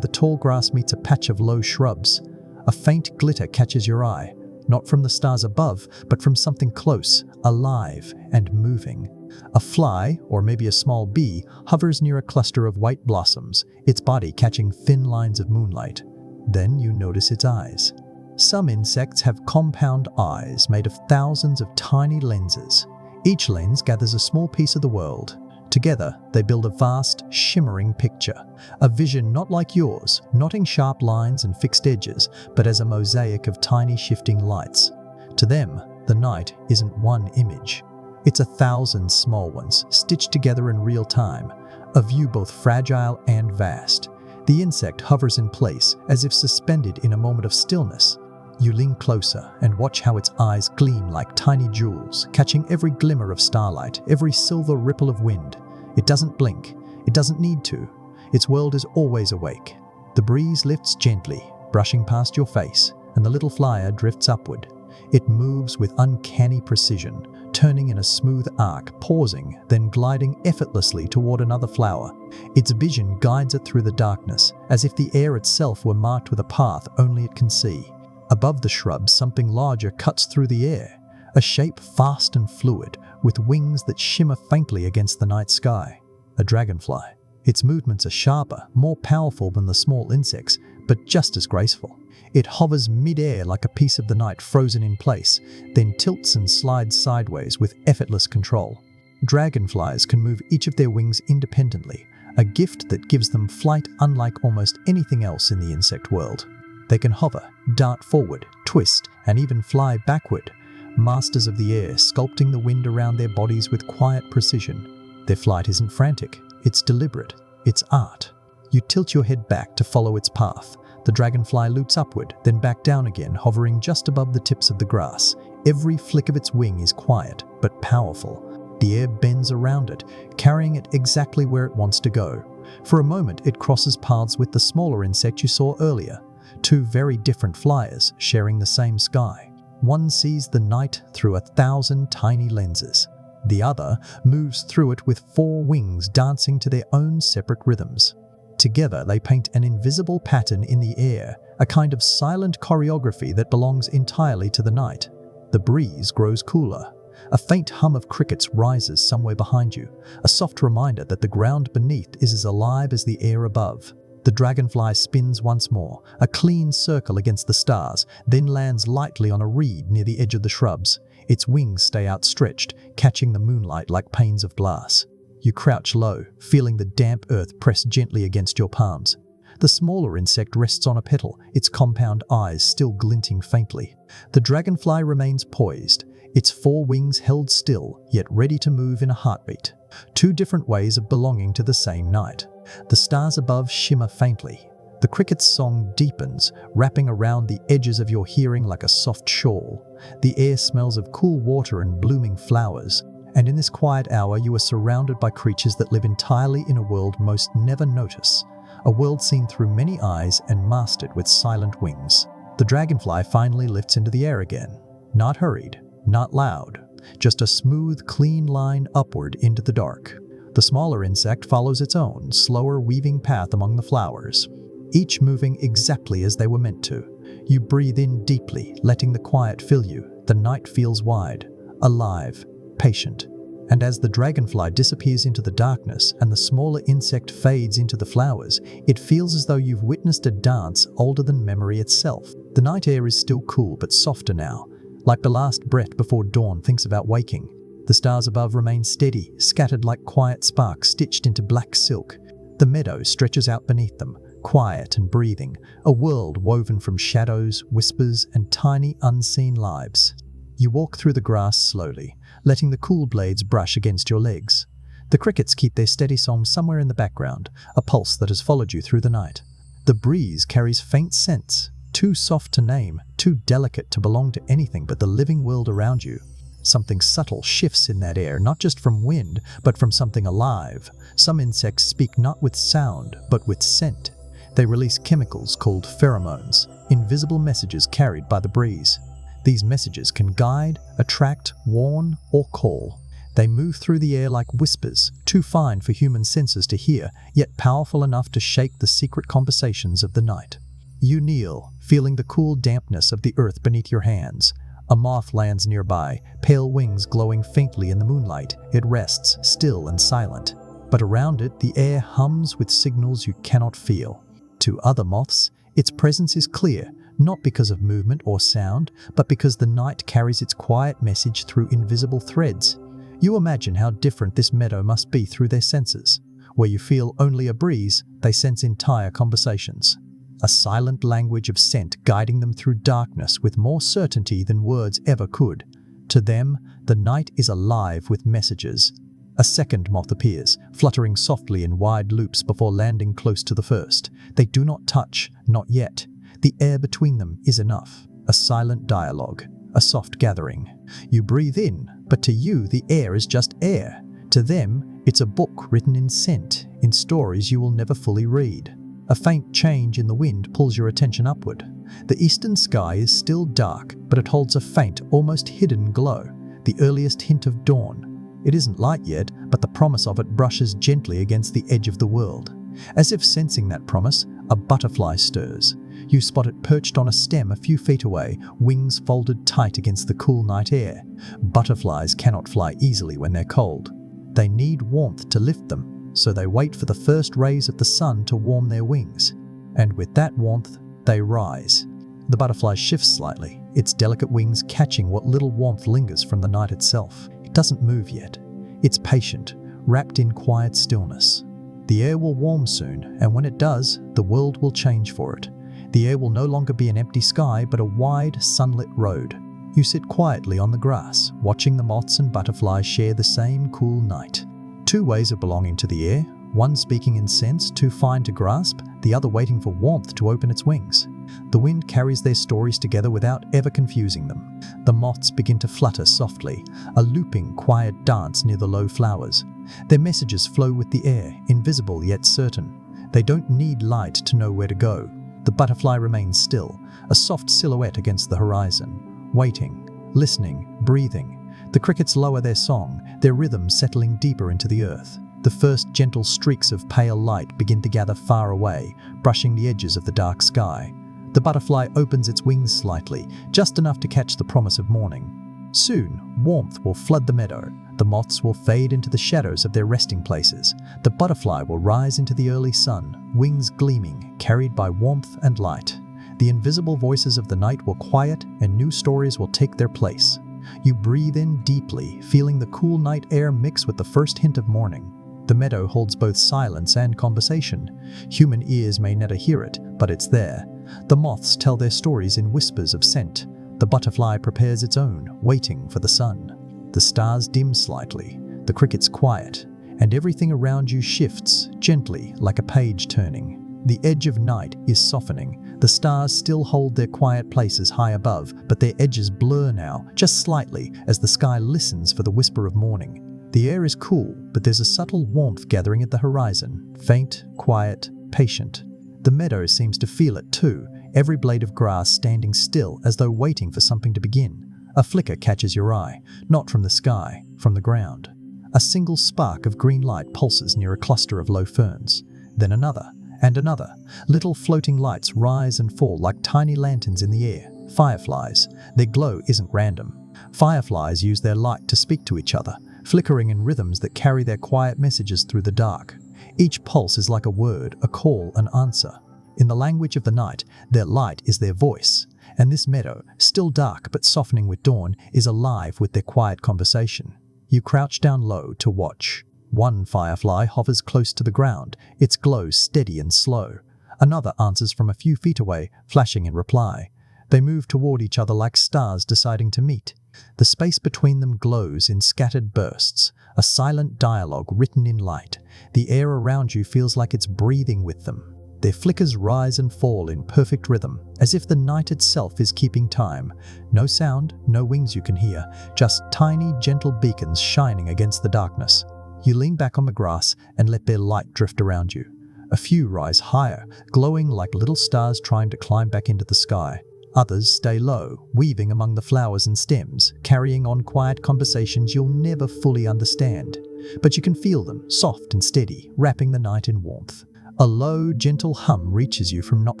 the tall grass meets a patch of low shrubs. A faint glitter catches your eye, not from the stars above, but from something close, alive and moving. A fly, or maybe a small bee, hovers near a cluster of white blossoms, its body catching thin lines of moonlight. Then you notice its eyes. Some insects have compound eyes made of thousands of tiny lenses. Each lens gathers a small piece of the world. Together, they build a vast, shimmering picture. A vision not like yours, not in sharp lines and fixed edges, but as a mosaic of tiny shifting lights. To them, the night isn't one image. It's 1,000 small ones, stitched together in real time, a view both fragile and vast. The insect hovers in place, as if suspended in a moment of stillness. You lean closer and watch how its eyes gleam like tiny jewels, catching every glimmer of starlight, every silver ripple of wind. It doesn't blink. It doesn't need to. Its world is always awake. The breeze lifts gently, brushing past your face, and the little flyer drifts upward. It moves with uncanny precision, turning in a smooth arc, pausing, then gliding effortlessly toward another flower. Its vision guides it through the darkness, as if the air itself were marked with a path only it can see. Above the shrubs, something larger cuts through the air, a shape fast and fluid, with wings that shimmer faintly against the night sky. A dragonfly. Its movements are sharper, more powerful than the small insects, but just as graceful. It hovers mid-air like a piece of the night frozen in place, then tilts and slides sideways with effortless control. Dragonflies can move each of their wings independently, a gift that gives them flight unlike almost anything else in the insect world. They can hover, dart forward, twist, and even fly backward, masters of the air, sculpting the wind around their bodies with quiet precision. Their flight isn't frantic, it's deliberate, it's art. You tilt your head back to follow its path. The dragonfly loops upward, then back down again, hovering just above the tips of the grass. Every flick of its wing is quiet, but powerful. The air bends around it, carrying it exactly where it wants to go. For a moment, it crosses paths with the smaller insect you saw earlier. Two very different flyers sharing the same sky. One sees the night through 1,000 tiny lenses. The other moves through it with 4 wings dancing to their own separate rhythms. Together, they paint an invisible pattern in the air, a kind of silent choreography that belongs entirely to the night. The breeze grows cooler. A faint hum of crickets rises somewhere behind you, a soft reminder that the ground beneath is as alive as the air above. The dragonfly spins once more, a clean circle against the stars, then lands lightly on a reed near the edge of the shrubs. Its wings stay outstretched, catching the moonlight like panes of glass. You crouch low, feeling the damp earth press gently against your palms. The smaller insect rests on a petal, its compound eyes still glinting faintly. The dragonfly remains poised, its 4 wings held still, yet ready to move in a heartbeat. 2 different ways of belonging to the same night. The stars above shimmer faintly. The cricket's song deepens, wrapping around the edges of your hearing like a soft shawl. The air smells of cool water and blooming flowers. And in this quiet hour, you are surrounded by creatures that live entirely in a world most never notice. A world seen through many eyes and mastered with silent wings. The dragonfly finally lifts into the air again. Not hurried, not loud. Just a smooth, clean line upward into the dark. The smaller insect follows its own, slower weaving path among the flowers, each moving exactly as they were meant to. You breathe in deeply, letting the quiet fill you. The night feels wide, alive, patient. And as the dragonfly disappears into the darkness and the smaller insect fades into the flowers, it feels as though you've witnessed a dance older than memory itself. The night air is still cool but softer now, like the last breath before dawn thinks about waking. The stars above remain steady, scattered like quiet sparks stitched into black silk. The meadow stretches out beneath them, quiet and breathing, a world woven from shadows, whispers, and tiny unseen lives. You walk through the grass slowly, letting the cool blades brush against your legs. The crickets keep their steady song somewhere in the background, a pulse that has followed you through the night. The breeze carries faint scents, too soft to name, too delicate to belong to anything but the living world around you. Something subtle shifts in that air, not just from wind, but from something alive. Some insects speak not with sound, but with scent. They release chemicals called pheromones, invisible messages carried by the breeze. These messages can guide, attract, warn, or call. They move through the air like whispers, too fine for human senses to hear, yet powerful enough to shake the secret conversations of the night. You kneel, feeling the cool dampness of the earth beneath your hands. A moth lands nearby, pale wings glowing faintly in the moonlight. It rests, still and silent. But around it, the air hums with signals you cannot feel. To other moths, its presence is clear, not because of movement or sound, but because the night carries its quiet message through invisible threads. You imagine how different this meadow must be through their senses. Where you feel only a breeze, they sense entire conversations. A silent language of scent guiding them through darkness with more certainty than words ever could. To them, the night is alive with messages. A second moth appears, fluttering softly in wide loops before landing close to the first. They do not touch, not yet. The air between them is enough. A silent dialogue, a soft gathering. You breathe in, but to you the air is just air. To them, it's a book written in scent, in stories you will never fully read. A faint change in the wind pulls your attention upward. The eastern sky is still dark, but it holds a faint, almost hidden glow, the earliest hint of dawn. It isn't light yet, but the promise of it brushes gently against the edge of the world. As if sensing that promise, a butterfly stirs. You spot it perched on a stem a few feet away, wings folded tight against the cool night air. Butterflies cannot fly easily when they're cold. They need warmth to lift them, so they wait for the first rays of the sun to warm their wings. And with that warmth, they rise. The butterfly shifts slightly, its delicate wings catching what little warmth lingers from the night itself. It doesn't move yet. It's patient, wrapped in quiet stillness. The air will warm soon, and when it does, the world will change for it. The air will no longer be an empty sky, but a wide, sunlit road. You sit quietly on the grass, watching the moths and butterflies share the same cool night. Two ways of belonging to the air, one speaking in sense too fine to grasp, the other waiting for warmth to open its wings. The wind carries their stories together without ever confusing them. The moths begin to flutter softly, a looping, quiet dance near the low flowers. Their messages flow with the air, invisible yet certain. They don't need light to know where to go. The butterfly remains still, a soft silhouette against the horizon, waiting, listening, breathing. The crickets lower their song, their rhythm settling deeper into the earth. The first gentle streaks of pale light begin to gather far away, brushing the edges of the dark sky. The butterfly opens its wings slightly, just enough to catch the promise of morning. Soon, warmth will flood the meadow. The moths will fade into the shadows of their resting places. The butterfly will rise into the early sun, wings gleaming, carried by warmth and light. The invisible voices of the night will quiet, and new stories will take their place. You breathe in deeply, feeling the cool night air mix with the first hint of morning. The meadow holds both silence and conversation. Human ears may never hear it, but it's there. The moths tell their stories in whispers of scent. The butterfly prepares its own, waiting for the sun. The stars dim slightly, the crickets quiet, and everything around you shifts, gently, like a page turning. The edge of night is softening. The stars still hold their quiet places high above, but their edges blur now, just slightly, as the sky listens for the whisper of morning. The air is cool, but there's a subtle warmth gathering at the horizon, faint, quiet, patient. The meadow seems to feel it too, every blade of grass standing still as though waiting for something to begin. A flicker catches your eye, not from the sky, from the ground. A single spark of green light pulses near a cluster of low ferns. Then another, and another. Little floating lights rise and fall like tiny lanterns in the air. Fireflies. Their glow isn't random. Fireflies use their light to speak to each other, flickering in rhythms that carry their quiet messages through the dark. Each pulse is like a word, a call, an answer. In the language of the night, their light is their voice. And this meadow, still dark but softening with dawn, is alive with their quiet conversation. You crouch down low to watch. One firefly hovers close to the ground, its glow steady and slow. Another answers from a few feet away, flashing in reply. They move toward each other like stars deciding to meet. The space between them glows in scattered bursts, a silent dialogue written in light. The air around you feels like it's breathing with them. Their flickers rise and fall in perfect rhythm, as if the night itself is keeping time. No sound, no wings you can hear, just tiny, gentle beacons shining against the darkness. You lean back on the grass and let their light drift around you. A few rise higher, glowing like little stars trying to climb back into the sky. Others stay low, weaving among the flowers and stems, carrying on quiet conversations you'll never fully understand. But you can feel them, soft and steady, wrapping the night in warmth. A low, gentle hum reaches you from not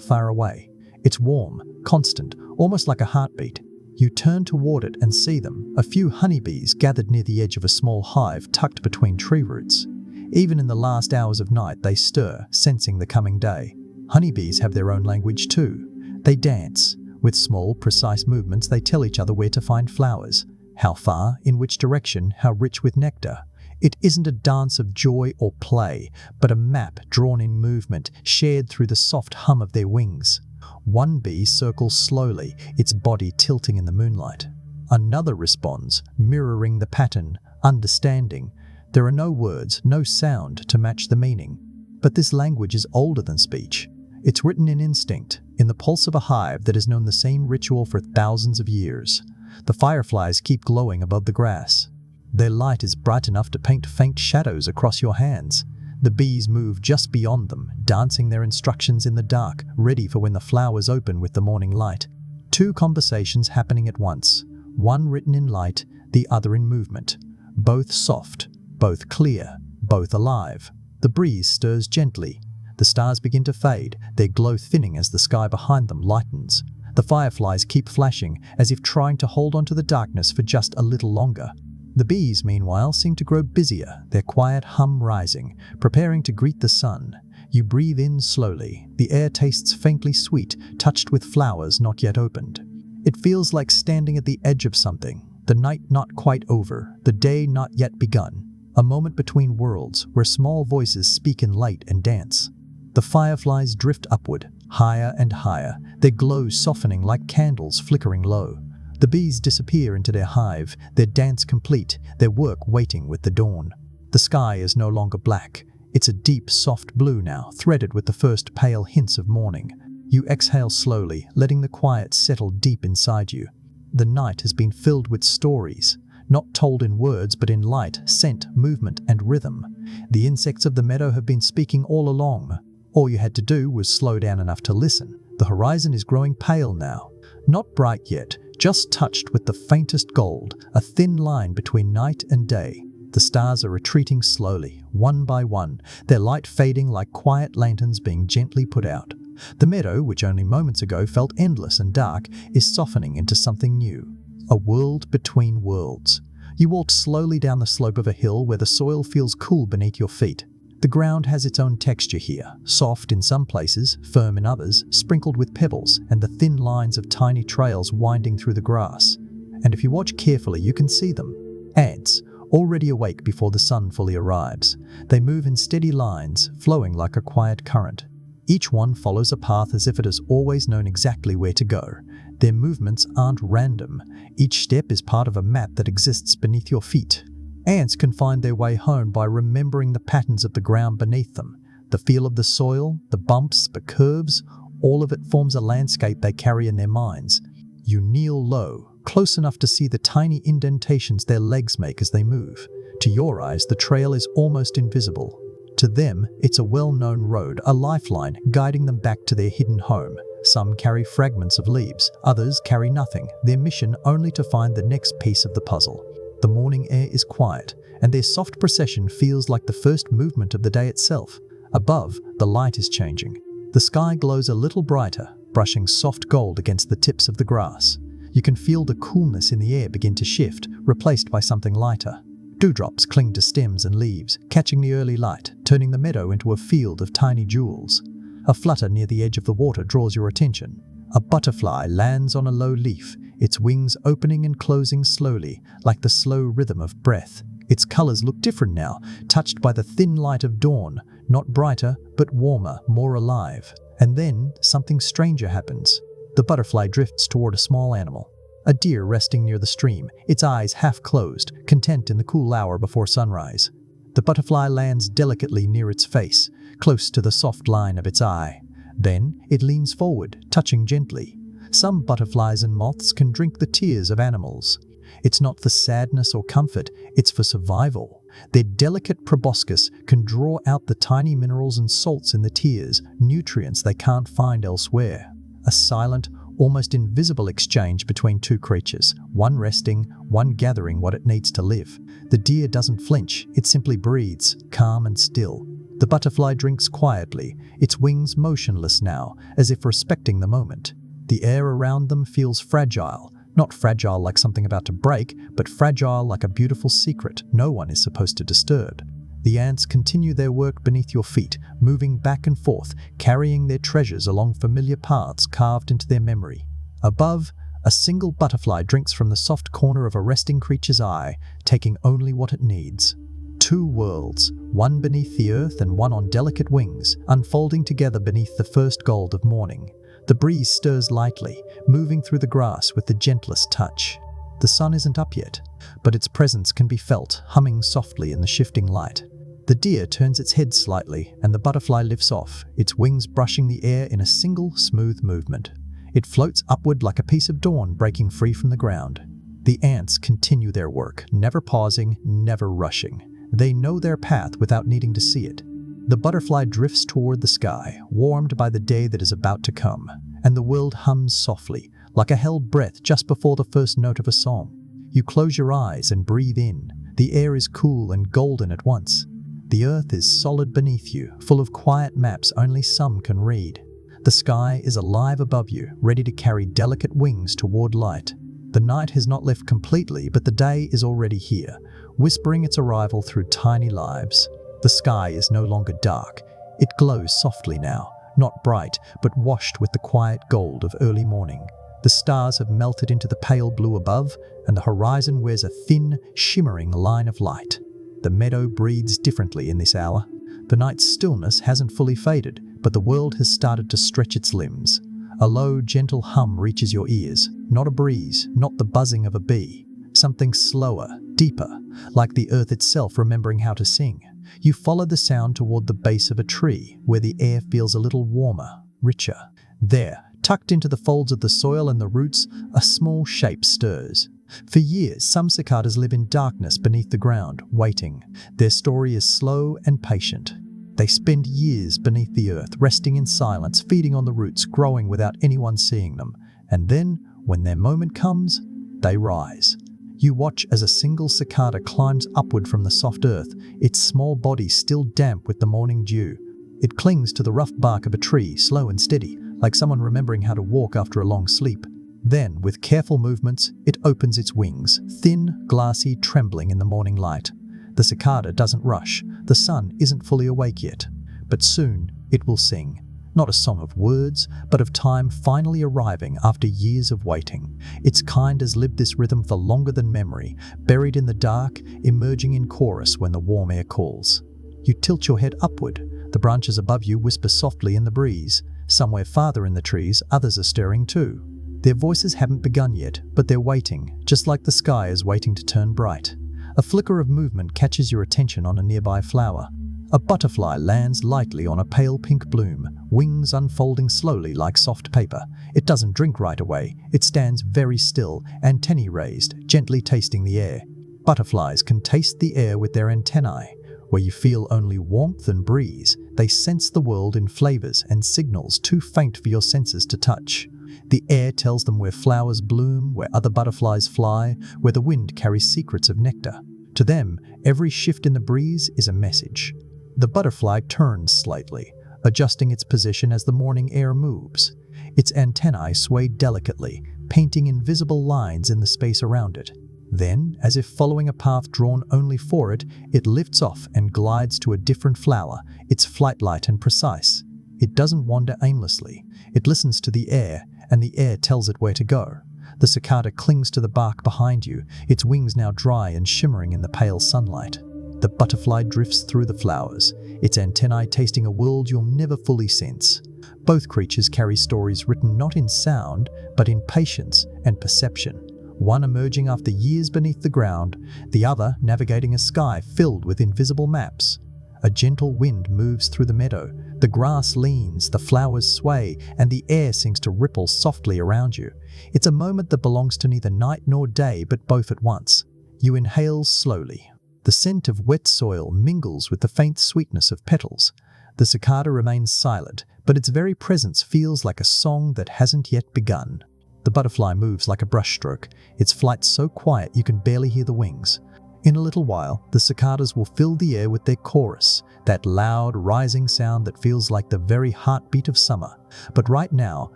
far away. It's warm, constant, almost like a heartbeat. You turn toward it and see them, a few honeybees gathered near the edge of a small hive tucked between tree roots. Even in the last hours of night they stir, sensing the coming day. Honeybees have their own language too. They dance. With small, precise movements they tell each other where to find flowers, how far, in which direction, how rich with nectar. It isn't a dance of joy or play, but a map drawn in movement, shared through the soft hum of their wings. One bee circles slowly, its body tilting in the moonlight. Another responds, mirroring the pattern, understanding. There are no words, no sound to match the meaning. But this language is older than speech. It's written in instinct, in the pulse of a hive that has known the same ritual for thousands of years. The fireflies keep glowing above the grass. Their light is bright enough to paint faint shadows across your hands. The bees move just beyond them, dancing their instructions in the dark, ready for when the flowers open with the morning light. Two conversations happening at once, one written in light, the other in movement. Both soft, both clear, both alive. The breeze stirs gently. The stars begin to fade, their glow thinning as the sky behind them lightens. The fireflies keep flashing, as if trying to hold onto the darkness for just a little longer. The bees, meanwhile, seem to grow busier, their quiet hum rising, preparing to greet the sun. You breathe in slowly. The air tastes faintly sweet, touched with flowers not yet opened. It feels like standing at the edge of something, the night not quite over, the day not yet begun. A moment between worlds, where small voices speak in light and dance. The fireflies drift upward, higher and higher, their glow softening like candles flickering low. The bees disappear into their hive, their dance complete, their work waiting with the dawn. The sky is no longer black. It's a deep, soft blue now, threaded with the first pale hints of morning. You exhale slowly, letting the quiet settle deep inside you. The night has been filled with stories, not told in words but in light, scent, movement, and rhythm. The insects of the meadow have been speaking all along. All you had to do was slow down enough to listen. The horizon is growing pale now. Not bright yet, just touched with the faintest gold, a thin line between night and day. The stars are retreating slowly, one by one, their light fading like quiet lanterns being gently put out. The meadow, which only moments ago felt endless and dark, is softening into something new. A world between worlds. You walk slowly down the slope of a hill where the soil feels cool beneath your feet. The ground has its own texture here, soft in some places, firm in others, sprinkled with pebbles and the thin lines of tiny trails winding through the grass. And if you watch carefully, you can see them. Ants, already awake before the sun fully arrives. They move in steady lines, flowing like a quiet current. Each one follows a path as if it has always known exactly where to go. Their movements aren't random. Each step is part of a map that exists beneath your feet. Ants can find their way home by remembering the patterns of the ground beneath them. The feel of the soil, the bumps, the curves, all of it forms a landscape they carry in their minds. You kneel low, close enough to see the tiny indentations their legs make as they move. To your eyes, the trail is almost invisible. To them, it's a well-known road, a lifeline guiding them back to their hidden home. Some carry fragments of leaves, others carry nothing, their mission only to find the next piece of the puzzle. The morning air is quiet, and their soft procession feels like the first movement of the day itself. Above, the light is changing. The sky glows a little brighter, brushing soft gold against the tips of the grass. You can feel the coolness in the air begin to shift, replaced by something lighter. Dewdrops cling to stems and leaves, catching the early light, turning the meadow into a field of tiny jewels. A flutter near the edge of the water draws your attention. A butterfly lands on a low leaf, its wings opening and closing slowly, like the slow rhythm of breath. Its colors look different now, touched by the thin light of dawn, not brighter, but warmer, more alive. And then, something stranger happens. The butterfly drifts toward a small animal. A deer resting near the stream, its eyes half closed, content in the cool hour before sunrise. The butterfly lands delicately near its face, close to the soft line of its eye. Then, it leans forward, touching gently. Some butterflies and moths can drink the tears of animals. It's not for sadness or comfort, it's for survival. Their delicate proboscis can draw out the tiny minerals and salts in the tears, nutrients they can't find elsewhere. A silent, almost invisible exchange between two creatures, one resting, one gathering what it needs to live. The deer doesn't flinch, it simply breathes, calm and still. The butterfly drinks quietly, its wings motionless now, as if respecting the moment. The air around them feels fragile, not fragile like something about to break, but fragile like a beautiful secret no one is supposed to disturb. The ants continue their work beneath your feet, moving back and forth, carrying their treasures along familiar paths carved into their memory. Above, a single butterfly drinks from the soft corner of a resting creature's eye, taking only what it needs. Two worlds, one beneath the earth and one on delicate wings, unfolding together beneath the first gold of morning. The breeze stirs lightly, moving through the grass with the gentlest touch. The sun isn't up yet, but its presence can be felt, humming softly in the shifting light. The deer turns its head slightly, and the butterfly lifts off, its wings brushing the air in a single, smooth movement. It floats upward like a piece of dawn breaking free from the ground. The ants continue their work, never pausing, never rushing. They know their path without needing to see it. The butterfly drifts toward the sky, warmed by the day that is about to come, and the world hums softly, like a held breath just before the first note of a song. You close your eyes and breathe in. The air is cool and golden at once. The earth is solid beneath you, full of quiet maps only some can read. The sky is alive above you, ready to carry delicate wings toward light. The night has not left completely, but the day is already here, whispering its arrival through tiny lives. The sky is no longer dark. It glows softly now, not bright, but washed with the quiet gold of early morning. The stars have melted into the pale blue above, and the horizon wears a thin, shimmering line of light. The meadow breathes differently in this hour. The night's stillness hasn't fully faded, but the world has started to stretch its limbs. A low, gentle hum reaches your ears, not a breeze, not the buzzing of a bee. Something slower, deeper, like the earth itself remembering how to sing. You follow the sound toward the base of a tree, where the air feels a little warmer, richer. There, tucked into the folds of the soil and the roots, a small shape stirs. For years, some cicadas live in darkness beneath the ground, waiting. Their story is slow and patient. They spend years beneath the earth, resting in silence, feeding on the roots, growing without anyone seeing them. And then, when their moment comes, they rise. You watch as a single cicada climbs upward from the soft earth, its small body still damp with the morning dew. It clings to the rough bark of a tree, slow and steady, like someone remembering how to walk after a long sleep. Then, with careful movements, it opens its wings, thin, glassy, trembling in the morning light. The cicada doesn't rush. The sun isn't fully awake yet. But soon, it will sing. Not a song of words, but of time finally arriving after years of waiting. Its kind has lived this rhythm for longer than memory, buried in the dark, emerging in chorus when the warm air calls. You tilt your head upward. The branches above you whisper softly in the breeze. Somewhere farther in the trees, others are stirring too. Their voices haven't begun yet, but they're waiting, just like the sky is waiting to turn bright. A flicker of movement catches your attention on a nearby flower. A butterfly lands lightly on a pale pink bloom, wings unfolding slowly like soft paper. It doesn't drink right away. It stands very still, antennae raised, gently tasting the air. Butterflies can taste the air with their antennae. Where you feel only warmth and breeze, they sense the world in flavors and signals too faint for your senses to touch. The air tells them where flowers bloom, where other butterflies fly, where the wind carries secrets of nectar. To them, every shift in the breeze is a message. The butterfly turns slightly, adjusting its position as the morning air moves. Its antennae sway delicately, painting invisible lines in the space around it. Then, as if following a path drawn only for it, it lifts off and glides to a different flower, its flight light and precise. It doesn't wander aimlessly. It listens to the air, and the air tells it where to go. The cicada clings to the bark behind you, its wings now dry and shimmering in the pale sunlight. The butterfly drifts through the flowers, its antennae tasting a world you'll never fully sense. Both creatures carry stories written not in sound, but in patience and perception. One emerging after years beneath the ground, the other navigating a sky filled with invisible maps. A gentle wind moves through the meadow. The grass leans, the flowers sway, and the air seems to ripple softly around you. It's a moment that belongs to neither night nor day, but both at once. You inhale slowly. The scent of wet soil mingles with the faint sweetness of petals. The cicada remains silent, but its very presence feels like a song that hasn't yet begun. The butterfly moves like a brushstroke, its flight so quiet you can barely hear the wings. In a little while, the cicadas will fill the air with their chorus, that loud, rising sound that feels like the very heartbeat of summer. But right now,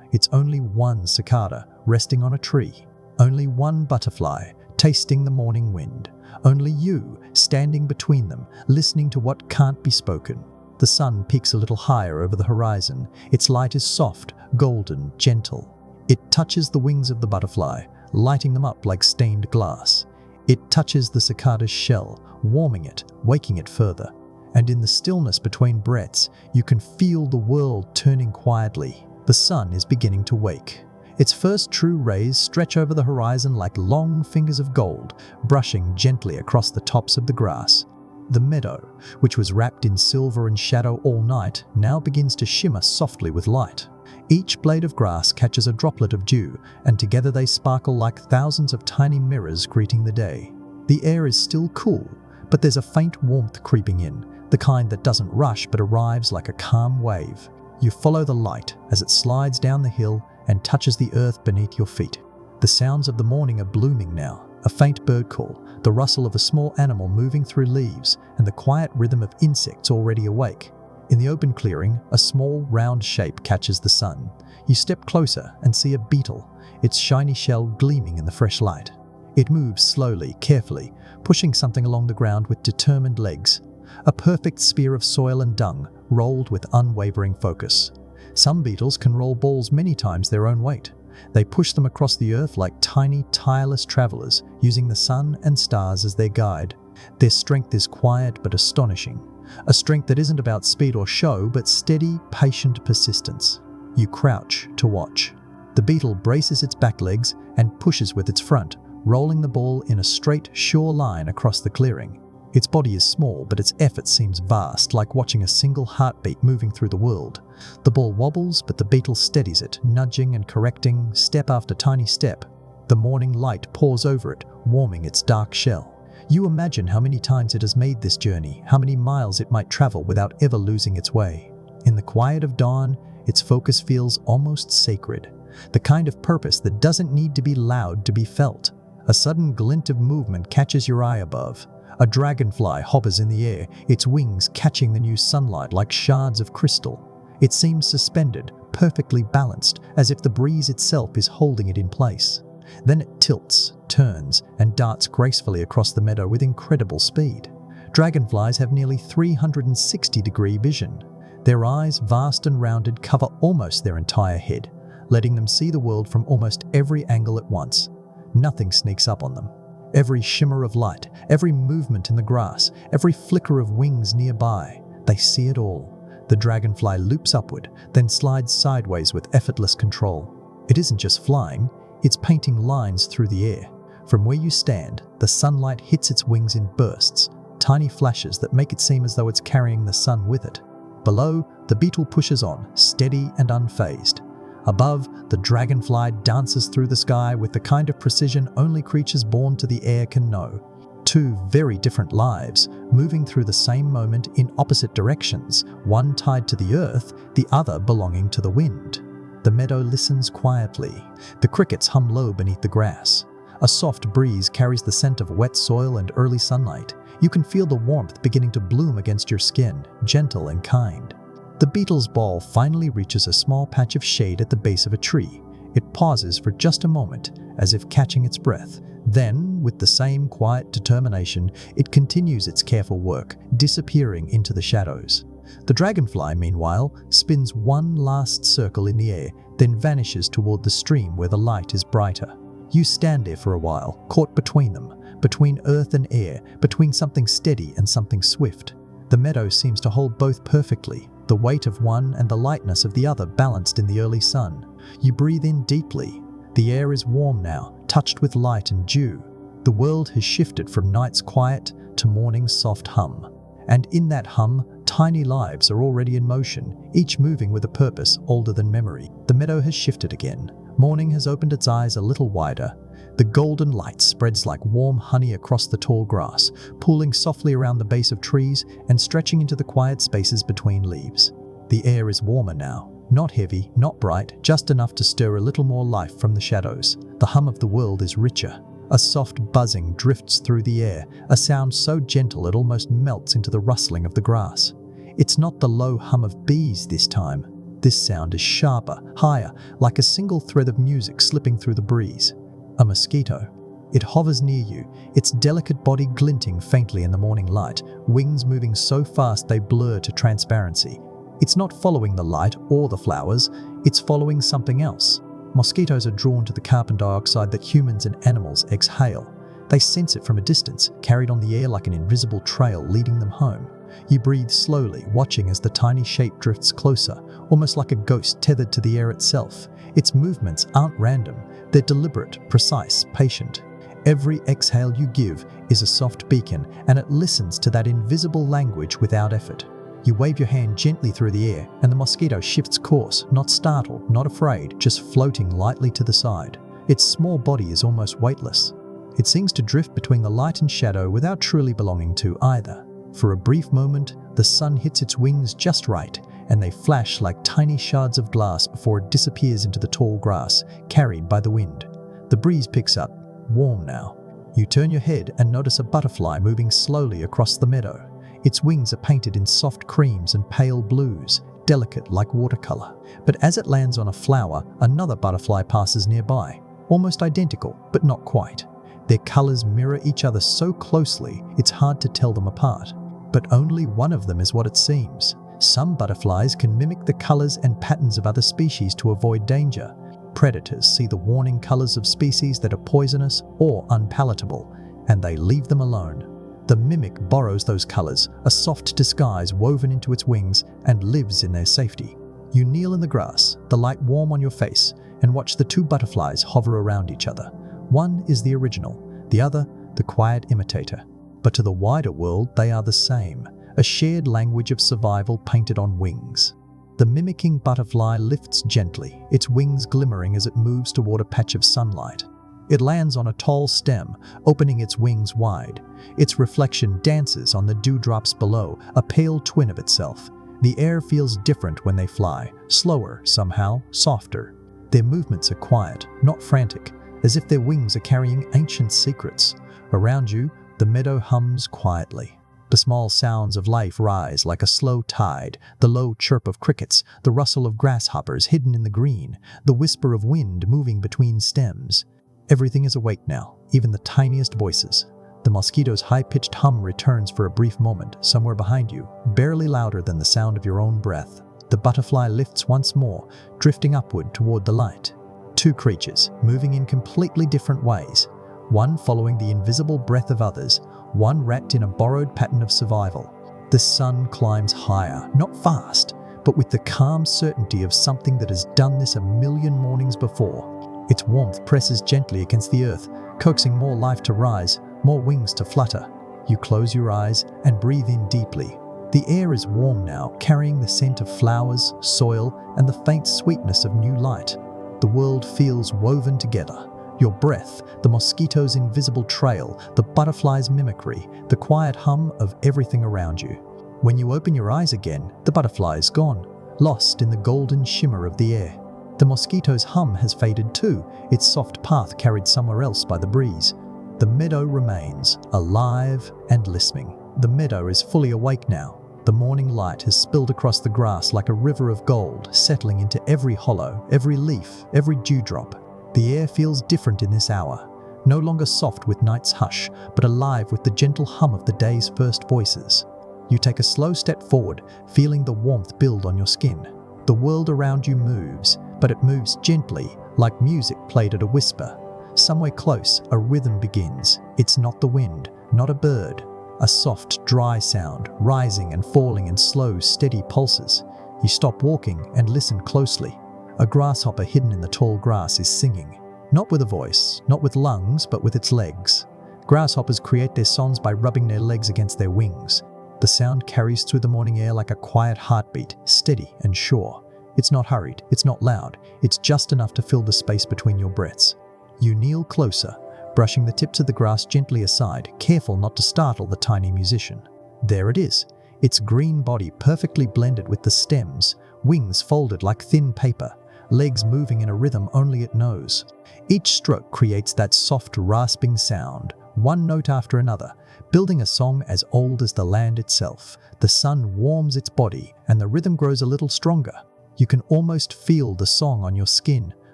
it's only one cicada resting on a tree, only one butterfly tasting the morning wind, only you standing between them, listening to what can't be spoken. The sun peaks a little higher over the horizon. Its light is soft, golden, gentle. It touches the wings of the butterfly, lighting them up like stained glass. It touches the cicada's shell, warming it, waking it further. And in the stillness between breaths, you can feel the world turning quietly. The sun is beginning to wake. Its first true rays stretch over the horizon like long fingers of gold, brushing gently across the tops of the grass. The meadow, which was wrapped in silver and shadow all night, now begins to shimmer softly with light. Each blade of grass catches a droplet of dew, and together they sparkle like thousands of tiny mirrors greeting the day. The air is still cool, but there's a faint warmth creeping in, the kind that doesn't rush but arrives like a calm wave. You follow the light as it slides down the hill and touches the earth beneath your feet. The sounds of the morning are blooming now, a faint bird call, the rustle of a small animal moving through leaves, and the quiet rhythm of insects already awake. In the open clearing, a small, round shape catches the sun. You step closer and see a beetle, its shiny shell gleaming in the fresh light. It moves slowly, carefully, pushing something along the ground with determined legs. A perfect spear of soil and dung, rolled with unwavering focus. Some beetles can roll balls many times their own weight. They push them across the earth like tiny, tireless travelers, using the sun and stars as their guide. Their strength is quiet but astonishing. A strength that isn't about speed or show, but steady, patient persistence. You crouch to watch. The beetle braces its back legs and pushes with its front, rolling the ball in a straight, sure line across the clearing. Its body is small, but its effort seems vast, like watching a single heartbeat moving through the world. The ball wobbles, but the beetle steadies it, nudging and correcting, step after tiny step. The morning light pours over it, warming its dark shell. You imagine how many times it has made this journey, how many miles it might travel without ever losing its way. In the quiet of dawn, its focus feels almost sacred, the kind of purpose that doesn't need to be loud to be felt. A sudden glint of movement catches your eye above. A dragonfly hovers in the air, its wings catching the new sunlight like shards of crystal. It seems suspended, perfectly balanced, as if the breeze itself is holding it in place. Then it tilts, turns, and darts gracefully across the meadow with incredible speed. Dragonflies have nearly 360-degree vision. Their eyes, vast and rounded, cover almost their entire head, letting them see the world from almost every angle at once. Nothing sneaks up on them. Every shimmer of light, every movement in the grass, every flicker of wings nearby, they see it all. The dragonfly loops upward, then slides sideways with effortless control. It isn't just flying, it's painting lines through the air. From where you stand, the sunlight hits its wings in bursts, tiny flashes that make it seem as though it's carrying the sun with it. Below, the beetle pushes on, steady and unfazed. Above, the dragonfly dances through the sky with the kind of precision only creatures born to the air can know. Two very different lives, moving through the same moment in opposite directions, one tied to the earth, the other belonging to the wind. The meadow listens quietly. The crickets hum low beneath the grass. A soft breeze carries the scent of wet soil and early sunlight. You can feel the warmth beginning to bloom against your skin, gentle and kind. The beetle's ball finally reaches a small patch of shade at the base of a tree. It pauses for just a moment, as if catching its breath. Then, with the same quiet determination, it continues its careful work, disappearing into the shadows. The dragonfly, meanwhile, spins one last circle in the air, then vanishes toward the stream where the light is brighter. You stand there for a while, caught between them, between earth and air, between something steady and something swift. The meadow seems to hold both perfectly, the weight of one and the lightness of the other balanced in the early sun. You breathe in deeply. The air is warm now, touched with light and dew. The world has shifted from night's quiet to morning's soft hum. And in that hum, tiny lives are already in motion, each moving with a purpose older than memory. The meadow has shifted again. Morning has opened its eyes a little wider. The golden light spreads like warm honey across the tall grass, pooling softly around the base of trees and stretching into the quiet spaces between leaves. The air is warmer now, not heavy, not bright, just enough to stir a little more life from the shadows. The hum of the world is richer. A soft buzzing drifts through the air, a sound so gentle it almost melts into the rustling of the grass. It's not the low hum of bees this time. This sound is sharper, higher, like a single thread of music slipping through the breeze. A mosquito. It hovers near you, its delicate body glinting faintly in the morning light, wings moving so fast they blur to transparency. It's not following the light or the flowers, it's following something else. Mosquitoes are drawn to the carbon dioxide that humans and animals exhale. They sense it from a distance, carried on the air like an invisible trail leading them home. You breathe slowly, watching as the tiny shape drifts closer, almost like a ghost tethered to the air itself. Its movements aren't random, they're deliberate, precise, patient. Every exhale you give is a soft beacon, and it listens to that invisible language without effort. You wave your hand gently through the air, and the mosquito shifts course, not startled, not afraid, just floating lightly to the side. Its small body is almost weightless. It seems to drift between the light and shadow without truly belonging to either. For a brief moment, the sun hits its wings just right, and they flash like tiny shards of glass before it disappears into the tall grass, carried by the wind. The breeze picks up, warm now. You turn your head and notice a butterfly moving slowly across the meadow. Its wings are painted in soft creams and pale blues, delicate like watercolor. But as it lands on a flower, another butterfly passes nearby, almost identical, but not quite. Their colors mirror each other so closely, it's hard to tell them apart. But only one of them is what it seems. Some butterflies can mimic the colors and patterns of other species to avoid danger. Predators see the warning colors of species that are poisonous or unpalatable, and they leave them alone. The mimic borrows those colors, a soft disguise woven into its wings, and lives in their safety. You kneel in the grass, the light warm on your face, and watch the two butterflies hover around each other. One is the original, the other the quiet imitator. But to the wider world, they are the same, a shared language of survival painted on wings. The mimicking butterfly lifts gently, its wings glimmering as it moves toward a patch of sunlight. It lands on a tall stem, opening its wings wide. Its reflection dances on the dewdrops below, a pale twin of itself. The air feels different when they fly, slower somehow, softer. Their movements are quiet, not frantic, as if their wings are carrying ancient secrets. Around you, the meadow hums quietly. The small sounds of life rise like a slow tide, the low chirp of crickets, the rustle of grasshoppers hidden in the green, the whisper of wind moving between stems. Everything is awake now, even the tiniest voices. The mosquito's high-pitched hum returns for a brief moment, somewhere behind you, barely louder than the sound of your own breath. The butterfly lifts once more, drifting upward toward the light. Two creatures, moving in completely different ways, one following the invisible breath of others, one wrapped in a borrowed pattern of survival. The sun climbs higher, not fast, but with the calm certainty of something that has done this a million mornings before. Its warmth presses gently against the earth, coaxing more life to rise, more wings to flutter. You close your eyes and breathe in deeply. The air is warm now, carrying the scent of flowers, soil, and the faint sweetness of new light. The world feels woven together. Your breath, the mosquito's invisible trail, the butterfly's mimicry, the quiet hum of everything around you. When you open your eyes again, the butterfly is gone, lost in the golden shimmer of the air. The mosquito's hum has faded too, its soft path carried somewhere else by the breeze. The meadow remains, alive and listening. The meadow is fully awake now. The morning light has spilled across the grass like a river of gold, settling into every hollow, every leaf, every dewdrop. The air feels different in this hour, no longer soft with night's hush, but alive with the gentle hum of the day's first voices. You take a slow step forward, feeling the warmth build on your skin. The world around you moves, but it moves gently, like music played at a whisper. Somewhere close, a rhythm begins. It's not the wind, not a bird. A soft, dry sound, rising and falling in slow, steady pulses. You stop walking and listen closely. A grasshopper hidden in the tall grass is singing. Not with a voice, not with lungs, but with its legs. Grasshoppers create their songs by rubbing their legs against their wings. The sound carries through the morning air like a quiet heartbeat, steady and sure. It's not hurried, it's not loud, it's just enough to fill the space between your breaths. You kneel closer, brushing the tips of the grass gently aside, careful not to startle the tiny musician. There it is, its green body perfectly blended with the stems, wings folded like thin paper, legs moving in a rhythm only it knows. Each stroke creates that soft, rasping sound, one note after another, building a song as old as the land itself. The sun warms its body, and the rhythm grows a little stronger. You can almost feel the song on your skin,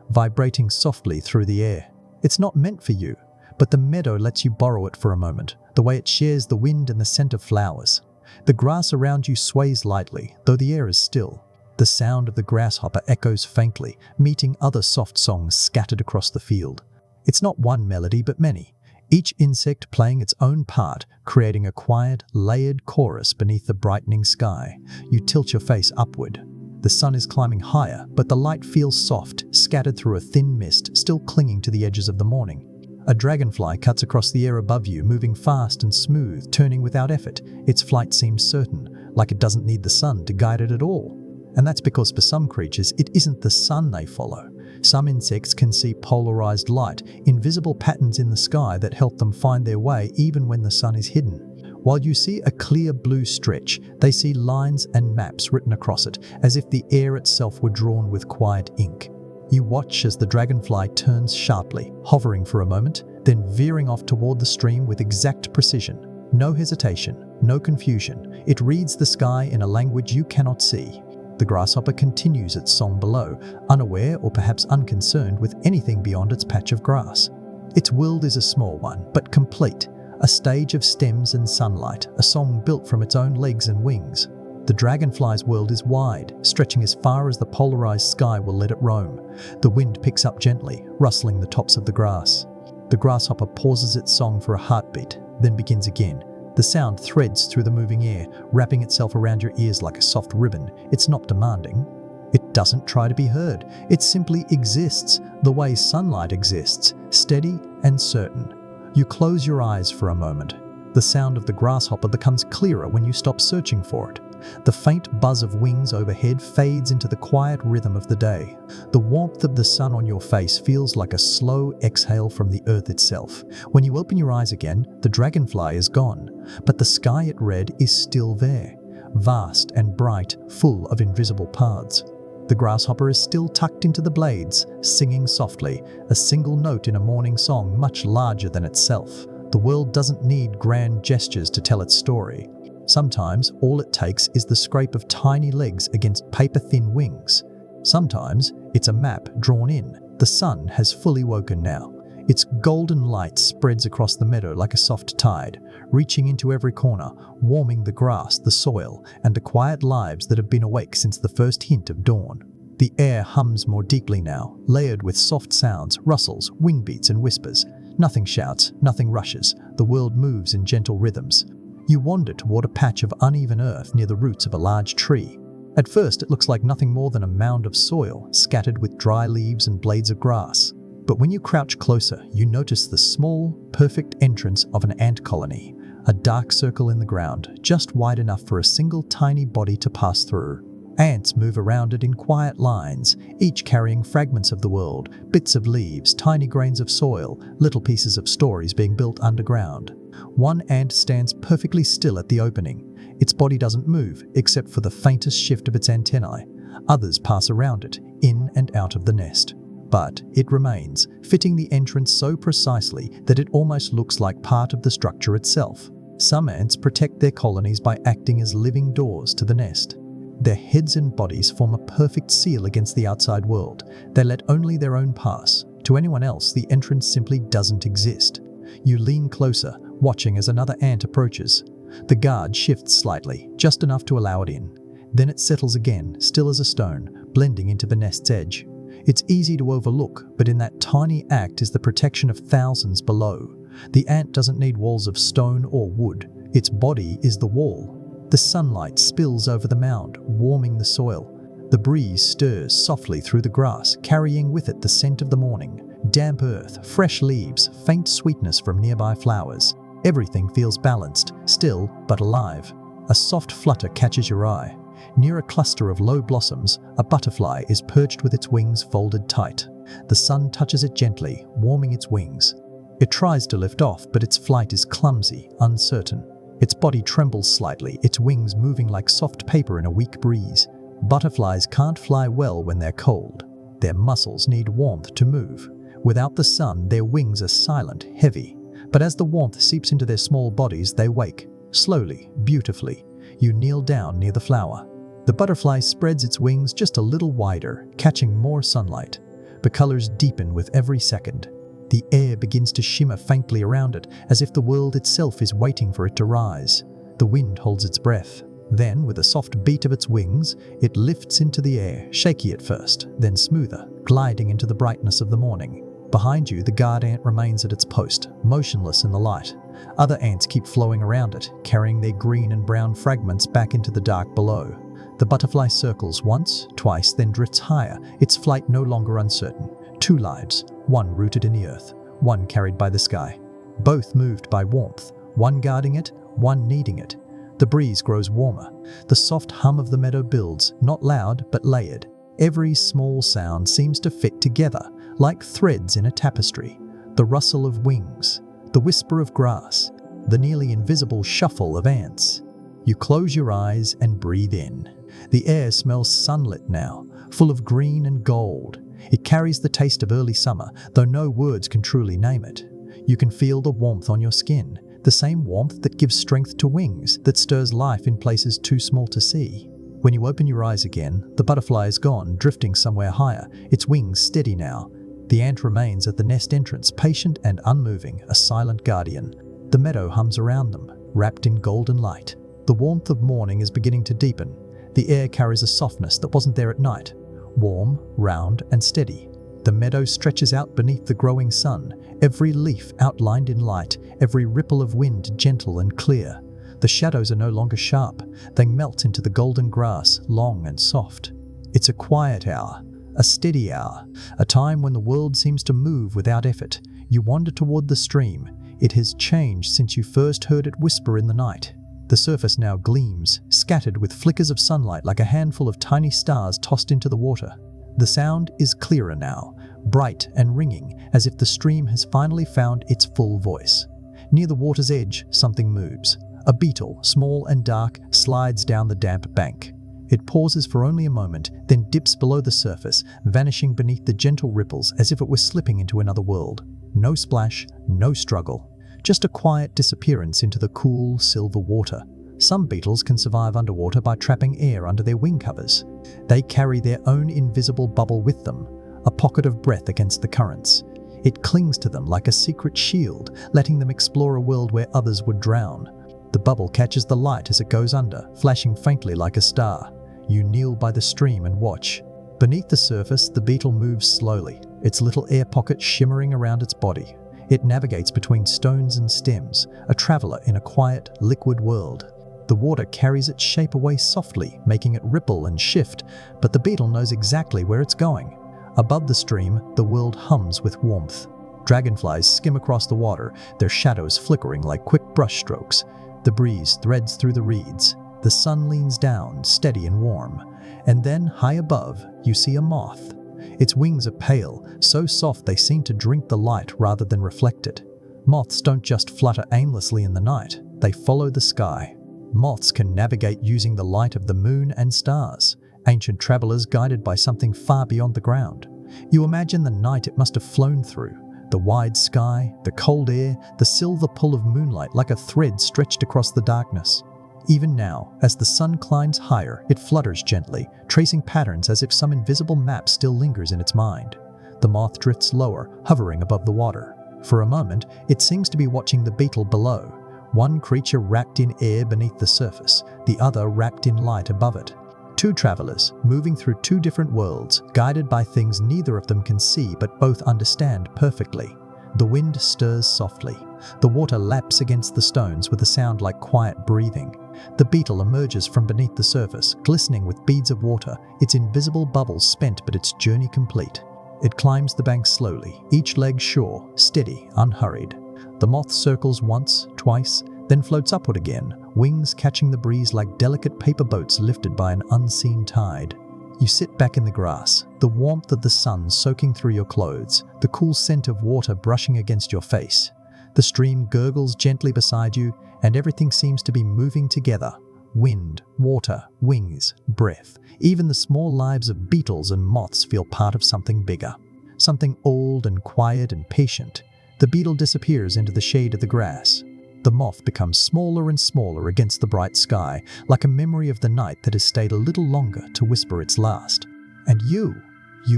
vibrating softly through the air. It's not meant for you, but the meadow lets you borrow it for a moment, the way it shares the wind and the scent of flowers. The grass around you sways lightly, though the air is still. The sound of the grasshopper echoes faintly, meeting other soft songs scattered across the field. It's not one melody, but many, each insect playing its own part, creating a quiet, layered chorus beneath the brightening sky. You tilt your face upward. The sun is climbing higher, but the light feels soft, scattered through a thin mist, still clinging to the edges of the morning. A dragonfly cuts across the air above you, moving fast and smooth, turning without effort. Its flight seems certain, like it doesn't need the sun to guide it at all. And that's because for some creatures, it isn't the sun they follow. Some insects can see polarized light, invisible patterns in the sky that help them find their way even when the sun is hidden. While you see a clear blue stretch, they see lines and maps written across it, as if the air itself were drawn with quiet ink. You watch as the dragonfly turns sharply, hovering for a moment, then veering off toward the stream with exact precision. No hesitation, no confusion. It reads the sky in a language you cannot see. The grasshopper continues its song below, unaware or perhaps unconcerned with anything beyond its patch of grass. Its world is a small one, but complete. A stage of stems and sunlight, a song built from its own legs and wings. The dragonfly's world is wide, stretching as far as the polarized sky will let it roam. The wind picks up gently, rustling the tops of the grass. The grasshopper pauses its song for a heartbeat, then begins again. The sound threads through the moving air, wrapping itself around your ears like a soft ribbon. It's not demanding. It doesn't try to be heard. It simply exists, the way sunlight exists, steady and certain. You close your eyes for a moment. The sound of the grasshopper becomes clearer when you stop searching for it. The faint buzz of wings overhead fades into the quiet rhythm of the day. The warmth of the sun on your face feels like a slow exhale from the earth itself. When you open your eyes again, the dragonfly is gone, but the sky it read is still there, vast and bright, full of invisible paths. The grasshopper is still tucked into the blades, singing softly, a single note in a morning song much larger than itself. The world doesn't need grand gestures to tell its story. Sometimes all it takes is the scrape of tiny legs against paper-thin wings. Sometimes it's a map drawn in. The sun has fully woken now. Its golden light spreads across the meadow like a soft tide, reaching into every corner, warming the grass, the soil, and the quiet lives that have been awake since the first hint of dawn. The air hums more deeply now, layered with soft sounds, rustles, wing beats, and whispers. Nothing shouts, nothing rushes. The world moves in gentle rhythms. You wander toward a patch of uneven earth near the roots of a large tree. At first, it looks like nothing more than a mound of soil, scattered with dry leaves and blades of grass. But when you crouch closer, you notice the small, perfect entrance of an ant colony, a dark circle in the ground, just wide enough for a single tiny body to pass through. Ants move around it in quiet lines, each carrying fragments of the world, bits of leaves, tiny grains of soil, little pieces of stories being built underground. One ant stands perfectly still at the opening. Its body doesn't move, except for the faintest shift of its antennae. Others pass around it, in and out of the nest. But it remains, fitting the entrance so precisely that it almost looks like part of the structure itself. Some ants protect their colonies by acting as living doors to the nest. Their heads and bodies form a perfect seal against the outside world. They let only their own pass. To anyone else, the entrance simply doesn't exist. You lean closer, watching as another ant approaches. The guard shifts slightly, just enough to allow it in. Then it settles again, still as a stone, blending into the nest's edge. It's easy to overlook, but in that tiny act is the protection of thousands below. The ant doesn't need walls of stone or wood. Its body is the wall. The sunlight spills over the mound, warming the soil. The breeze stirs softly through the grass, carrying with it the scent of the morning. Damp earth, fresh leaves, faint sweetness from nearby flowers. Everything feels balanced, still but alive. A soft flutter catches your eye. Near a cluster of low blossoms, a butterfly is perched with its wings folded tight. The sun touches it gently, warming its wings. It tries to lift off, but its flight is clumsy, uncertain. Its body trembles slightly, its wings moving like soft paper in a weak breeze. Butterflies can't fly well when they're cold. Their muscles need warmth to move. Without the sun, their wings are silent, heavy. But as the warmth seeps into their small bodies, they wake. Slowly, beautifully. You kneel down near the flower. The butterfly spreads its wings just a little wider, catching more sunlight. The colors deepen with every second. The air begins to shimmer faintly around it, as if the world itself is waiting for it to rise. The wind holds its breath. Then, with a soft beat of its wings, it lifts into the air, shaky at first, then smoother, gliding into the brightness of the morning. Behind you, the guard ant remains at its post, motionless in the light. Other ants keep flowing around it, carrying their green and brown fragments back into the dark below. The butterfly circles once, twice, then drifts higher, its flight no longer uncertain. Two lives, one rooted in the earth, one carried by the sky. Both moved by warmth, one guarding it, one needing it. The breeze grows warmer. The soft hum of the meadow builds, not loud but layered. Every small sound seems to fit together, like threads in a tapestry. The rustle of wings, the whisper of grass, the nearly invisible shuffle of ants. You close your eyes and breathe in. The air smells sunlit now, full of green and gold. It carries the taste of early summer, though no words can truly name it. You can feel the warmth on your skin, the same warmth that gives strength to wings, that stirs life in places too small to see. When you open your eyes again, the butterfly is gone, drifting somewhere higher, its wings steady now. The ant remains at the nest entrance, patient and unmoving, a silent guardian. The meadow hums around them, wrapped in golden light. The warmth of morning is beginning to deepen. The air carries a softness that wasn't there at night. Warm, round, and steady. The meadow stretches out beneath the growing sun, every leaf outlined in light, every ripple of wind gentle and clear. The shadows are no longer sharp. They melt into the golden grass, long and soft. It's a quiet hour, a steady hour, a time when the world seems to move without effort. You wander toward the stream. It has changed since you first heard it whisper in the night. The surface now gleams, scattered with flickers of sunlight like a handful of tiny stars tossed into the water. The sound is clearer now, bright and ringing, as if the stream has finally found its full voice. Near the water's edge, something moves. A beetle, small and dark, slides down the damp bank. It pauses for only a moment, then dips below the surface, vanishing beneath the gentle ripples as if it were slipping into another world. No splash, no struggle. Just a quiet disappearance into the cool, silver water. Some beetles can survive underwater by trapping air under their wing covers. They carry their own invisible bubble with them, a pocket of breath against the currents. It clings to them like a secret shield, letting them explore a world where others would drown. The bubble catches the light as it goes under, flashing faintly like a star. You kneel by the stream and watch. Beneath the surface, the beetle moves slowly, its little air pocket shimmering around its body. It navigates between stones and stems, a traveler in a quiet, liquid world. The water carries its shape away softly, making it ripple and shift, but the beetle knows exactly where it's going. Above the stream, the world hums with warmth. Dragonflies skim across the water, their shadows flickering like quick brushstrokes. The breeze threads through the reeds. The sun leans down, steady and warm. And then, high above, you see a moth. Its wings are pale, so soft they seem to drink the light rather than reflect it. Moths don't just flutter aimlessly in the night, they follow the sky. Moths can navigate using the light of the moon and stars, ancient travelers guided by something far beyond the ground. You imagine the night it must have flown through, the wide sky, the cold air, the silver pull of moonlight like a thread stretched across the darkness. Even now, as the sun climbs higher, it flutters gently, tracing patterns as if some invisible map still lingers in its mind. The moth drifts lower, hovering above the water. For a moment, it seems to be watching the beetle below. one creature wrapped in air beneath the surface, the other wrapped in light above it. Two travelers, moving through two different worlds, guided by things neither of them can see but both understand perfectly. The wind stirs softly. The water laps against the stones with a sound like quiet breathing. The beetle emerges from beneath the surface, glistening with beads of water, its invisible bubbles spent but its journey complete. It climbs the bank slowly, each leg sure, steady, unhurried. The moth circles once, twice, then floats upward again, wings catching the breeze like delicate paper boats lifted by an unseen tide. You sit back in the grass, the warmth of the sun soaking through your clothes, the cool scent of water brushing against your face. The stream gurgles gently beside you, and everything seems to be moving together. Wind, water, wings, breath. Even the small lives of beetles and moths feel part of something bigger. Something old and quiet and patient. The beetle disappears into the shade of the grass. The moth becomes smaller and smaller against the bright sky, like a memory of the night that has stayed a little longer to whisper its last. And you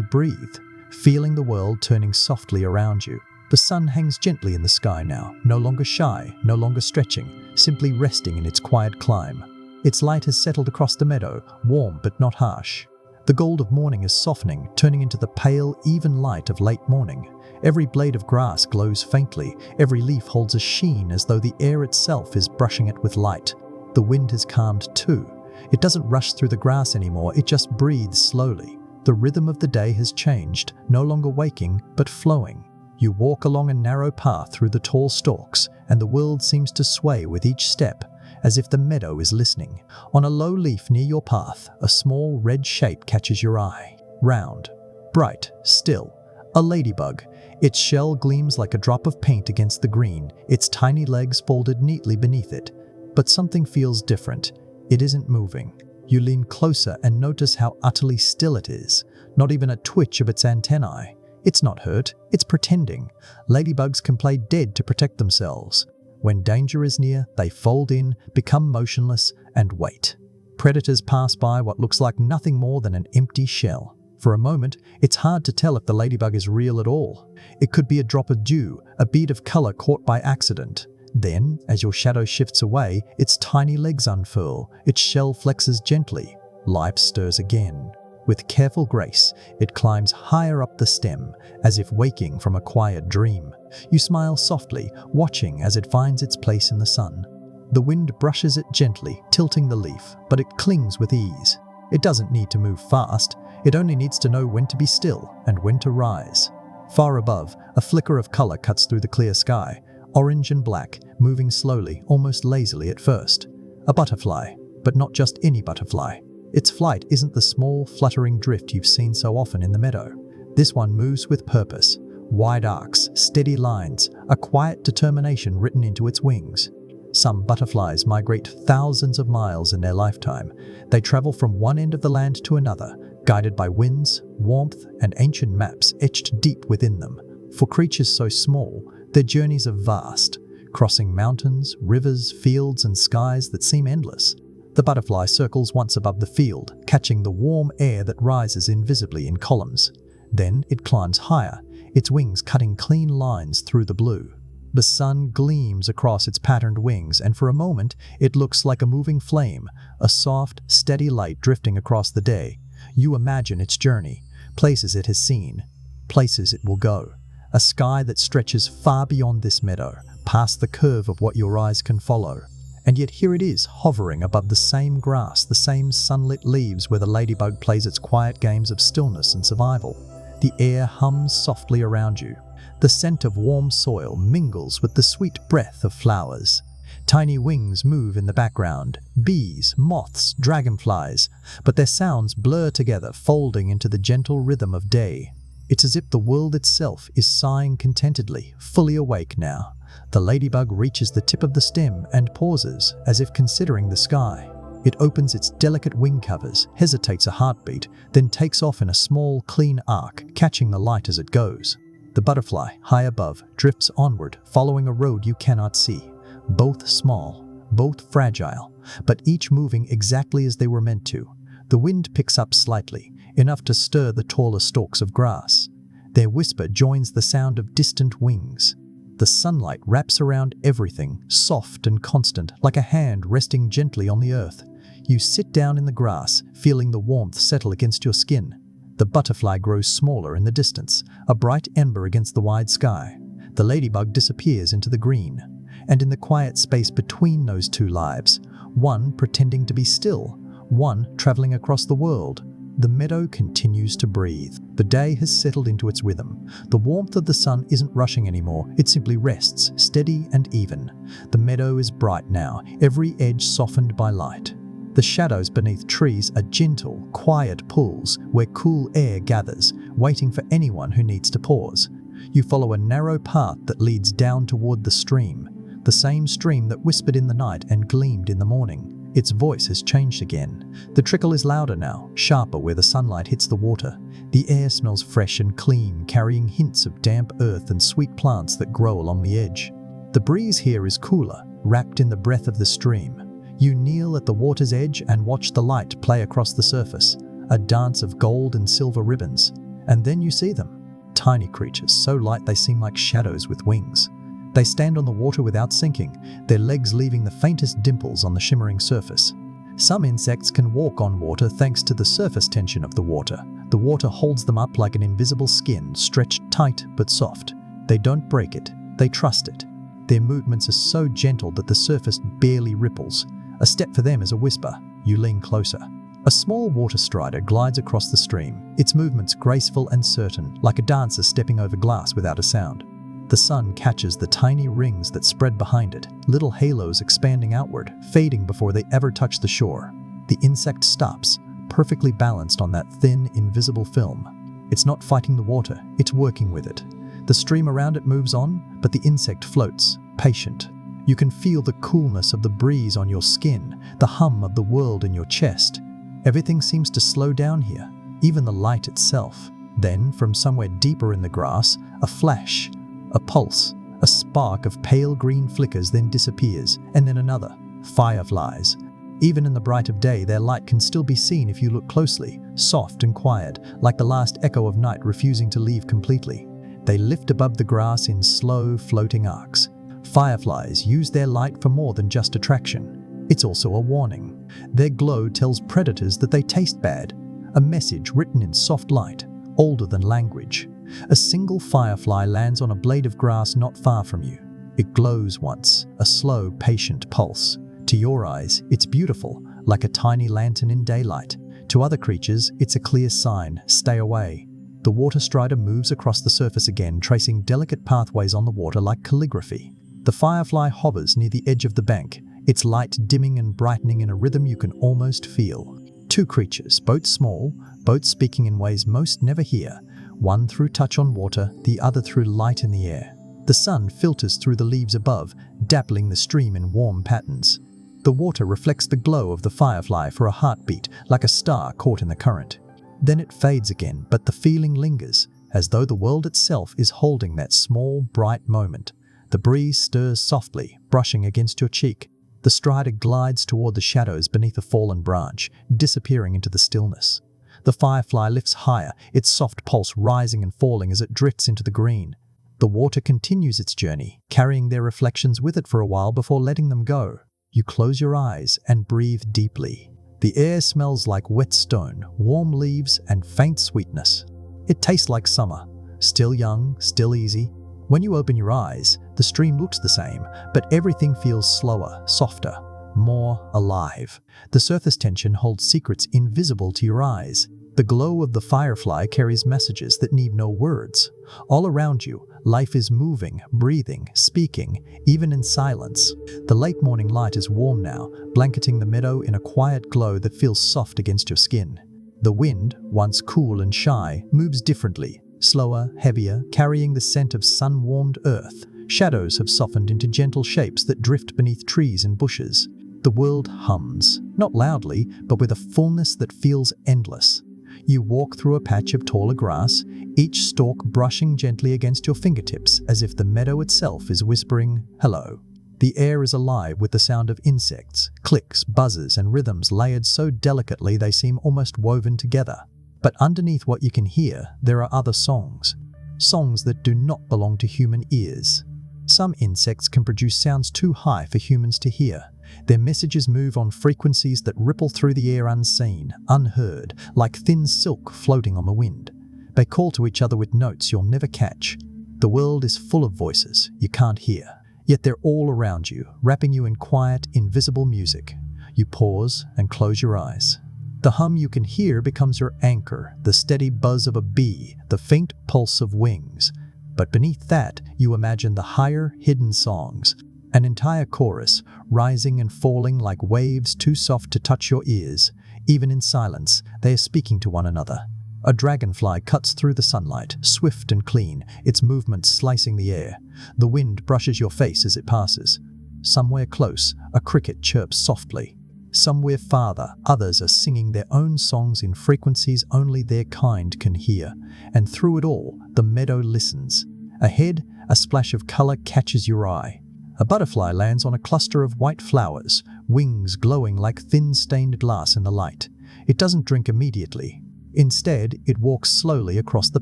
breathe, feeling the world turning softly around you. The sun hangs gently in the sky now, no longer shy, no longer stretching, simply resting in its quiet climb. Its light has settled across the meadow, warm but not harsh. The gold of morning is softening, turning into the pale, even light of late morning. Every blade of grass glows faintly, every leaf holds a sheen as though the air itself is brushing it with light. The wind has calmed too. It doesn't rush through the grass anymore, it just breathes slowly. The rhythm of the day has changed, no longer waking, but flowing. You walk along a narrow path through the tall stalks, and the world seems to sway with each step, as if the meadow is listening. On a low leaf near your path, a small red shape catches your eye. Round, bright, still. A ladybug. Its shell gleams like a drop of paint against the green, its tiny legs folded neatly beneath it. But something feels different. It isn't moving. You lean closer and notice how utterly still it is. Not even a twitch of its antennae. It's not hurt, it's pretending. Ladybugs can play dead to protect themselves. When danger is near, they fold in, become motionless, and wait. Predators pass by what looks like nothing more than an empty shell. For a moment, it's hard to tell if the ladybug is real at all. It could be a drop of dew, a bead of color caught by accident. Then, as your shadow shifts away, its tiny legs unfurl, its shell flexes gently. Life stirs again. With careful grace, it climbs higher up the stem, as if waking from a quiet dream. You smile softly, watching as it finds its place in the sun. The wind brushes it gently, tilting the leaf, but it clings with ease. It doesn't need to move fast, it only needs to know when to be still and when to rise. Far above, a flicker of color cuts through the clear sky, orange and black, moving slowly, almost lazily at first. A butterfly, but not just any butterfly. Its flight isn't the small, fluttering drift you've seen so often in the meadow. This one moves with purpose. Wide arcs, steady lines, a quiet determination written into its wings. Some butterflies migrate thousands of miles in their lifetime. They travel from one end of the land to another, guided by winds, warmth, and ancient maps etched deep within them. For creatures so small, their journeys are vast, crossing mountains, rivers, fields, and skies that seem endless. The butterfly circles once above the field, catching the warm air that rises invisibly in columns. Then it climbs higher, its wings cutting clean lines through the blue. The sun gleams across its patterned wings, and for a moment it looks like a moving flame, a soft, steady light drifting across the day. You imagine its journey, places it has seen, places it will go. A sky that stretches far beyond this meadow, past the curve of what your eyes can follow. And yet here it is, hovering above the same grass, the same sunlit leaves where the ladybug plays its quiet games of stillness and survival. The air hums softly around you. The scent of warm soil mingles with the sweet breath of flowers. Tiny wings move in the background, bees, moths, dragonflies, but their sounds blur together, folding into the gentle rhythm of day. It's as if the world itself is sighing contentedly, fully awake now. The ladybug reaches the tip of the stem and pauses, as if considering the sky. It opens its delicate wing covers, hesitates a heartbeat, then takes off in a small, clean arc, catching the light as it goes. The butterfly, high above, drifts onward, following a road you cannot see. Both small, both fragile, but each moving exactly as they were meant to. The wind picks up slightly, enough to stir the taller stalks of grass. Their whisper joins the sound of distant wings. The sunlight wraps around everything, soft and constant, like a hand resting gently on the earth. You sit down in the grass, feeling the warmth settle against your skin. The butterfly grows smaller in the distance, a bright ember against the wide sky. The ladybug disappears into the green. And in the quiet space between those two lives, one pretending to be still, one traveling across the world, the meadow continues to breathe. The day has settled into its rhythm. The warmth of the sun isn't rushing anymore, it simply rests, steady and even. The meadow is bright now, every edge softened by light. The shadows beneath trees are gentle, quiet pools where cool air gathers, waiting for anyone who needs to pause. You follow a narrow path that leads down toward the stream, the same stream that whispered in the night and gleamed in the morning. Its voice has changed again. The trickle is louder now, sharper where the sunlight hits the water. The air smells fresh and clean, carrying hints of damp earth and sweet plants that grow along the edge. The breeze here is cooler, wrapped in the breath of the stream. You kneel at the water's edge and watch the light play across the surface, a dance of gold and silver ribbons. And then you see them. Tiny creatures, so light they seem like shadows with wings. They stand on the water without sinking, their legs leaving the faintest dimples on the shimmering surface. Some insects can walk on water thanks to the surface tension of the water. The water holds them up like an invisible skin, stretched tight but soft. They don't break it, they trust it. Their movements are so gentle that the surface barely ripples. A step for them is a whisper. You lean closer. A small water strider glides across the stream, its movements graceful and certain, like a dancer stepping over glass without a sound. The sun catches the tiny rings that spread behind it, little halos expanding outward, fading before they ever touch the shore. The insect stops, perfectly balanced on that thin, invisible film. It's not fighting the water, it's working with it. The stream around it moves on, but the insect floats, patient. You can feel the coolness of the breeze on your skin, the hum of the world in your chest. Everything seems to slow down here, even the light itself. Then, from somewhere deeper in the grass, a flash, a pulse, a spark of pale green flickers, then disappears, and then another. Fireflies. Even in the bright of day, their light can still be seen if you look closely, soft and quiet, like the last echo of night refusing to leave completely. They lift above the grass in slow, floating arcs. Fireflies use their light for more than just attraction. It's also a warning. Their glow tells predators that they taste bad, a message written in soft light, older than language. A single firefly lands on a blade of grass not far from you. It glows once, a slow, patient pulse. To your eyes, it's beautiful, like a tiny lantern in daylight. To other creatures, it's a clear sign, stay away. The water strider moves across the surface again, tracing delicate pathways on the water like calligraphy. The firefly hovers near the edge of the bank, its light dimming and brightening in a rhythm you can almost feel. Two creatures, both small, both speaking in ways most never hear, one through touch on water, the other through light in the air. The sun filters through the leaves above, dappling the stream in warm patterns. The water reflects the glow of the firefly for a heartbeat, like a star caught in the current. Then it fades again, but the feeling lingers, as though the world itself is holding that small, bright moment. The breeze stirs softly, brushing against your cheek. The strider glides toward the shadows beneath a fallen branch, disappearing into the stillness. The firefly lifts higher, its soft pulse rising and falling as it drifts into the green. The water continues its journey, carrying their reflections with it for a while before letting them go. You close your eyes and breathe deeply. The air smells like wet stone, warm leaves, and faint sweetness. It tastes like summer, still young, still easy. When you open your eyes, the stream looks the same, but everything feels slower, softer, more alive. The surface tension holds secrets invisible to your eyes. The glow of the firefly carries messages that need no words. All around you, life is moving, breathing, speaking, even in silence. The late morning light is warm now, blanketing the meadow in a quiet glow that feels soft against your skin. The wind, once cool and shy, moves differently, slower, heavier, carrying the scent of sun-warmed earth. Shadows have softened into gentle shapes that drift beneath trees and bushes. The world hums, not loudly, but with a fullness that feels endless. You walk through a patch of taller grass, each stalk brushing gently against your fingertips as if the meadow itself is whispering, hello. The air is alive with the sound of insects, clicks, buzzes, and rhythms layered so delicately they seem almost woven together. But underneath what you can hear, there are other songs. Songs that do not belong to human ears. Some insects can produce sounds too high for humans to hear. Their messages move on frequencies that ripple through the air unseen, unheard, like thin silk floating on the wind. They call to each other with notes you'll never catch. The world is full of voices you can't hear, yet they're all around you, wrapping you in quiet, invisible music. You pause and close your eyes. The hum you can hear becomes your anchor, the steady buzz of a bee, the faint pulse of wings. But beneath that, you imagine the higher, hidden songs, an entire chorus, rising and falling like waves too soft to touch your ears. Even in silence, they are speaking to one another. A dragonfly cuts through the sunlight, swift and clean, its movements slicing the air. The wind brushes your face as it passes. Somewhere close, a cricket chirps softly. Somewhere farther, others are singing their own songs in frequencies only their kind can hear. And through it all, the meadow listens. Ahead, a splash of color catches your eye. A butterfly lands on a cluster of white flowers, wings glowing like thin stained glass in the light. It doesn't drink immediately. Instead, it walks slowly across the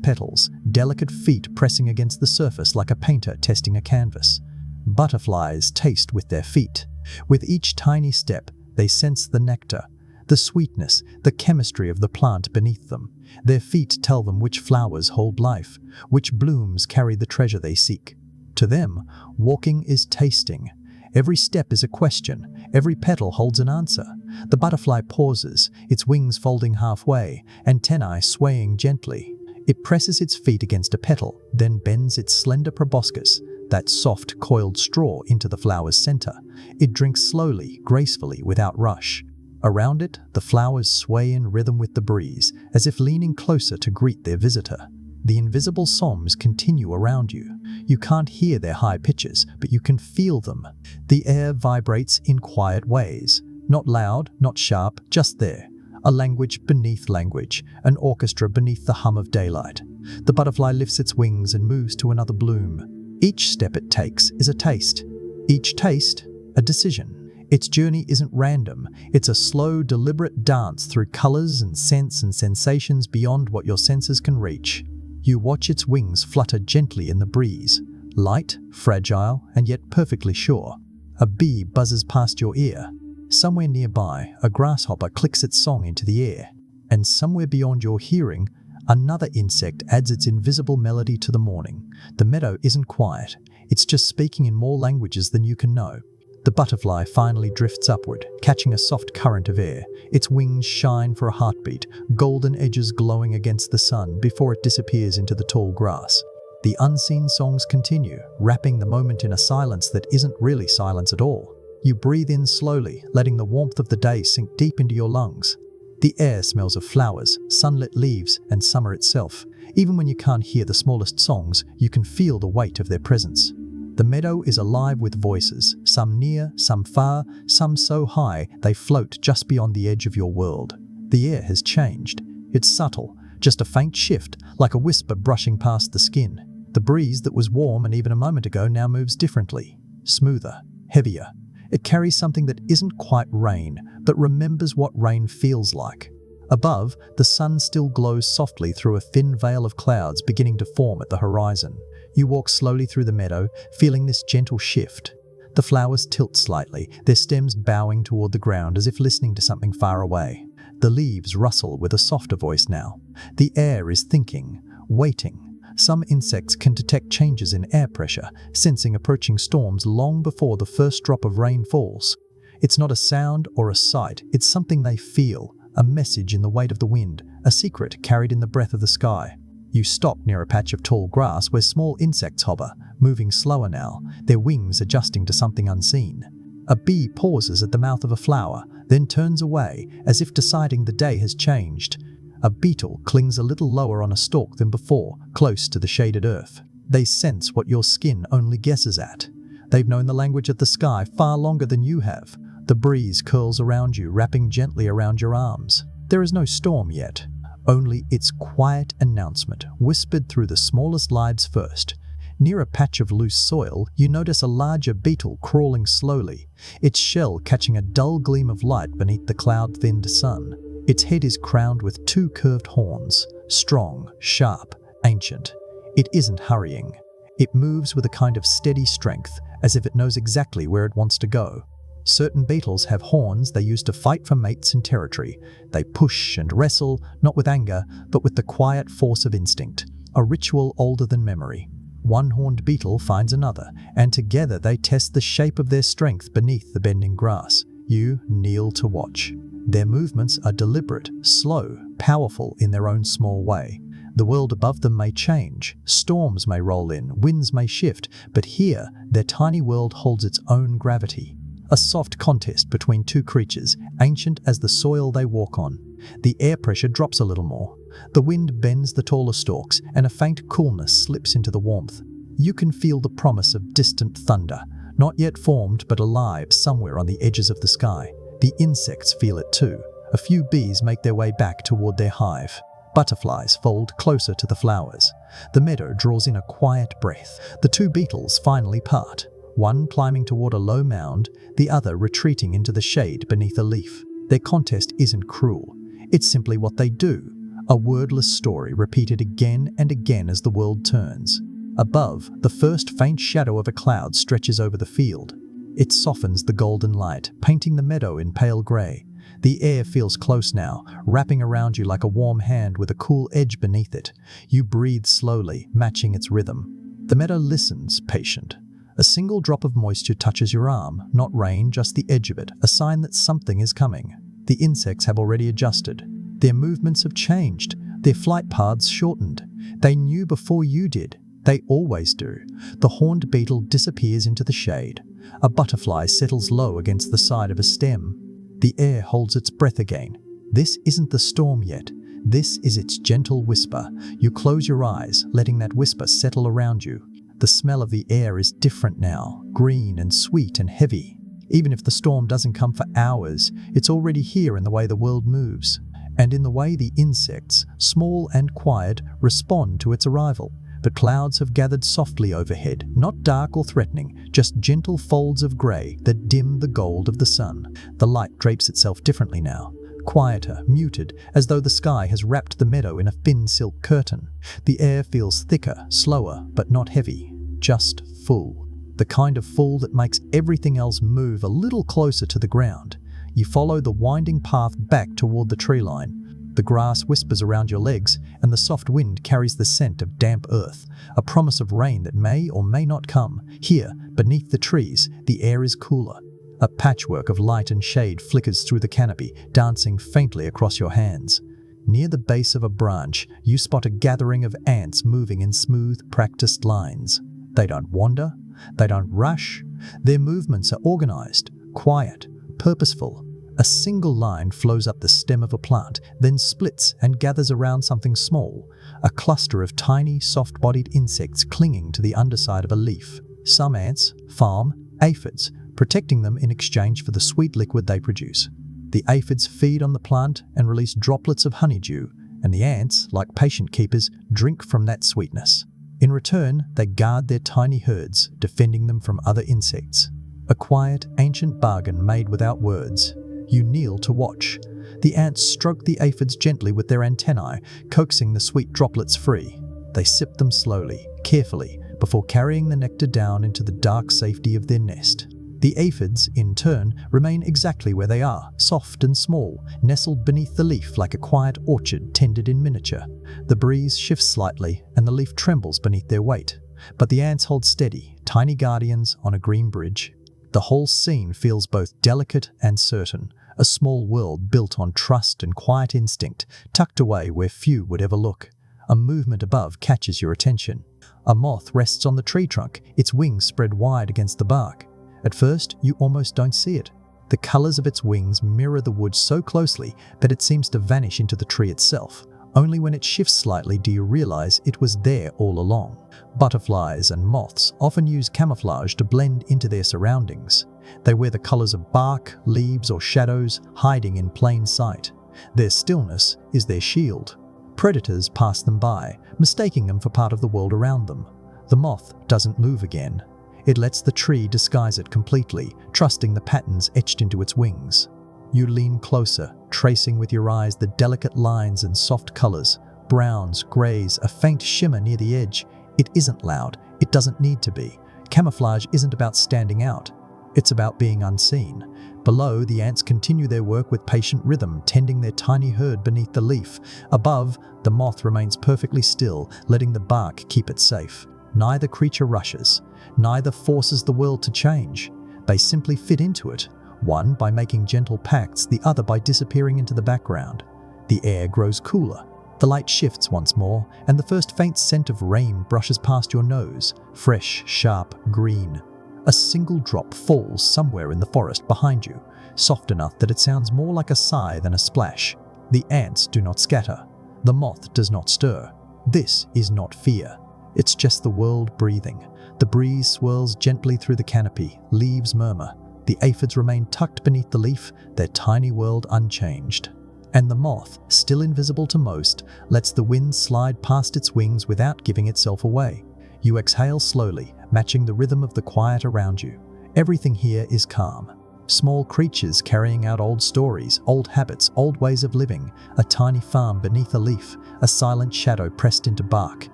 petals, delicate feet pressing against the surface like a painter testing a canvas. Butterflies taste with their feet. With each tiny step, they sense the nectar, the sweetness, the chemistry of the plant beneath them. Their feet tell them which flowers hold life, which blooms carry the treasure they seek. To them, walking is tasting. Every step is a question, every petal holds an answer. The butterfly pauses, its wings folding halfway, antennae swaying gently. It presses its feet against a petal, then bends its slender proboscis, that soft, coiled straw, into the flower's center. It drinks slowly, gracefully, without rush. Around it, the flowers sway in rhythm with the breeze, as if leaning closer to greet their visitor. The invisible songs continue around you. You can't hear their high pitches, but you can feel them. The air vibrates in quiet ways. Not loud, not sharp, just there. A language beneath language, an orchestra beneath the hum of daylight. The butterfly lifts its wings and moves to another bloom. Each step it takes is a taste. Each taste, a decision. Its journey isn't random. It's a slow, deliberate dance through colors and scents and sensations beyond what your senses can reach. You watch its wings flutter gently in the breeze, light, fragile, and yet perfectly sure. A bee buzzes past your ear. Somewhere nearby, a grasshopper clicks its song into the air. And somewhere beyond your hearing, another insect adds its invisible melody to the morning. The meadow isn't quiet. It's just speaking in more languages than you can know. The butterfly finally drifts upward, catching a soft current of air. Its wings shine for a heartbeat, golden edges glowing against the sun before it disappears into the tall grass. The unseen songs continue, wrapping the moment in a silence that isn't really silence at all. You breathe in slowly, letting the warmth of the day sink deep into your lungs. The air smells of flowers, sunlit leaves, and summer itself. Even when you can't hear the smallest songs, you can feel the weight of their presence. The meadow is alive with voices, some near, some far, some so high they float just beyond the edge of your world. The air has changed. It's subtle, just a faint shift, like a whisper brushing past the skin. The breeze that was warm and even a moment ago now moves differently, smoother, heavier. It carries something that isn't quite rain, but remembers what rain feels like. Above, the sun still glows softly through a thin veil of clouds beginning to form at the horizon. You walk slowly through the meadow, feeling this gentle shift. The flowers tilt slightly, their stems bowing toward the ground as if listening to something far away. The leaves rustle with a softer voice now. The air is thinking, waiting. Some insects can detect changes in air pressure, sensing approaching storms long before the first drop of rain falls. It's not a sound or a sight, it's something they feel, a message in the weight of the wind, a secret carried in the breath of the sky. You stop near a patch of tall grass where small insects hover, moving slower now, their wings adjusting to something unseen. A bee pauses at the mouth of a flower, then turns away, as if deciding the day has changed. A beetle clings a little lower on a stalk than before, close to the shaded earth. They sense what your skin only guesses at. They've known the language of the sky far longer than you have. The breeze curls around you, wrapping gently around your arms. There is no storm yet. Only its quiet announcement, whispered through the smallest lives first. Near a patch of loose soil, you notice a larger beetle crawling slowly, its shell catching a dull gleam of light beneath the cloud-thinned sun. Its head is crowned with two curved horns, strong, sharp, ancient. It isn't hurrying. It moves with a kind of steady strength, as if it knows exactly where it wants to go. Certain beetles have horns they use to fight for mates and territory. They push and wrestle, not with anger, but with the quiet force of instinct, a ritual older than memory. One horned beetle finds another, and together they test the shape of their strength beneath the bending grass. You kneel to watch. Their movements are deliberate, slow, powerful in their own small way. The world above them may change, storms may roll in, winds may shift, but here their tiny world holds its own gravity. A soft contest between two creatures, ancient as the soil they walk on. The air pressure drops a little more. The wind bends the taller stalks, and a faint coolness slips into the warmth. You can feel the promise of distant thunder, not yet formed but alive somewhere on the edges of the sky. The insects feel it too. A few bees make their way back toward their hive. Butterflies fold closer to the flowers. The meadow draws in a quiet breath. The two beetles finally part, one climbing toward a low mound, the other retreating into the shade beneath a leaf. Their contest isn't cruel. It's simply what they do, a wordless story repeated again and again as the world turns. Above, the first faint shadow of a cloud stretches over the field. It softens the golden light, painting the meadow in pale grey. The air feels close now, wrapping around you like a warm hand with a cool edge beneath it. You breathe slowly, matching its rhythm. The meadow listens, patient. A single drop of moisture touches your arm, not rain, just the edge of it, a sign that something is coming. The insects have already adjusted. Their movements have changed, their flight paths shortened. They knew before you did. They always do. The horned beetle disappears into the shade. A butterfly settles low against the side of a stem. The air holds its breath again. This isn't the storm yet. This is its gentle whisper. You close your eyes, letting that whisper settle around you. The smell of the air is different now, green and sweet and heavy. Even if the storm doesn't come for hours, it's already here in the way the world moves, and in the way the insects, small and quiet, respond to its arrival. But clouds have gathered softly overhead, not dark or threatening, just gentle folds of grey that dim the gold of the sun. The light drapes itself differently now, quieter, muted, as though the sky has wrapped the meadow in a thin silk curtain. The air feels thicker, slower, but not heavy, just full. The kind of full that makes everything else move a little closer to the ground. You follow the winding path back toward the tree line. The grass whispers around your legs, and the soft wind carries the scent of damp earth, a promise of rain that may or may not come. Here, beneath the trees, the air is cooler. A patchwork of light and shade flickers through the canopy, dancing faintly across your hands. Near the base of a branch, you spot a gathering of ants moving in smooth, practiced lines. They don't wander, they don't rush. Their movements are organized, quiet, purposeful. A single line flows up the stem of a plant, then splits and gathers around something small, a cluster of tiny, soft-bodied insects clinging to the underside of a leaf. Some ants farm aphids, protecting them in exchange for the sweet liquid they produce. The aphids feed on the plant and release droplets of honeydew, and the ants, like patient keepers, drink from that sweetness. In return, they guard their tiny herds, defending them from other insects. A quiet, ancient bargain made without words. You kneel to watch. The ants stroke the aphids gently with their antennae, coaxing the sweet droplets free. They sip them slowly, carefully, before carrying the nectar down into the dark safety of their nest. The aphids, in turn, remain exactly where they are, soft and small, nestled beneath the leaf like a quiet orchard tended in miniature. The breeze shifts slightly, and the leaf trembles beneath their weight. But the ants hold steady, tiny guardians on a green bridge. The whole scene feels both delicate and certain, a small world built on trust and quiet instinct, tucked away where few would ever look. A movement above catches your attention. A moth rests on the tree trunk, its wings spread wide against the bark. At first, you almost don't see it. The colors of its wings mirror the wood so closely that it seems to vanish into the tree itself. Only when it shifts slightly do you realize it was there all along. Butterflies and moths often use camouflage to blend into their surroundings. They wear the colors of bark, leaves, or shadows, hiding in plain sight. Their stillness is their shield. Predators pass them by, mistaking them for part of the world around them. The moth doesn't move again. It lets the tree disguise it completely, trusting the patterns etched into its wings. You lean closer, tracing with your eyes the delicate lines and soft colors, browns, grays, a faint shimmer near the edge. It isn't loud, It doesn't need to be. Camouflage isn't about standing out. It's about being unseen. Below, the ants continue their work with patient rhythm, tending their tiny herd beneath the leaf. Above, the moth remains perfectly still, letting the bark keep it safe. Neither creature rushes. Neither forces the world to change. They simply fit into it, one by making gentle pacts, the other by disappearing into the background. The air grows cooler. The light shifts once more, and the first faint scent of rain brushes past your nose, fresh, sharp, green. A single drop falls somewhere in the forest behind you, soft enough that it sounds more like a sigh than a splash. The ants do not scatter. The moth does not stir. This is not fear. It's just the world breathing. The breeze swirls gently through the canopy, leaves murmur. The aphids remain tucked beneath the leaf, their tiny world unchanged. And the moth, still invisible to most, lets the wind slide past its wings without giving itself away. You exhale slowly, matching the rhythm of the quiet around you. Everything here is calm. Small creatures carrying out old stories, old habits, old ways of living. A tiny farm beneath a leaf, a silent shadow pressed into bark.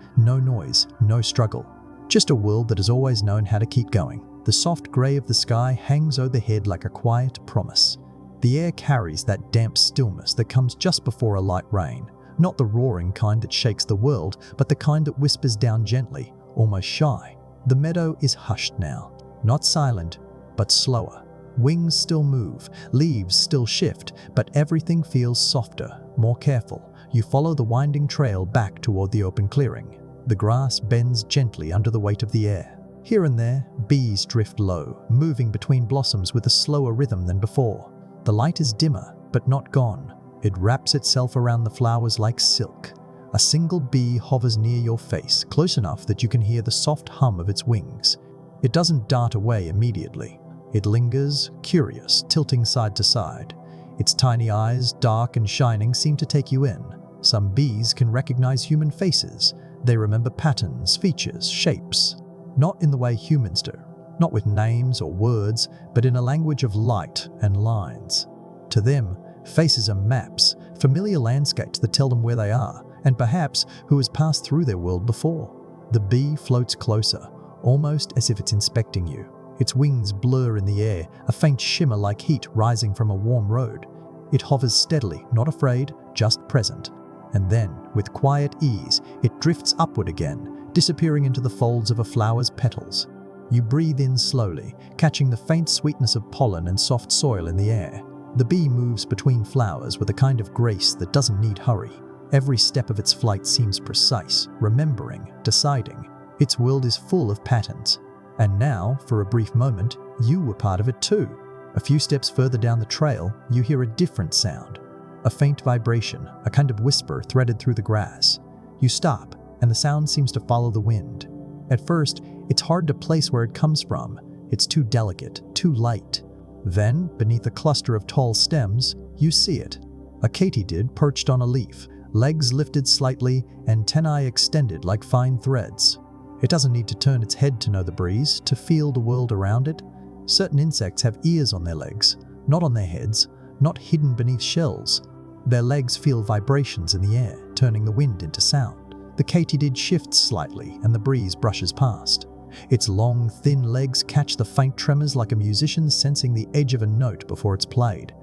No noise, no struggle. Just a world that has always known how to keep going. The soft grey of the sky hangs overhead like a quiet promise. The air carries that damp stillness that comes just before a light rain. Not the roaring kind that shakes the world, but the kind that whispers down gently, almost shy. The meadow is hushed now. Not silent, but slower. Wings still move, leaves still shift, but everything feels softer, more careful. You follow the winding trail back toward the open clearing. The grass bends gently under the weight of the air. Here and there, bees drift low, moving between blossoms with a slower rhythm than before. The light is dimmer, but not gone. It wraps itself around the flowers like silk. A single bee hovers near your face, close enough that you can hear the soft hum of its wings. It doesn't dart away immediately. It lingers, curious, tilting side to side. Its tiny eyes, dark and shining, seem to take you in. Some bees can recognize human faces. They remember patterns, features, shapes. Not in the way humans do. Not with names or words, but in a language of light and lines. To them, faces are maps, familiar landscapes that tell them where they are, and perhaps who has passed through their world before. The bee floats closer, almost as if it's inspecting you. Its wings blur in the air, a faint shimmer like heat rising from a warm road. It hovers steadily, not afraid, just present. And then, with quiet ease, it drifts upward again, disappearing into the folds of a flower's petals. You breathe in slowly, catching the faint sweetness of pollen and soft soil in the air. The bee moves between flowers with a kind of grace that doesn't need hurry. Every step of its flight seems precise, remembering, deciding. Its world is full of patterns. And now, for a brief moment, you were part of it too. A few steps further down the trail, you hear a different sound. A faint vibration, a kind of whisper threaded through the grass. You stop, and the sound seems to follow the wind. At first, it's hard to place where it comes from. It's too delicate, too light. Then, beneath a cluster of tall stems, you see it. A katydid perched on a leaf, legs lifted slightly, antennae extended like fine threads. It doesn't need to turn its head to know the breeze, to feel the world around it. Certain insects have ears on their legs, not on their heads, not hidden beneath shells. Their legs feel vibrations in the air, turning the wind into sound. The katydid shifts slightly, and the breeze brushes past. Its long, thin legs catch the faint tremors like a musician sensing the edge of a note before it's played.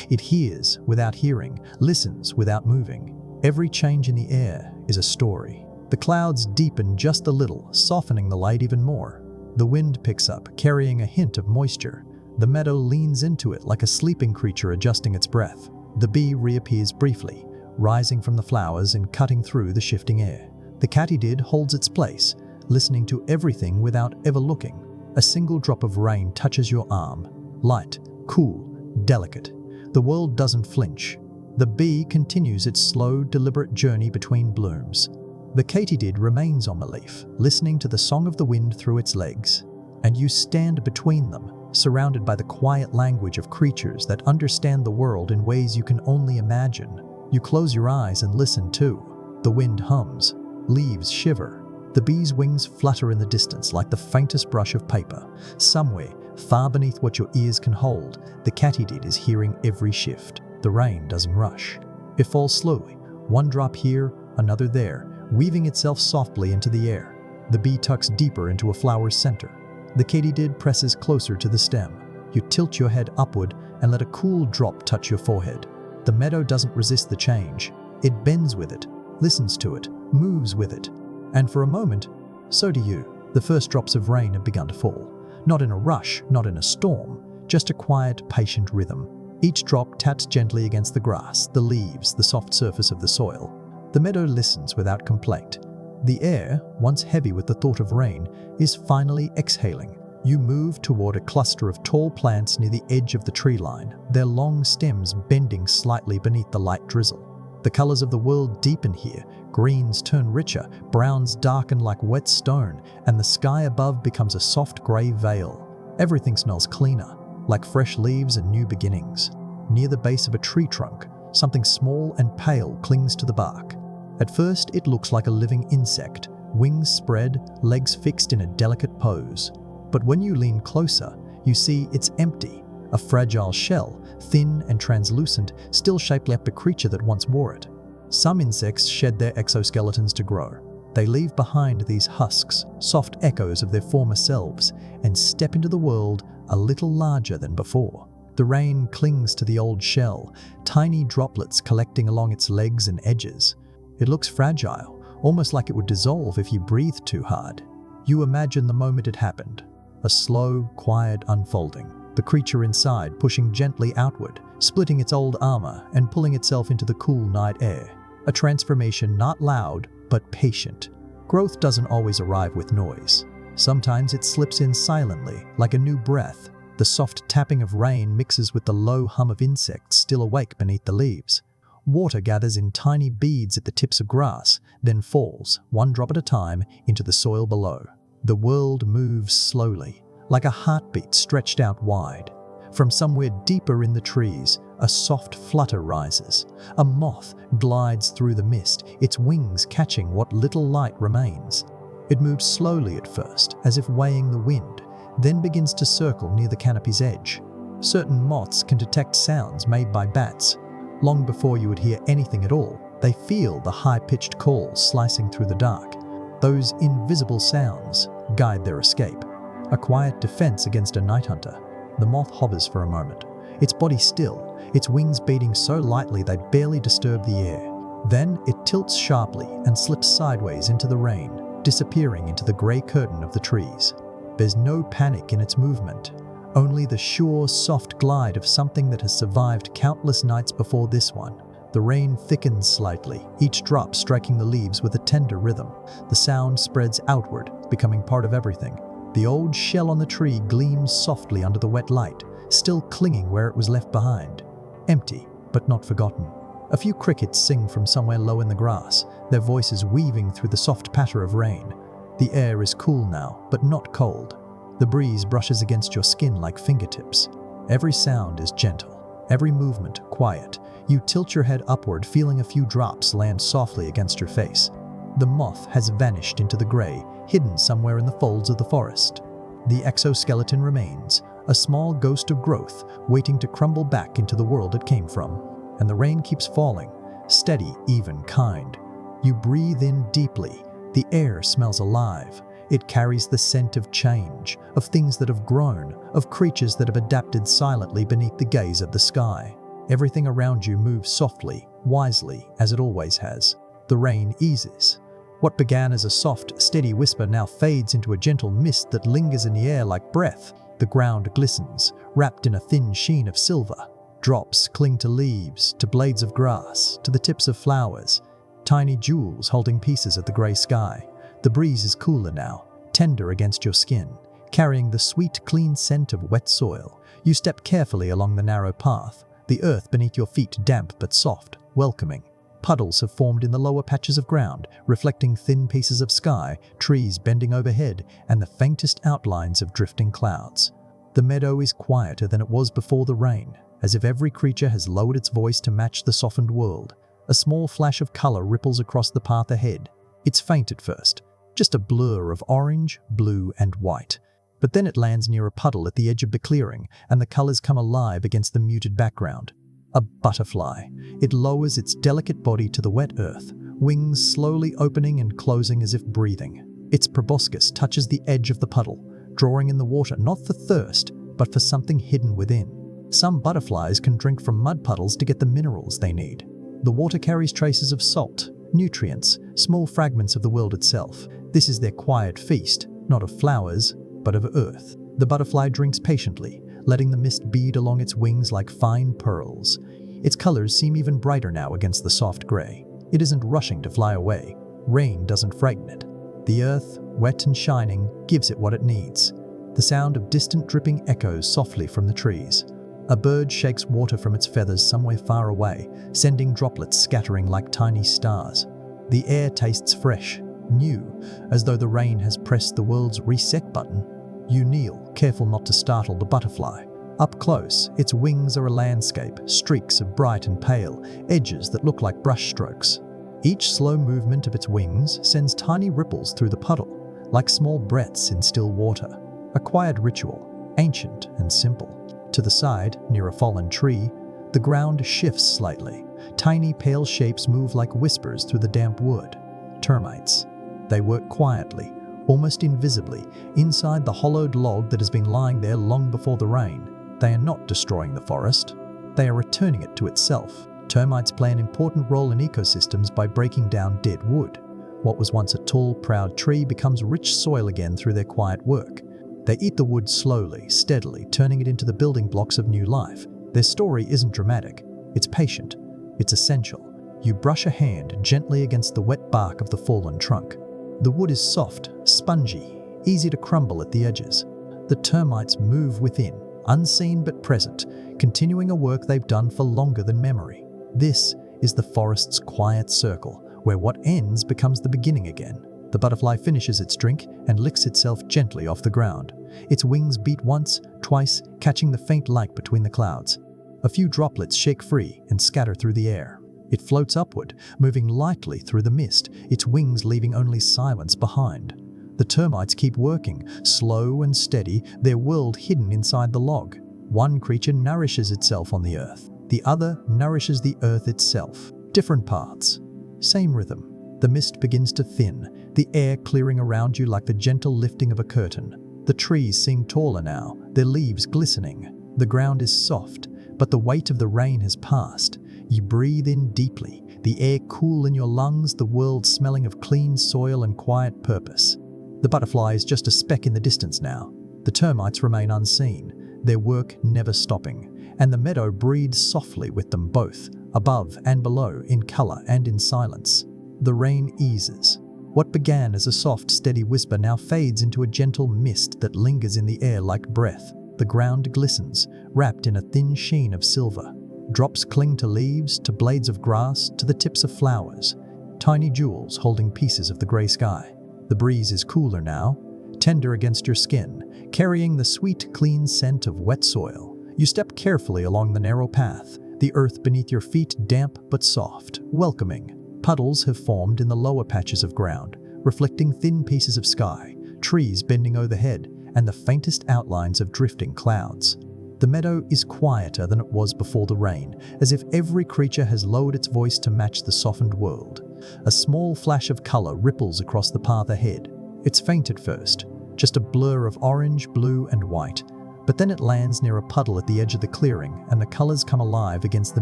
It hears without hearing, listens without moving. Every change in the air is a story. The clouds deepen just a little, softening the light even more. The wind picks up, carrying a hint of moisture. The meadow leans into it like a sleeping creature adjusting its breath. The bee reappears briefly, rising from the flowers and cutting through the shifting air. The katydid holds its place, listening to everything without ever looking. A single drop of rain touches your arm. Light, cool, delicate. The world doesn't flinch. The bee continues its slow, deliberate journey between blooms. The katydid remains on the leaf, listening to the song of the wind through its legs. And you stand between them, surrounded by the quiet language of creatures that understand the world in ways you can only imagine. You close your eyes and listen too. The wind hums, leaves shiver. The bee's wings flutter in the distance like the faintest brush of paper. Somewhere, far beneath what your ears can hold, the katydid is hearing every shift. The rain doesn't rush. It falls slowly, one drop here, another there, weaving itself softly into the air. The bee tucks deeper into a flower's center. The katydid presses closer to the stem. You tilt your head upward and let a cool drop touch your forehead. The meadow doesn't resist the change. It bends with it, listens to it, moves with it. And for a moment, so do you. The first drops of rain have begun to fall. Not in a rush, not in a storm, just a quiet, patient rhythm. Each drop taps gently against the grass, the leaves, the soft surface of the soil. The meadow listens without complaint. The air, once heavy with the thought of rain, is finally exhaling. You move toward a cluster of tall plants near the edge of the tree line, their long stems bending slightly beneath the light drizzle. The colors of the world deepen here. Greens turn richer, browns darken like wet stone, and the sky above becomes a soft gray veil. Everything smells cleaner, like fresh leaves and new beginnings. Near the base of a tree trunk, something small and pale clings to the bark. At first, it looks like a living insect, wings spread, legs fixed in a delicate pose. But when you lean closer, you see it's empty. A fragile shell, thin and translucent, still shaped like the creature that once wore it. Some insects shed their exoskeletons to grow. They leave behind these husks, soft echoes of their former selves, and step into the world a little larger than before. The rain clings to the old shell, tiny droplets collecting along its legs and edges. It looks fragile, almost like it would dissolve if you breathed too hard. You imagine the moment it happened. A slow, quiet unfolding. The creature inside pushing gently outward, splitting its old armor and pulling itself into the cool night air. A transformation not loud, but patient. Growth doesn't always arrive with noise. Sometimes it slips in silently, like a new breath. The soft tapping of rain mixes with the low hum of insects still awake beneath the leaves. Water gathers in tiny beads at the tips of grass, then falls, one drop at a time, into the soil below. The world moves slowly, like a heartbeat stretched out wide. From somewhere deeper in the trees, a soft flutter rises. A moth glides through the mist, its wings catching what little light remains. It moves slowly at first, as if weighing the wind, then begins to circle near the canopy's edge. Certain moths can detect sounds made by bats. Long before you would hear anything at all, they feel the high-pitched calls slicing through the dark. Those invisible sounds guide their escape. A quiet defense against a night hunter. The moth hovers for a moment, its body still, its wings beating so lightly they barely disturb the air. Then it tilts sharply and slips sideways into the rain, disappearing into the gray curtain of the trees. There's no panic in its movement, only the sure, soft glide of something that has survived countless nights before this one. The rain thickens slightly, each drop striking the leaves with a tender rhythm. The sound spreads outward, becoming part of everything. The old shell on the tree gleams softly under the wet light, still clinging where it was left behind. Empty, but not forgotten. A few crickets sing from somewhere low in the grass, their voices weaving through the soft patter of rain. The air is cool now, but not cold. The breeze brushes against your skin like fingertips. Every sound is gentle, every movement quiet. You tilt your head upward, feeling a few drops land softly against your face. The moth has vanished into the gray, hidden somewhere in the folds of the forest. The exoskeleton remains, a small ghost of growth, waiting to crumble back into the world it came from. And the rain keeps falling, steady, even, kind. You breathe in deeply. The air smells alive. It carries the scent of change, of things that have grown, of creatures that have adapted silently beneath the gaze of the sky. Everything around you moves softly, wisely, as it always has. The rain eases. What began as a soft, steady whisper now fades into a gentle mist that lingers in the air like breath. The ground glistens, wrapped in a thin sheen of silver. Drops cling to leaves, to blades of grass, to the tips of flowers. Tiny jewels holding pieces of the grey sky. The breeze is cooler now, tender against your skin, carrying the sweet, clean scent of wet soil. You step carefully along the narrow path, the earth beneath your feet damp but soft, welcoming. Puddles have formed in the lower patches of ground, reflecting thin pieces of sky, trees bending overhead, and the faintest outlines of drifting clouds. The meadow is quieter than it was before the rain, as if every creature has lowered its voice to match the softened world. A small flash of color ripples across the path ahead. It's faint at first, just a blur of orange, blue, and white. But then it lands near a puddle at the edge of the clearing, and the colors come alive against the muted background. A butterfly. It lowers its delicate body to the wet earth, wings slowly opening and closing as if breathing. Its proboscis touches the edge of the puddle, drawing in the water not for thirst, but for something hidden within. Some butterflies can drink from mud puddles to get the minerals they need. The water carries traces of salt, nutrients, small fragments of the world itself. This is their quiet feast, not of flowers, but of earth. The butterfly drinks patiently, letting the mist bead along its wings like fine pearls. Its colors seem even brighter now against the soft gray. It isn't rushing to fly away. Rain doesn't frighten it. The earth, wet and shining, gives it what it needs. The sound of distant dripping echoes softly from the trees. A bird shakes water from its feathers somewhere far away, sending droplets scattering like tiny stars. The air tastes fresh, new, as though the rain has pressed the world's reset button. You kneel, careful not to startle the butterfly. Up close, its wings are a landscape, streaks of bright and pale, edges that look like brush strokes. Each slow movement of its wings sends tiny ripples through the puddle, like small breaths in still water. A quiet ritual, ancient and simple. To the side, near a fallen tree, the ground shifts slightly. Tiny pale shapes move like whispers through the damp wood. Termites. They work quietly, almost invisibly, inside the hollowed log that has been lying there long before the rain. They are not destroying the forest. They are returning it to itself. Termites play an important role in ecosystems by breaking down dead wood. What was once a tall, proud tree becomes rich soil again through their quiet work. They eat the wood slowly, steadily, turning it into the building blocks of new life. Their story isn't dramatic. It's patient. It's essential. You brush a hand gently against the wet bark of the fallen trunk. The wood is soft, spongy, easy to crumble at the edges. The termites move within, unseen but present, continuing a work they've done for longer than memory. This is the forest's quiet circle, where what ends becomes the beginning again. The butterfly finishes its drink and licks itself gently off the ground. Its wings beat once, twice, catching the faint light between the clouds. A few droplets shake free and scatter through the air. It floats upward, moving lightly through the mist, its wings leaving only silence behind. The termites keep working, slow and steady, their world hidden inside the log. One creature nourishes itself on the earth. The other nourishes the earth itself. Different paths, same rhythm. The mist begins to thin, the air clearing around you like the gentle lifting of a curtain. The trees seem taller now, their leaves glistening. The ground is soft, but the weight of the rain has passed. You breathe in deeply, the air cool in your lungs, the world smelling of clean soil and quiet purpose. The butterfly is just a speck in the distance now. The termites remain unseen, their work never stopping. And the meadow breathes softly with them both, above and below, in color and in silence. The rain eases. What began as a soft, steady whisper now fades into a gentle mist that lingers in the air like breath. The ground glistens, wrapped in a thin sheen of silver. Drops cling to leaves, to blades of grass, to the tips of flowers. Tiny jewels holding pieces of the gray sky. The breeze is cooler now, tender against your skin, carrying the sweet, clean scent of wet soil. You step carefully along the narrow path, the earth beneath your feet damp but soft, welcoming. Puddles have formed in the lower patches of ground, reflecting thin pieces of sky, trees bending overhead, and the faintest outlines of drifting clouds. The meadow is quieter than it was before the rain, as if every creature has lowered its voice to match the softened world. A small flash of color ripples across the path ahead. It's faint at first, just a blur of orange, blue, and white. But then it lands near a puddle at the edge of the clearing, and the colors come alive against the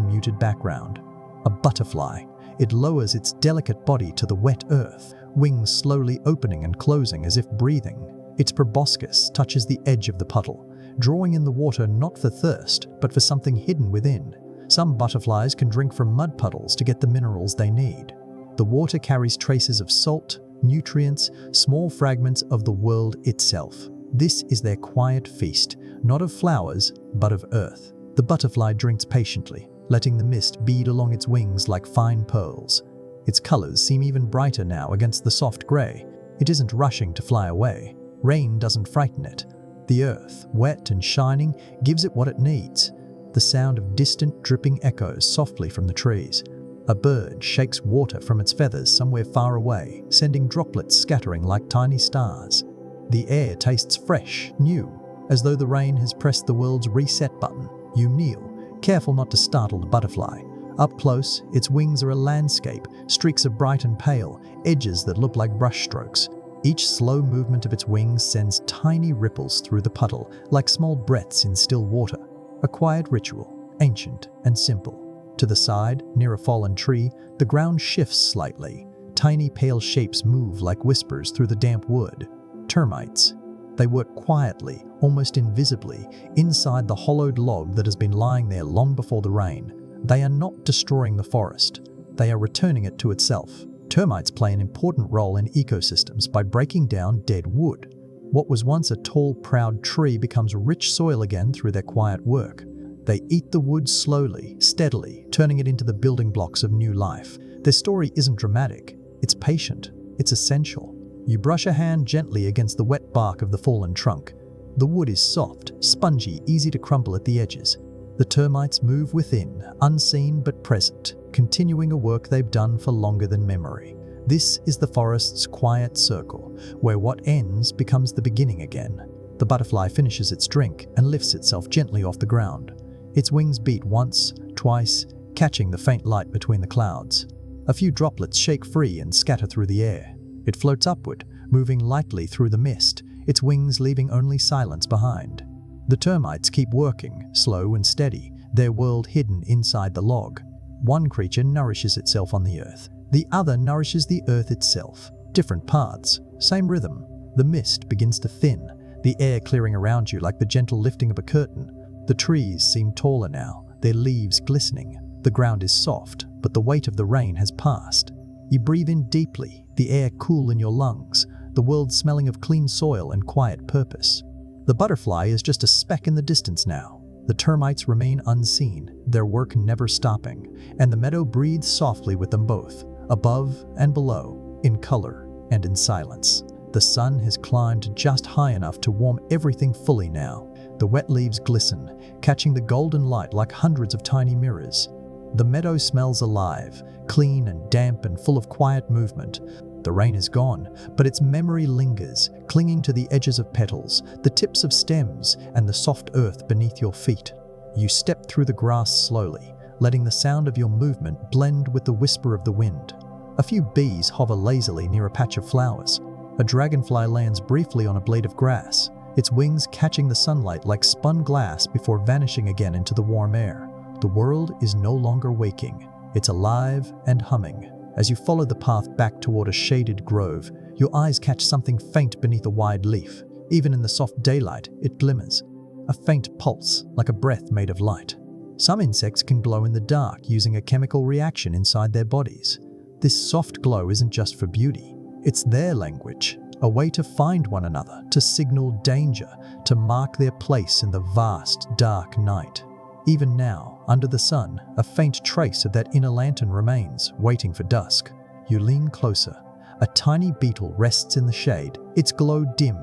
muted background. A butterfly. It lowers its delicate body to the wet earth, wings slowly opening and closing as if breathing. Its proboscis touches the edge of the puddle, drawing in the water not for thirst, but for something hidden within. Some butterflies can drink from mud puddles to get the minerals they need. The water carries traces of salt, nutrients, small fragments of the world itself. This is their quiet feast, not of flowers, but of earth. The butterfly drinks patiently, letting the mist bead along its wings like fine pearls. Its colors seem even brighter now against the soft gray. It isn't rushing to fly away. Rain doesn't frighten it. The earth, wet and shining, gives it what it needs. The sound of distant dripping echoes softly from the trees. A bird shakes water from its feathers somewhere far away, sending droplets scattering like tiny stars. The air tastes fresh, new, as though the rain has pressed the world's reset button. You kneel, careful not to startle the butterfly. Up close, its wings are a landscape, streaks of bright and pale, edges that look like brush strokes. Each slow movement of its wings sends tiny ripples through the puddle, like small breaths in still water. A quiet ritual, ancient and simple. To the side, near a fallen tree, the ground shifts slightly. Tiny pale shapes move like whispers through the damp wood. Termites. They work quietly, almost invisibly, inside the hollowed log that has been lying there long before the rain. They are not destroying the forest. They are returning it to itself. Termites play an important role in ecosystems by breaking down dead wood. What was once a tall, proud tree becomes rich soil again through their quiet work. They eat the wood slowly, steadily, turning it into the building blocks of new life. Their story isn't dramatic. It's patient. It's essential. You brush a hand gently against the wet bark of the fallen trunk. The wood is soft, spongy, easy to crumble at the edges. The termites move within, unseen but present, continuing a work they've done for longer than memory. This is the forest's quiet circle, where what ends becomes the beginning again. The butterfly finishes its drink and lifts itself gently off the ground. Its wings beat once, twice, catching the faint light between the clouds. A few droplets shake free and scatter through the air. It floats upward, moving lightly through the mist, its wings leaving only silence behind. The termites keep working, slow and steady, their world hidden inside the log. One creature nourishes itself on the earth. The other nourishes the earth itself. Different paths, same rhythm. The mist begins to thin, the air clearing around you like the gentle lifting of a curtain. The trees seem taller now, their leaves glistening. The ground is soft, but the weight of the rain has passed. You breathe in deeply, the air cool in your lungs, the world smelling of clean soil and quiet purpose. The butterfly is just a speck in the distance now. The termites remain unseen, their work never stopping, and the meadow breathes softly with them both, above and below, in color and in silence. The sun has climbed just high enough to warm everything fully now. The wet leaves glisten, catching the golden light like hundreds of tiny mirrors. The meadow smells alive, clean and damp and full of quiet movement. The rain is gone, but its memory lingers, clinging to the edges of petals, the tips of stems, and the soft earth beneath your feet. You step through the grass slowly, letting the sound of your movement blend with the whisper of the wind. A few bees hover lazily near a patch of flowers. A dragonfly lands briefly on a blade of grass, its wings catching the sunlight like spun glass before vanishing again into the warm air. The world is no longer waking. It's alive and humming. As you follow the path back toward a shaded grove, your eyes catch something faint beneath a wide leaf. Even in the soft daylight, it glimmers. A faint pulse, like a breath made of light. Some insects can glow in the dark using a chemical reaction inside their bodies. This soft glow isn't just for beauty. It's their language, a way to find one another, to signal danger, to mark their place in the vast, dark night. Even now, under the sun, a faint trace of that inner lantern remains, waiting for dusk. You lean closer. A tiny beetle rests in the shade, its glow dim,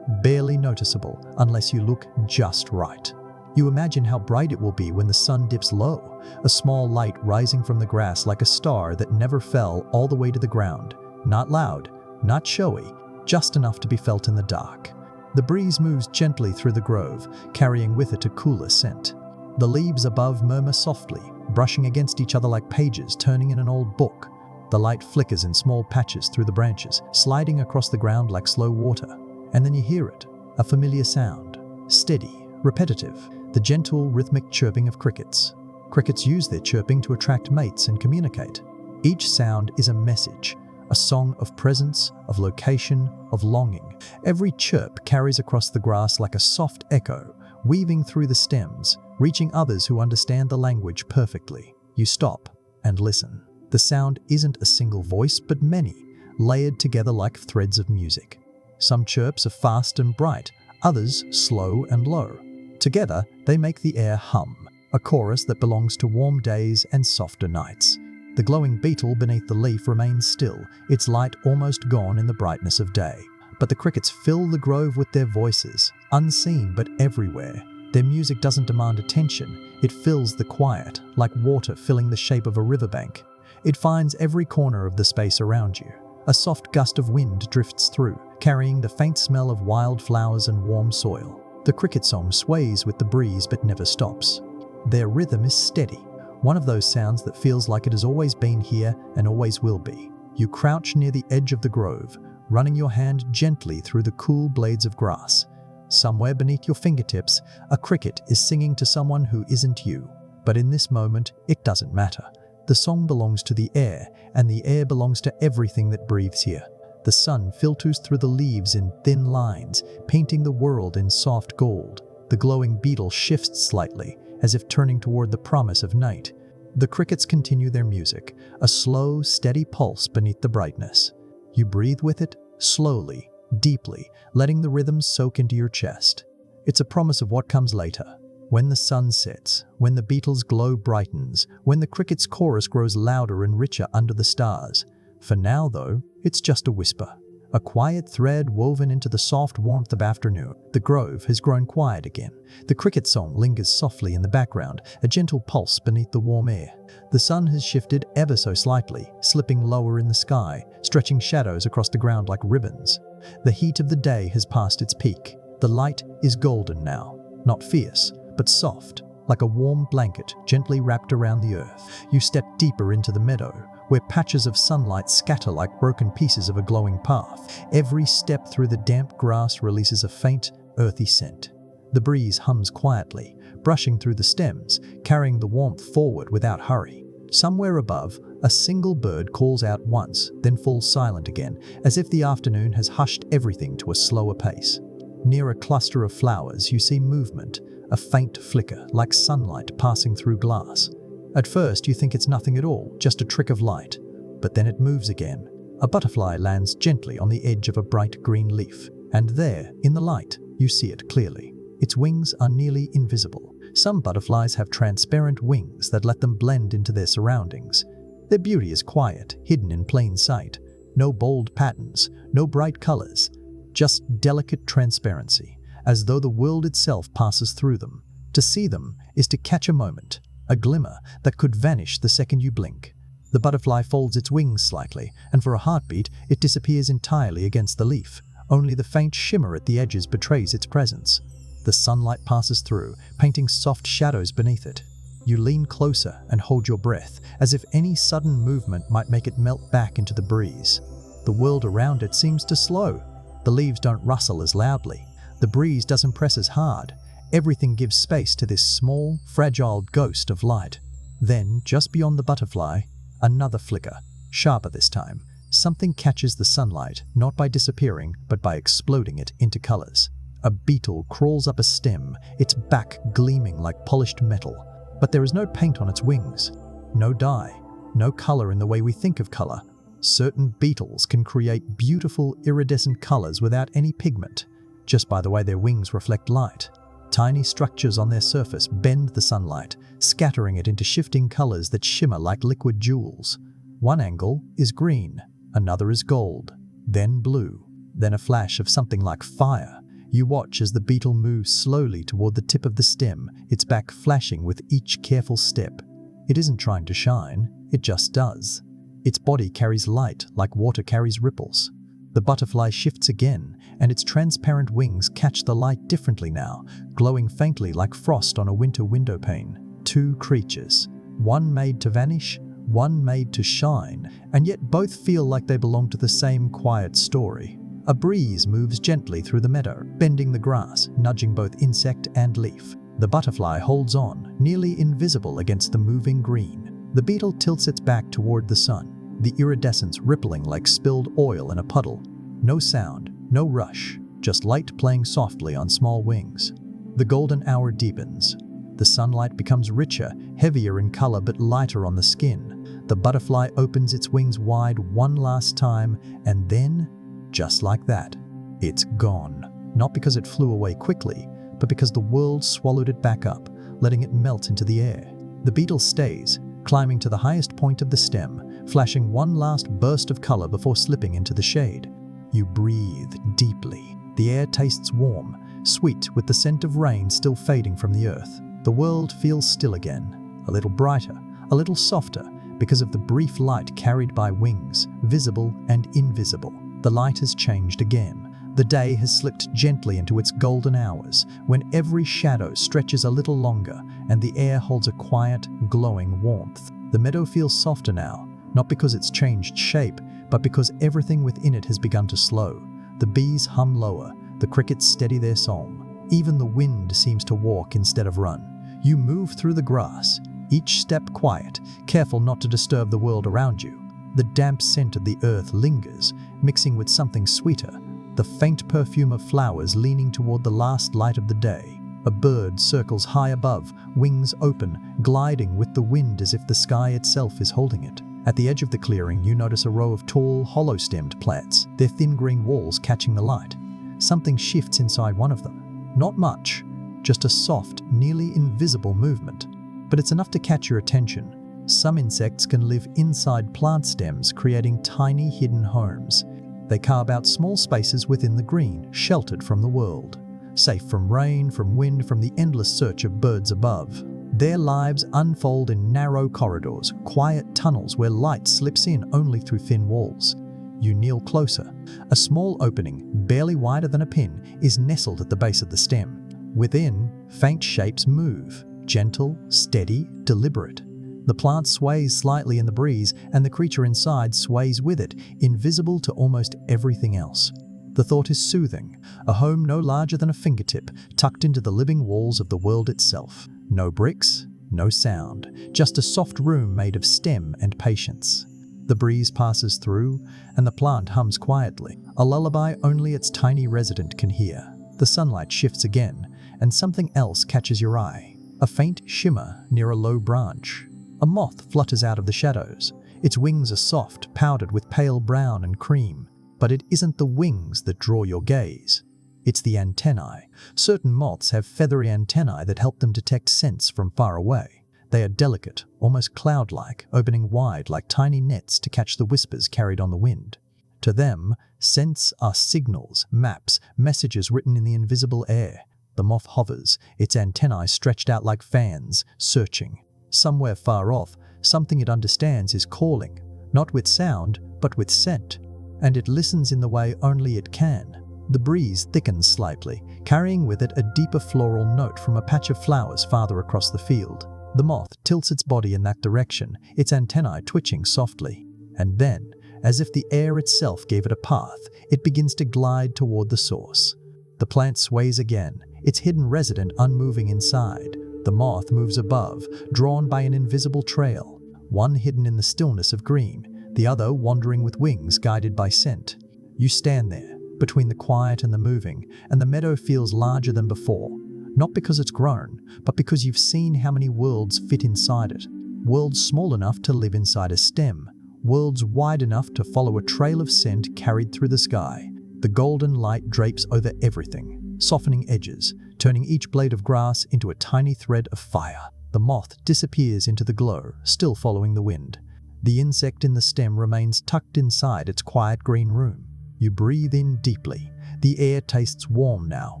barely noticeable unless you look just right. You imagine how bright it will be when the sun dips low, a small light rising from the grass like a star that never fell all the way to the ground. Not loud, not showy, just enough to be felt in the dark. The breeze moves gently through the grove, carrying with it a cooler scent. The leaves above murmur softly, brushing against each other like pages turning in an old book. The light flickers in small patches through the branches, sliding across the ground like slow water. And then you hear it, a familiar sound, steady, repetitive, the gentle, rhythmic chirping of crickets. Crickets use their chirping to attract mates and communicate. Each sound is a message, a song of presence, of location, of longing. Every chirp carries across the grass like a soft echo, weaving through the stems, reaching others who understand the language perfectly. You stop and listen. The sound isn't a single voice, but many, layered together like threads of music. Some chirps are fast and bright, others slow and low. Together, they make the air hum, a chorus that belongs to warm days and softer nights. The glowing beetle beneath the leaf remains still, its light almost gone in the brightness of day. But the crickets fill the grove with their voices, unseen but everywhere. Their music doesn't demand attention, it fills the quiet, like water filling the shape of a riverbank. It finds every corner of the space around you. A soft gust of wind drifts through, carrying the faint smell of wild flowers and warm soil. The cricket song sways with the breeze but never stops. Their rhythm is steady, one of those sounds that feels like it has always been here and always will be. You crouch near the edge of the grove, running your hand gently through the cool blades of grass. Somewhere beneath your fingertips, a cricket is singing to someone who isn't you. But in this moment, it doesn't matter. The song belongs to the air, and the air belongs to everything that breathes here. The sun filters through the leaves in thin lines, painting the world in soft gold. The glowing beetle shifts slightly, as if turning toward the promise of night. The crickets continue their music, a slow, steady pulse beneath the brightness. You breathe with it, slowly, deeply, letting the rhythm soak into your chest. It's a promise of what comes later. When the sun sets, when the beetle's glow brightens, when the cricket's chorus grows louder and richer under the stars. For now, though, it's just a whisper. A quiet thread woven into the soft warmth of afternoon. The grove has grown quiet again. The cricket song lingers softly in the background, a gentle pulse beneath the warm air. The sun has shifted ever so slightly, slipping lower in the sky, stretching shadows across the ground like ribbons. The heat of the day has passed its peak. The light is golden now, not fierce, but soft, like a warm blanket gently wrapped around the earth. You step deeper into the meadow, where patches of sunlight scatter like broken pieces of a glowing path. Every step through the damp grass releases a faint, earthy scent. The breeze hums quietly, brushing through the stems, carrying the warmth forward without hurry. Somewhere above, a single bird calls out once, then falls silent again, as if the afternoon has hushed everything to a slower pace. Near a cluster of flowers, you see movement, a faint flicker, like sunlight passing through glass. At first, you think it's nothing at all, just a trick of light. But then it moves again. A butterfly lands gently on the edge of a bright green leaf. And there, in the light, you see it clearly. Its wings are nearly invisible. Some butterflies have transparent wings that let them blend into their surroundings. Their beauty is quiet, hidden in plain sight. No bold patterns, no bright colors. Just delicate transparency, as though the world itself passes through them. To see them is to catch a moment. A glimmer that could vanish the second you blink. The butterfly folds its wings slightly, and for a heartbeat, it disappears entirely against the leaf. Only the faint shimmer at the edges betrays its presence. The sunlight passes through, painting soft shadows beneath it. You lean closer and hold your breath, as if any sudden movement might make it melt back into the breeze. The world around it seems to slow. The leaves don't rustle as loudly. The breeze doesn't press as hard. Everything gives space to this small, fragile ghost of light. Then, just beyond the butterfly, another flicker, sharper this time. Something catches the sunlight, not by disappearing, but by exploding it into colors. A beetle crawls up a stem, its back gleaming like polished metal. But there is no paint on its wings, no dye, no color in the way we think of color. Certain beetles can create beautiful iridescent colors without any pigment, just by the way their wings reflect light. Tiny structures on their surface bend the sunlight, scattering it into shifting colors that shimmer like liquid jewels. One angle is green, another is gold, then blue, then a flash of something like fire. You watch as the beetle moves slowly toward the tip of the stem, its back flashing with each careful step. It isn't trying to shine, it just does. Its body carries light like water carries ripples. The butterfly shifts again, and its transparent wings catch the light differently now, glowing faintly like frost on a winter windowpane. Two creatures, one made to vanish, one made to shine, and yet both feel like they belong to the same quiet story. A breeze moves gently through the meadow, bending the grass, nudging both insect and leaf. The butterfly holds on, nearly invisible against the moving green. The beetle tilts its back toward the sun, the iridescence rippling like spilled oil in a puddle. No sound, no rush, just light playing softly on small wings. The golden hour deepens. The sunlight becomes richer, heavier in color but lighter on the skin. The butterfly opens its wings wide one last time, and then, just like that, it's gone. Not because it flew away quickly, but because the world swallowed it back up, letting it melt into the air. The beetle stays, climbing to the highest point of the stem, flashing one last burst of color before slipping into the shade. You breathe deeply. The air tastes warm, sweet with the scent of rain still fading from the earth. The world feels still again, a little brighter, a little softer, because of the brief light carried by wings, visible and invisible. The light has changed again. The day has slipped gently into its golden hours, when every shadow stretches a little longer and the air holds a quiet, glowing warmth. The meadow feels softer now, Not because it's changed shape, but because everything within it has begun to slow. The bees hum lower, the crickets steady their song. Even the wind seems to walk instead of run. You move through the grass, each step quiet, careful not to disturb the world around you. The damp scent of the earth lingers, mixing with something sweeter, the faint perfume of flowers leaning toward the last light of the day. A bird circles high above, wings open, gliding with the wind as if the sky itself is holding it. At the edge of the clearing, you notice a row of tall, hollow-stemmed plants, their thin green walls catching the light. Something shifts inside one of them. Not much, just a soft, nearly invisible movement. But it's enough to catch your attention. Some insects can live inside plant stems, creating tiny hidden homes. They carve out small spaces within the green, sheltered from the world. Safe from rain, from wind, from the endless search of birds above. Their lives unfold in narrow corridors, quiet tunnels where light slips in only through thin walls. You kneel closer. A small opening, barely wider than a pin, is nestled at the base of the stem. Within, faint shapes move, gentle, steady, deliberate. The plant sways slightly in the breeze, and the creature inside sways with it, invisible to almost everything else. The thought is soothing, a home no larger than a fingertip, tucked into the living walls of the world itself. No bricks, no sound, just a soft room made of stem and patience. The breeze passes through, and the plant hums quietly, a lullaby only its tiny resident can hear. The sunlight shifts again, and something else catches your eye. A faint shimmer near a low branch. A moth flutters out of the shadows. Its wings are soft, powdered with pale brown and cream. But it isn't the wings that draw your gaze. It's the antennae. Certain moths have feathery antennae that help them detect scents from far away. They are delicate, almost cloud-like, opening wide like tiny nets to catch the whispers carried on the wind. To them, scents are signals, maps, messages written in the invisible air. The moth hovers, its antennae stretched out like fans, searching. Somewhere far off, something it understands is calling, not with sound, but with scent. And it listens in the way only it can. The breeze thickens slightly, carrying with it a deeper floral note from a patch of flowers farther across the field. The moth tilts its body in that direction, its antennae twitching softly. And then, as if the air itself gave it a path, it begins to glide toward the source. The plant sways again, its hidden resident unmoving inside. The moth moves above, drawn by an invisible trail, one hidden in the stillness of green, the other wandering with wings guided by scent. You stand there, between the quiet and the moving, and the meadow feels larger than before. Not because it's grown, but because you've seen how many worlds fit inside it. Worlds small enough to live inside a stem. Worlds wide enough to follow a trail of scent carried through the sky. The golden light drapes over everything, softening edges, turning each blade of grass into a tiny thread of fire. The moth disappears into the glow, still following the wind. The insect in the stem remains tucked inside its quiet green room. You breathe in deeply. The air tastes warm now,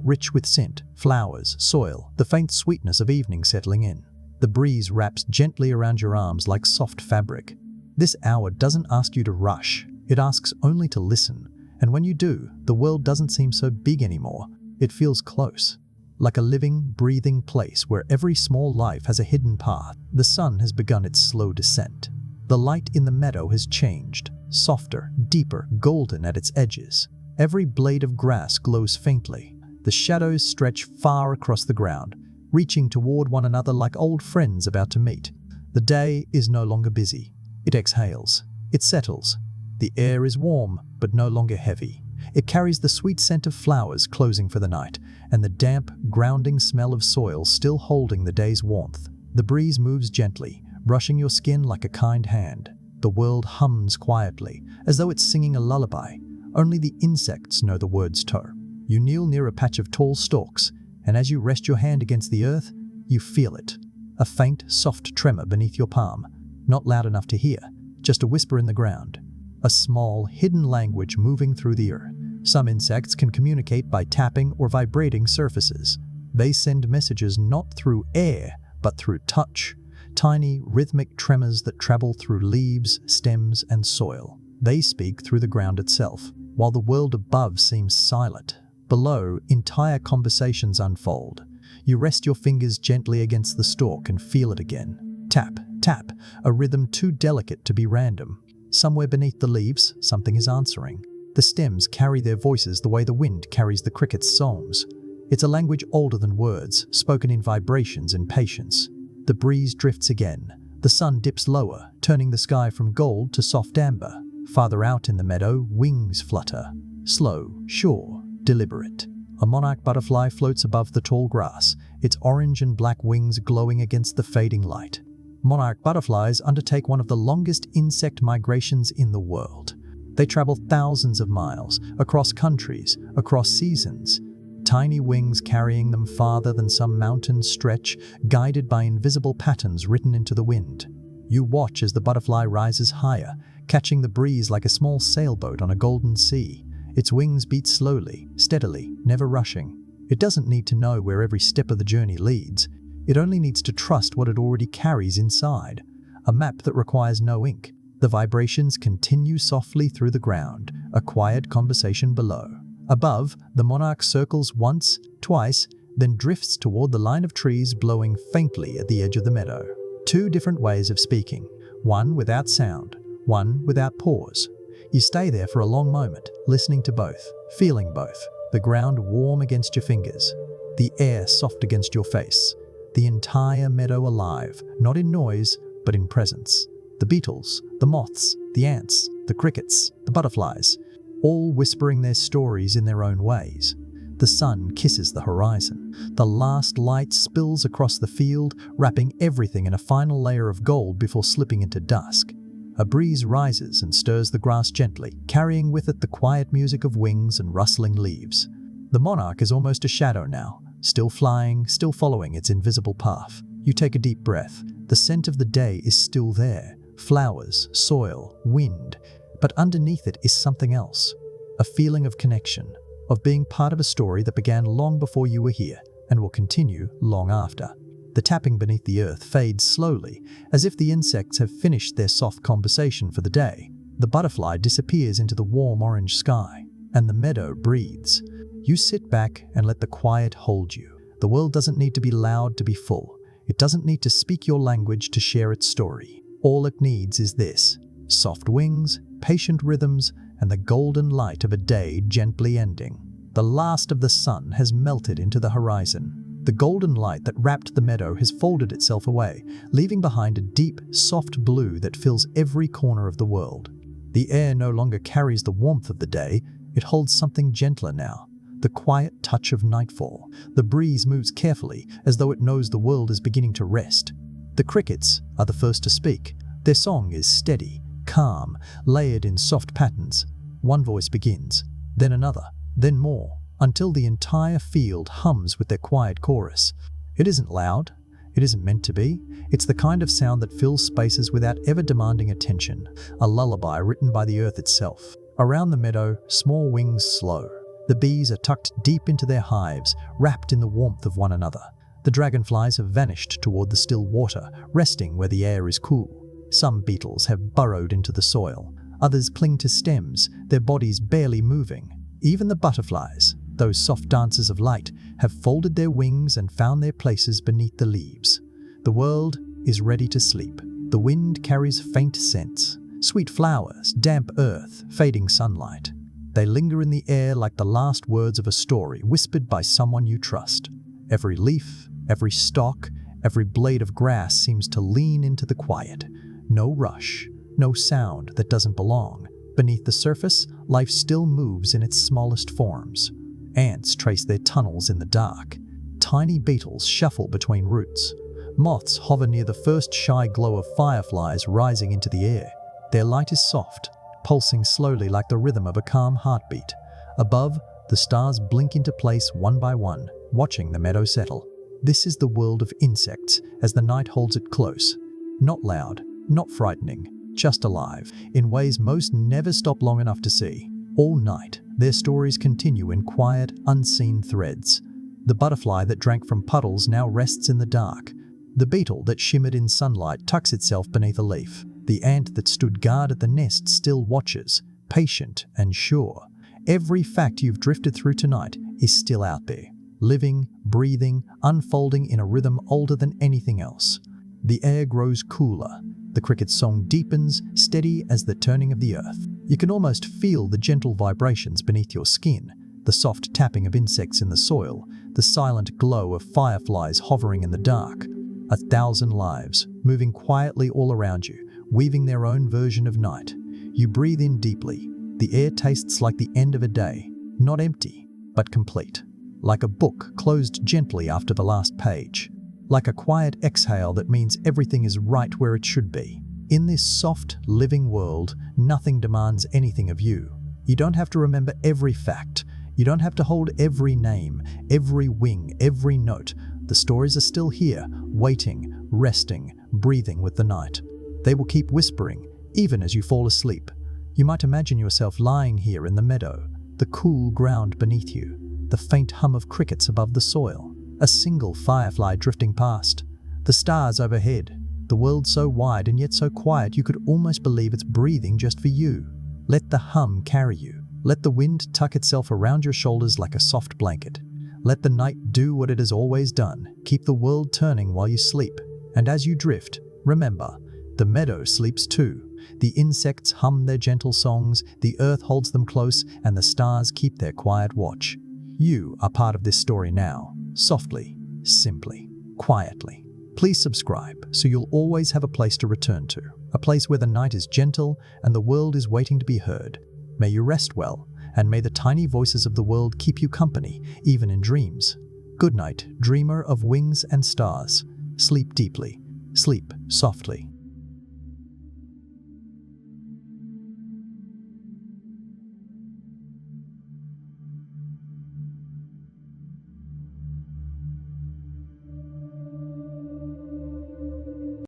rich with scent, flowers, soil, the faint sweetness of evening settling in. The breeze wraps gently around your arms like soft fabric. This hour doesn't ask you to rush. It asks only to listen. And when you do, the world doesn't seem so big anymore. It feels close. Like a living, breathing place where every small life has a hidden path. The sun has begun its slow descent. The light in the meadow has changed, softer, deeper, golden at its edges. Every blade of grass glows faintly. The shadows stretch far across the ground, reaching toward one another like old friends about to meet. The day is no longer busy. It exhales. It settles. The air is warm, but no longer heavy. It carries the sweet scent of flowers closing for the night, and the damp, grounding smell of soil still holding the day's warmth. The breeze moves gently, brushing your skin like a kind hand. The world hums quietly, as though it's singing a lullaby. Only the insects know the words to. You kneel near a patch of tall stalks, and as you rest your hand against the earth, you feel it. A faint, soft tremor beneath your palm, not loud enough to hear, just a whisper in the ground. A small, hidden language moving through the earth. Some insects can communicate by tapping or vibrating surfaces. They send messages not through air, but through touch. Tiny, rhythmic tremors that travel through leaves, stems, and soil. They speak through the ground itself, while the world above seems silent. Below, entire conversations unfold. You rest your fingers gently against the stalk and feel it again. Tap, Tap, a rhythm too delicate to be random. Somewhere beneath the leaves, something is answering. The stems carry their voices the way the wind carries the cricket's songs. It's a language older than words, spoken in vibrations and patience. The breeze drifts again. The sun dips lower, turning the sky from gold to soft amber. Farther out in the meadow, wings flutter. Slow, sure, deliberate. A monarch butterfly floats above the tall grass, its orange and black wings glowing against the fading light. Monarch butterflies undertake one of the longest insect migrations in the world. They travel thousands of miles, across countries, across seasons. Tiny wings carrying them farther than some mountains stretch, guided by invisible patterns written into the wind. You watch as the butterfly rises higher, catching the breeze like a small sailboat on a golden sea. Its wings beat slowly, steadily, never rushing. It doesn't need to know where every step of the journey leads. It only needs to trust what it already carries inside. A map that requires no ink. The vibrations continue softly through the ground, a quiet conversation below. Above, the monarch circles once, twice, then drifts toward the line of trees blowing faintly at the edge of the meadow. Two different ways of speaking, one without sound, one without pause. You stay there for a long moment, listening to both, feeling both. The ground warm against your fingers, the air soft against your face. The entire meadow alive, not in noise, but in presence. The beetles, the moths, the ants, the crickets, the butterflies, all whispering their stories in their own ways. The sun kisses the horizon. The last light spills across the field, wrapping everything in a final layer of gold before slipping into dusk. A breeze rises and stirs the grass gently, carrying with it the quiet music of wings and rustling leaves. The monarch is almost a shadow now, still flying, still following its invisible path. You take a deep breath. The scent of the day is still there. Flowers, soil, wind. But underneath it is something else. A feeling of connection, of being part of a story that began long before you were here and will continue long after. The tapping beneath the earth fades slowly, as if the insects have finished their soft conversation for the day. The butterfly disappears into the warm orange sky, and the meadow breathes. You sit back and let the quiet hold you. The world doesn't need to be loud to be full. It doesn't need to speak your language to share its story. All it needs is this: soft wings, patient rhythms, and the golden light of a day gently ending. The last of the sun has melted into the horizon. The golden light that wrapped the meadow has folded itself away, leaving behind a deep, soft blue that fills every corner of the world. The air no longer carries the warmth of the day. It holds something gentler now, the quiet touch of nightfall. The breeze moves carefully, as though it knows the world is beginning to rest. The crickets are the first to speak. Their song is steady, calm, layered in soft patterns. One voice begins, then another, then more, until the entire field hums with their quiet chorus. It isn't loud. It isn't meant to be. It's the kind of sound that fills spaces without ever demanding attention, a lullaby written by the earth itself. Around the meadow, small wings slow. The bees are tucked deep into their hives, wrapped in the warmth of one another. The dragonflies have vanished toward the still water, resting where the air is cool. Some beetles have burrowed into the soil. Others cling to stems, their bodies barely moving. Even the butterflies, those soft dancers of light, have folded their wings and found their places beneath the leaves. The world is ready to sleep. The wind carries faint scents, sweet flowers, damp earth, fading sunlight. They linger in the air like the last words of a story whispered by someone you trust. Every leaf, every stalk, every blade of grass seems to lean into the quiet. No rush, no sound that doesn't belong. Beneath the surface, life still moves in its smallest forms. Ants trace their tunnels in the dark. Tiny beetles shuffle between roots. Moths hover near the first shy glow of fireflies rising into the air. Their light is soft, pulsing slowly like the rhythm of a calm heartbeat. Above, the stars blink into place one by one, watching the meadow settle. This is the world of insects as the night holds it close. Not loud, not frightening, just alive, in ways most never stop long enough to see. All night, their stories continue in quiet, unseen threads. The butterfly that drank from puddles now rests in the dark. The beetle that shimmered in sunlight tucks itself beneath a leaf. The ant that stood guard at the nest still watches, patient and sure. Every fact you've drifted through tonight is still out there, living, breathing, unfolding in a rhythm older than anything else. The air grows cooler. The cricket's song deepens, steady as the turning of the earth. You can almost feel the gentle vibrations beneath your skin, the soft tapping of insects in the soil, the silent glow of fireflies hovering in the dark. 1,000 lives, moving quietly all around you, weaving their own version of night. You breathe in deeply. The air tastes like the end of a day, not empty, but complete. Like a book closed gently after the last page. Like a quiet exhale that means everything is right where it should be. In this soft, living world, nothing demands anything of you. You don't have to remember every fact. You don't have to hold every name, every wing, every note. The stories are still here, waiting, resting, breathing with the night. They will keep whispering, even as you fall asleep. You might imagine yourself lying here in the meadow, the cool ground beneath you, the faint hum of crickets above the soil, a single firefly drifting past, the stars overhead, the world so wide and yet so quiet you could almost believe it's breathing just for you. Let the hum carry you. Let the wind tuck itself around your shoulders like a soft blanket. Let the night do what it has always done, keep the world turning while you sleep. And as you drift, remember, the meadow sleeps too. The insects hum their gentle songs, the earth holds them close, and the stars keep their quiet watch. You are part of this story now, softly, simply, quietly. Please subscribe so you'll always have a place to return to, a place where the night is gentle and the world is waiting to be heard. May you rest well, and may the tiny voices of the world keep you company, even in dreams. Good night, dreamer of wings and stars. Sleep deeply, sleep softly.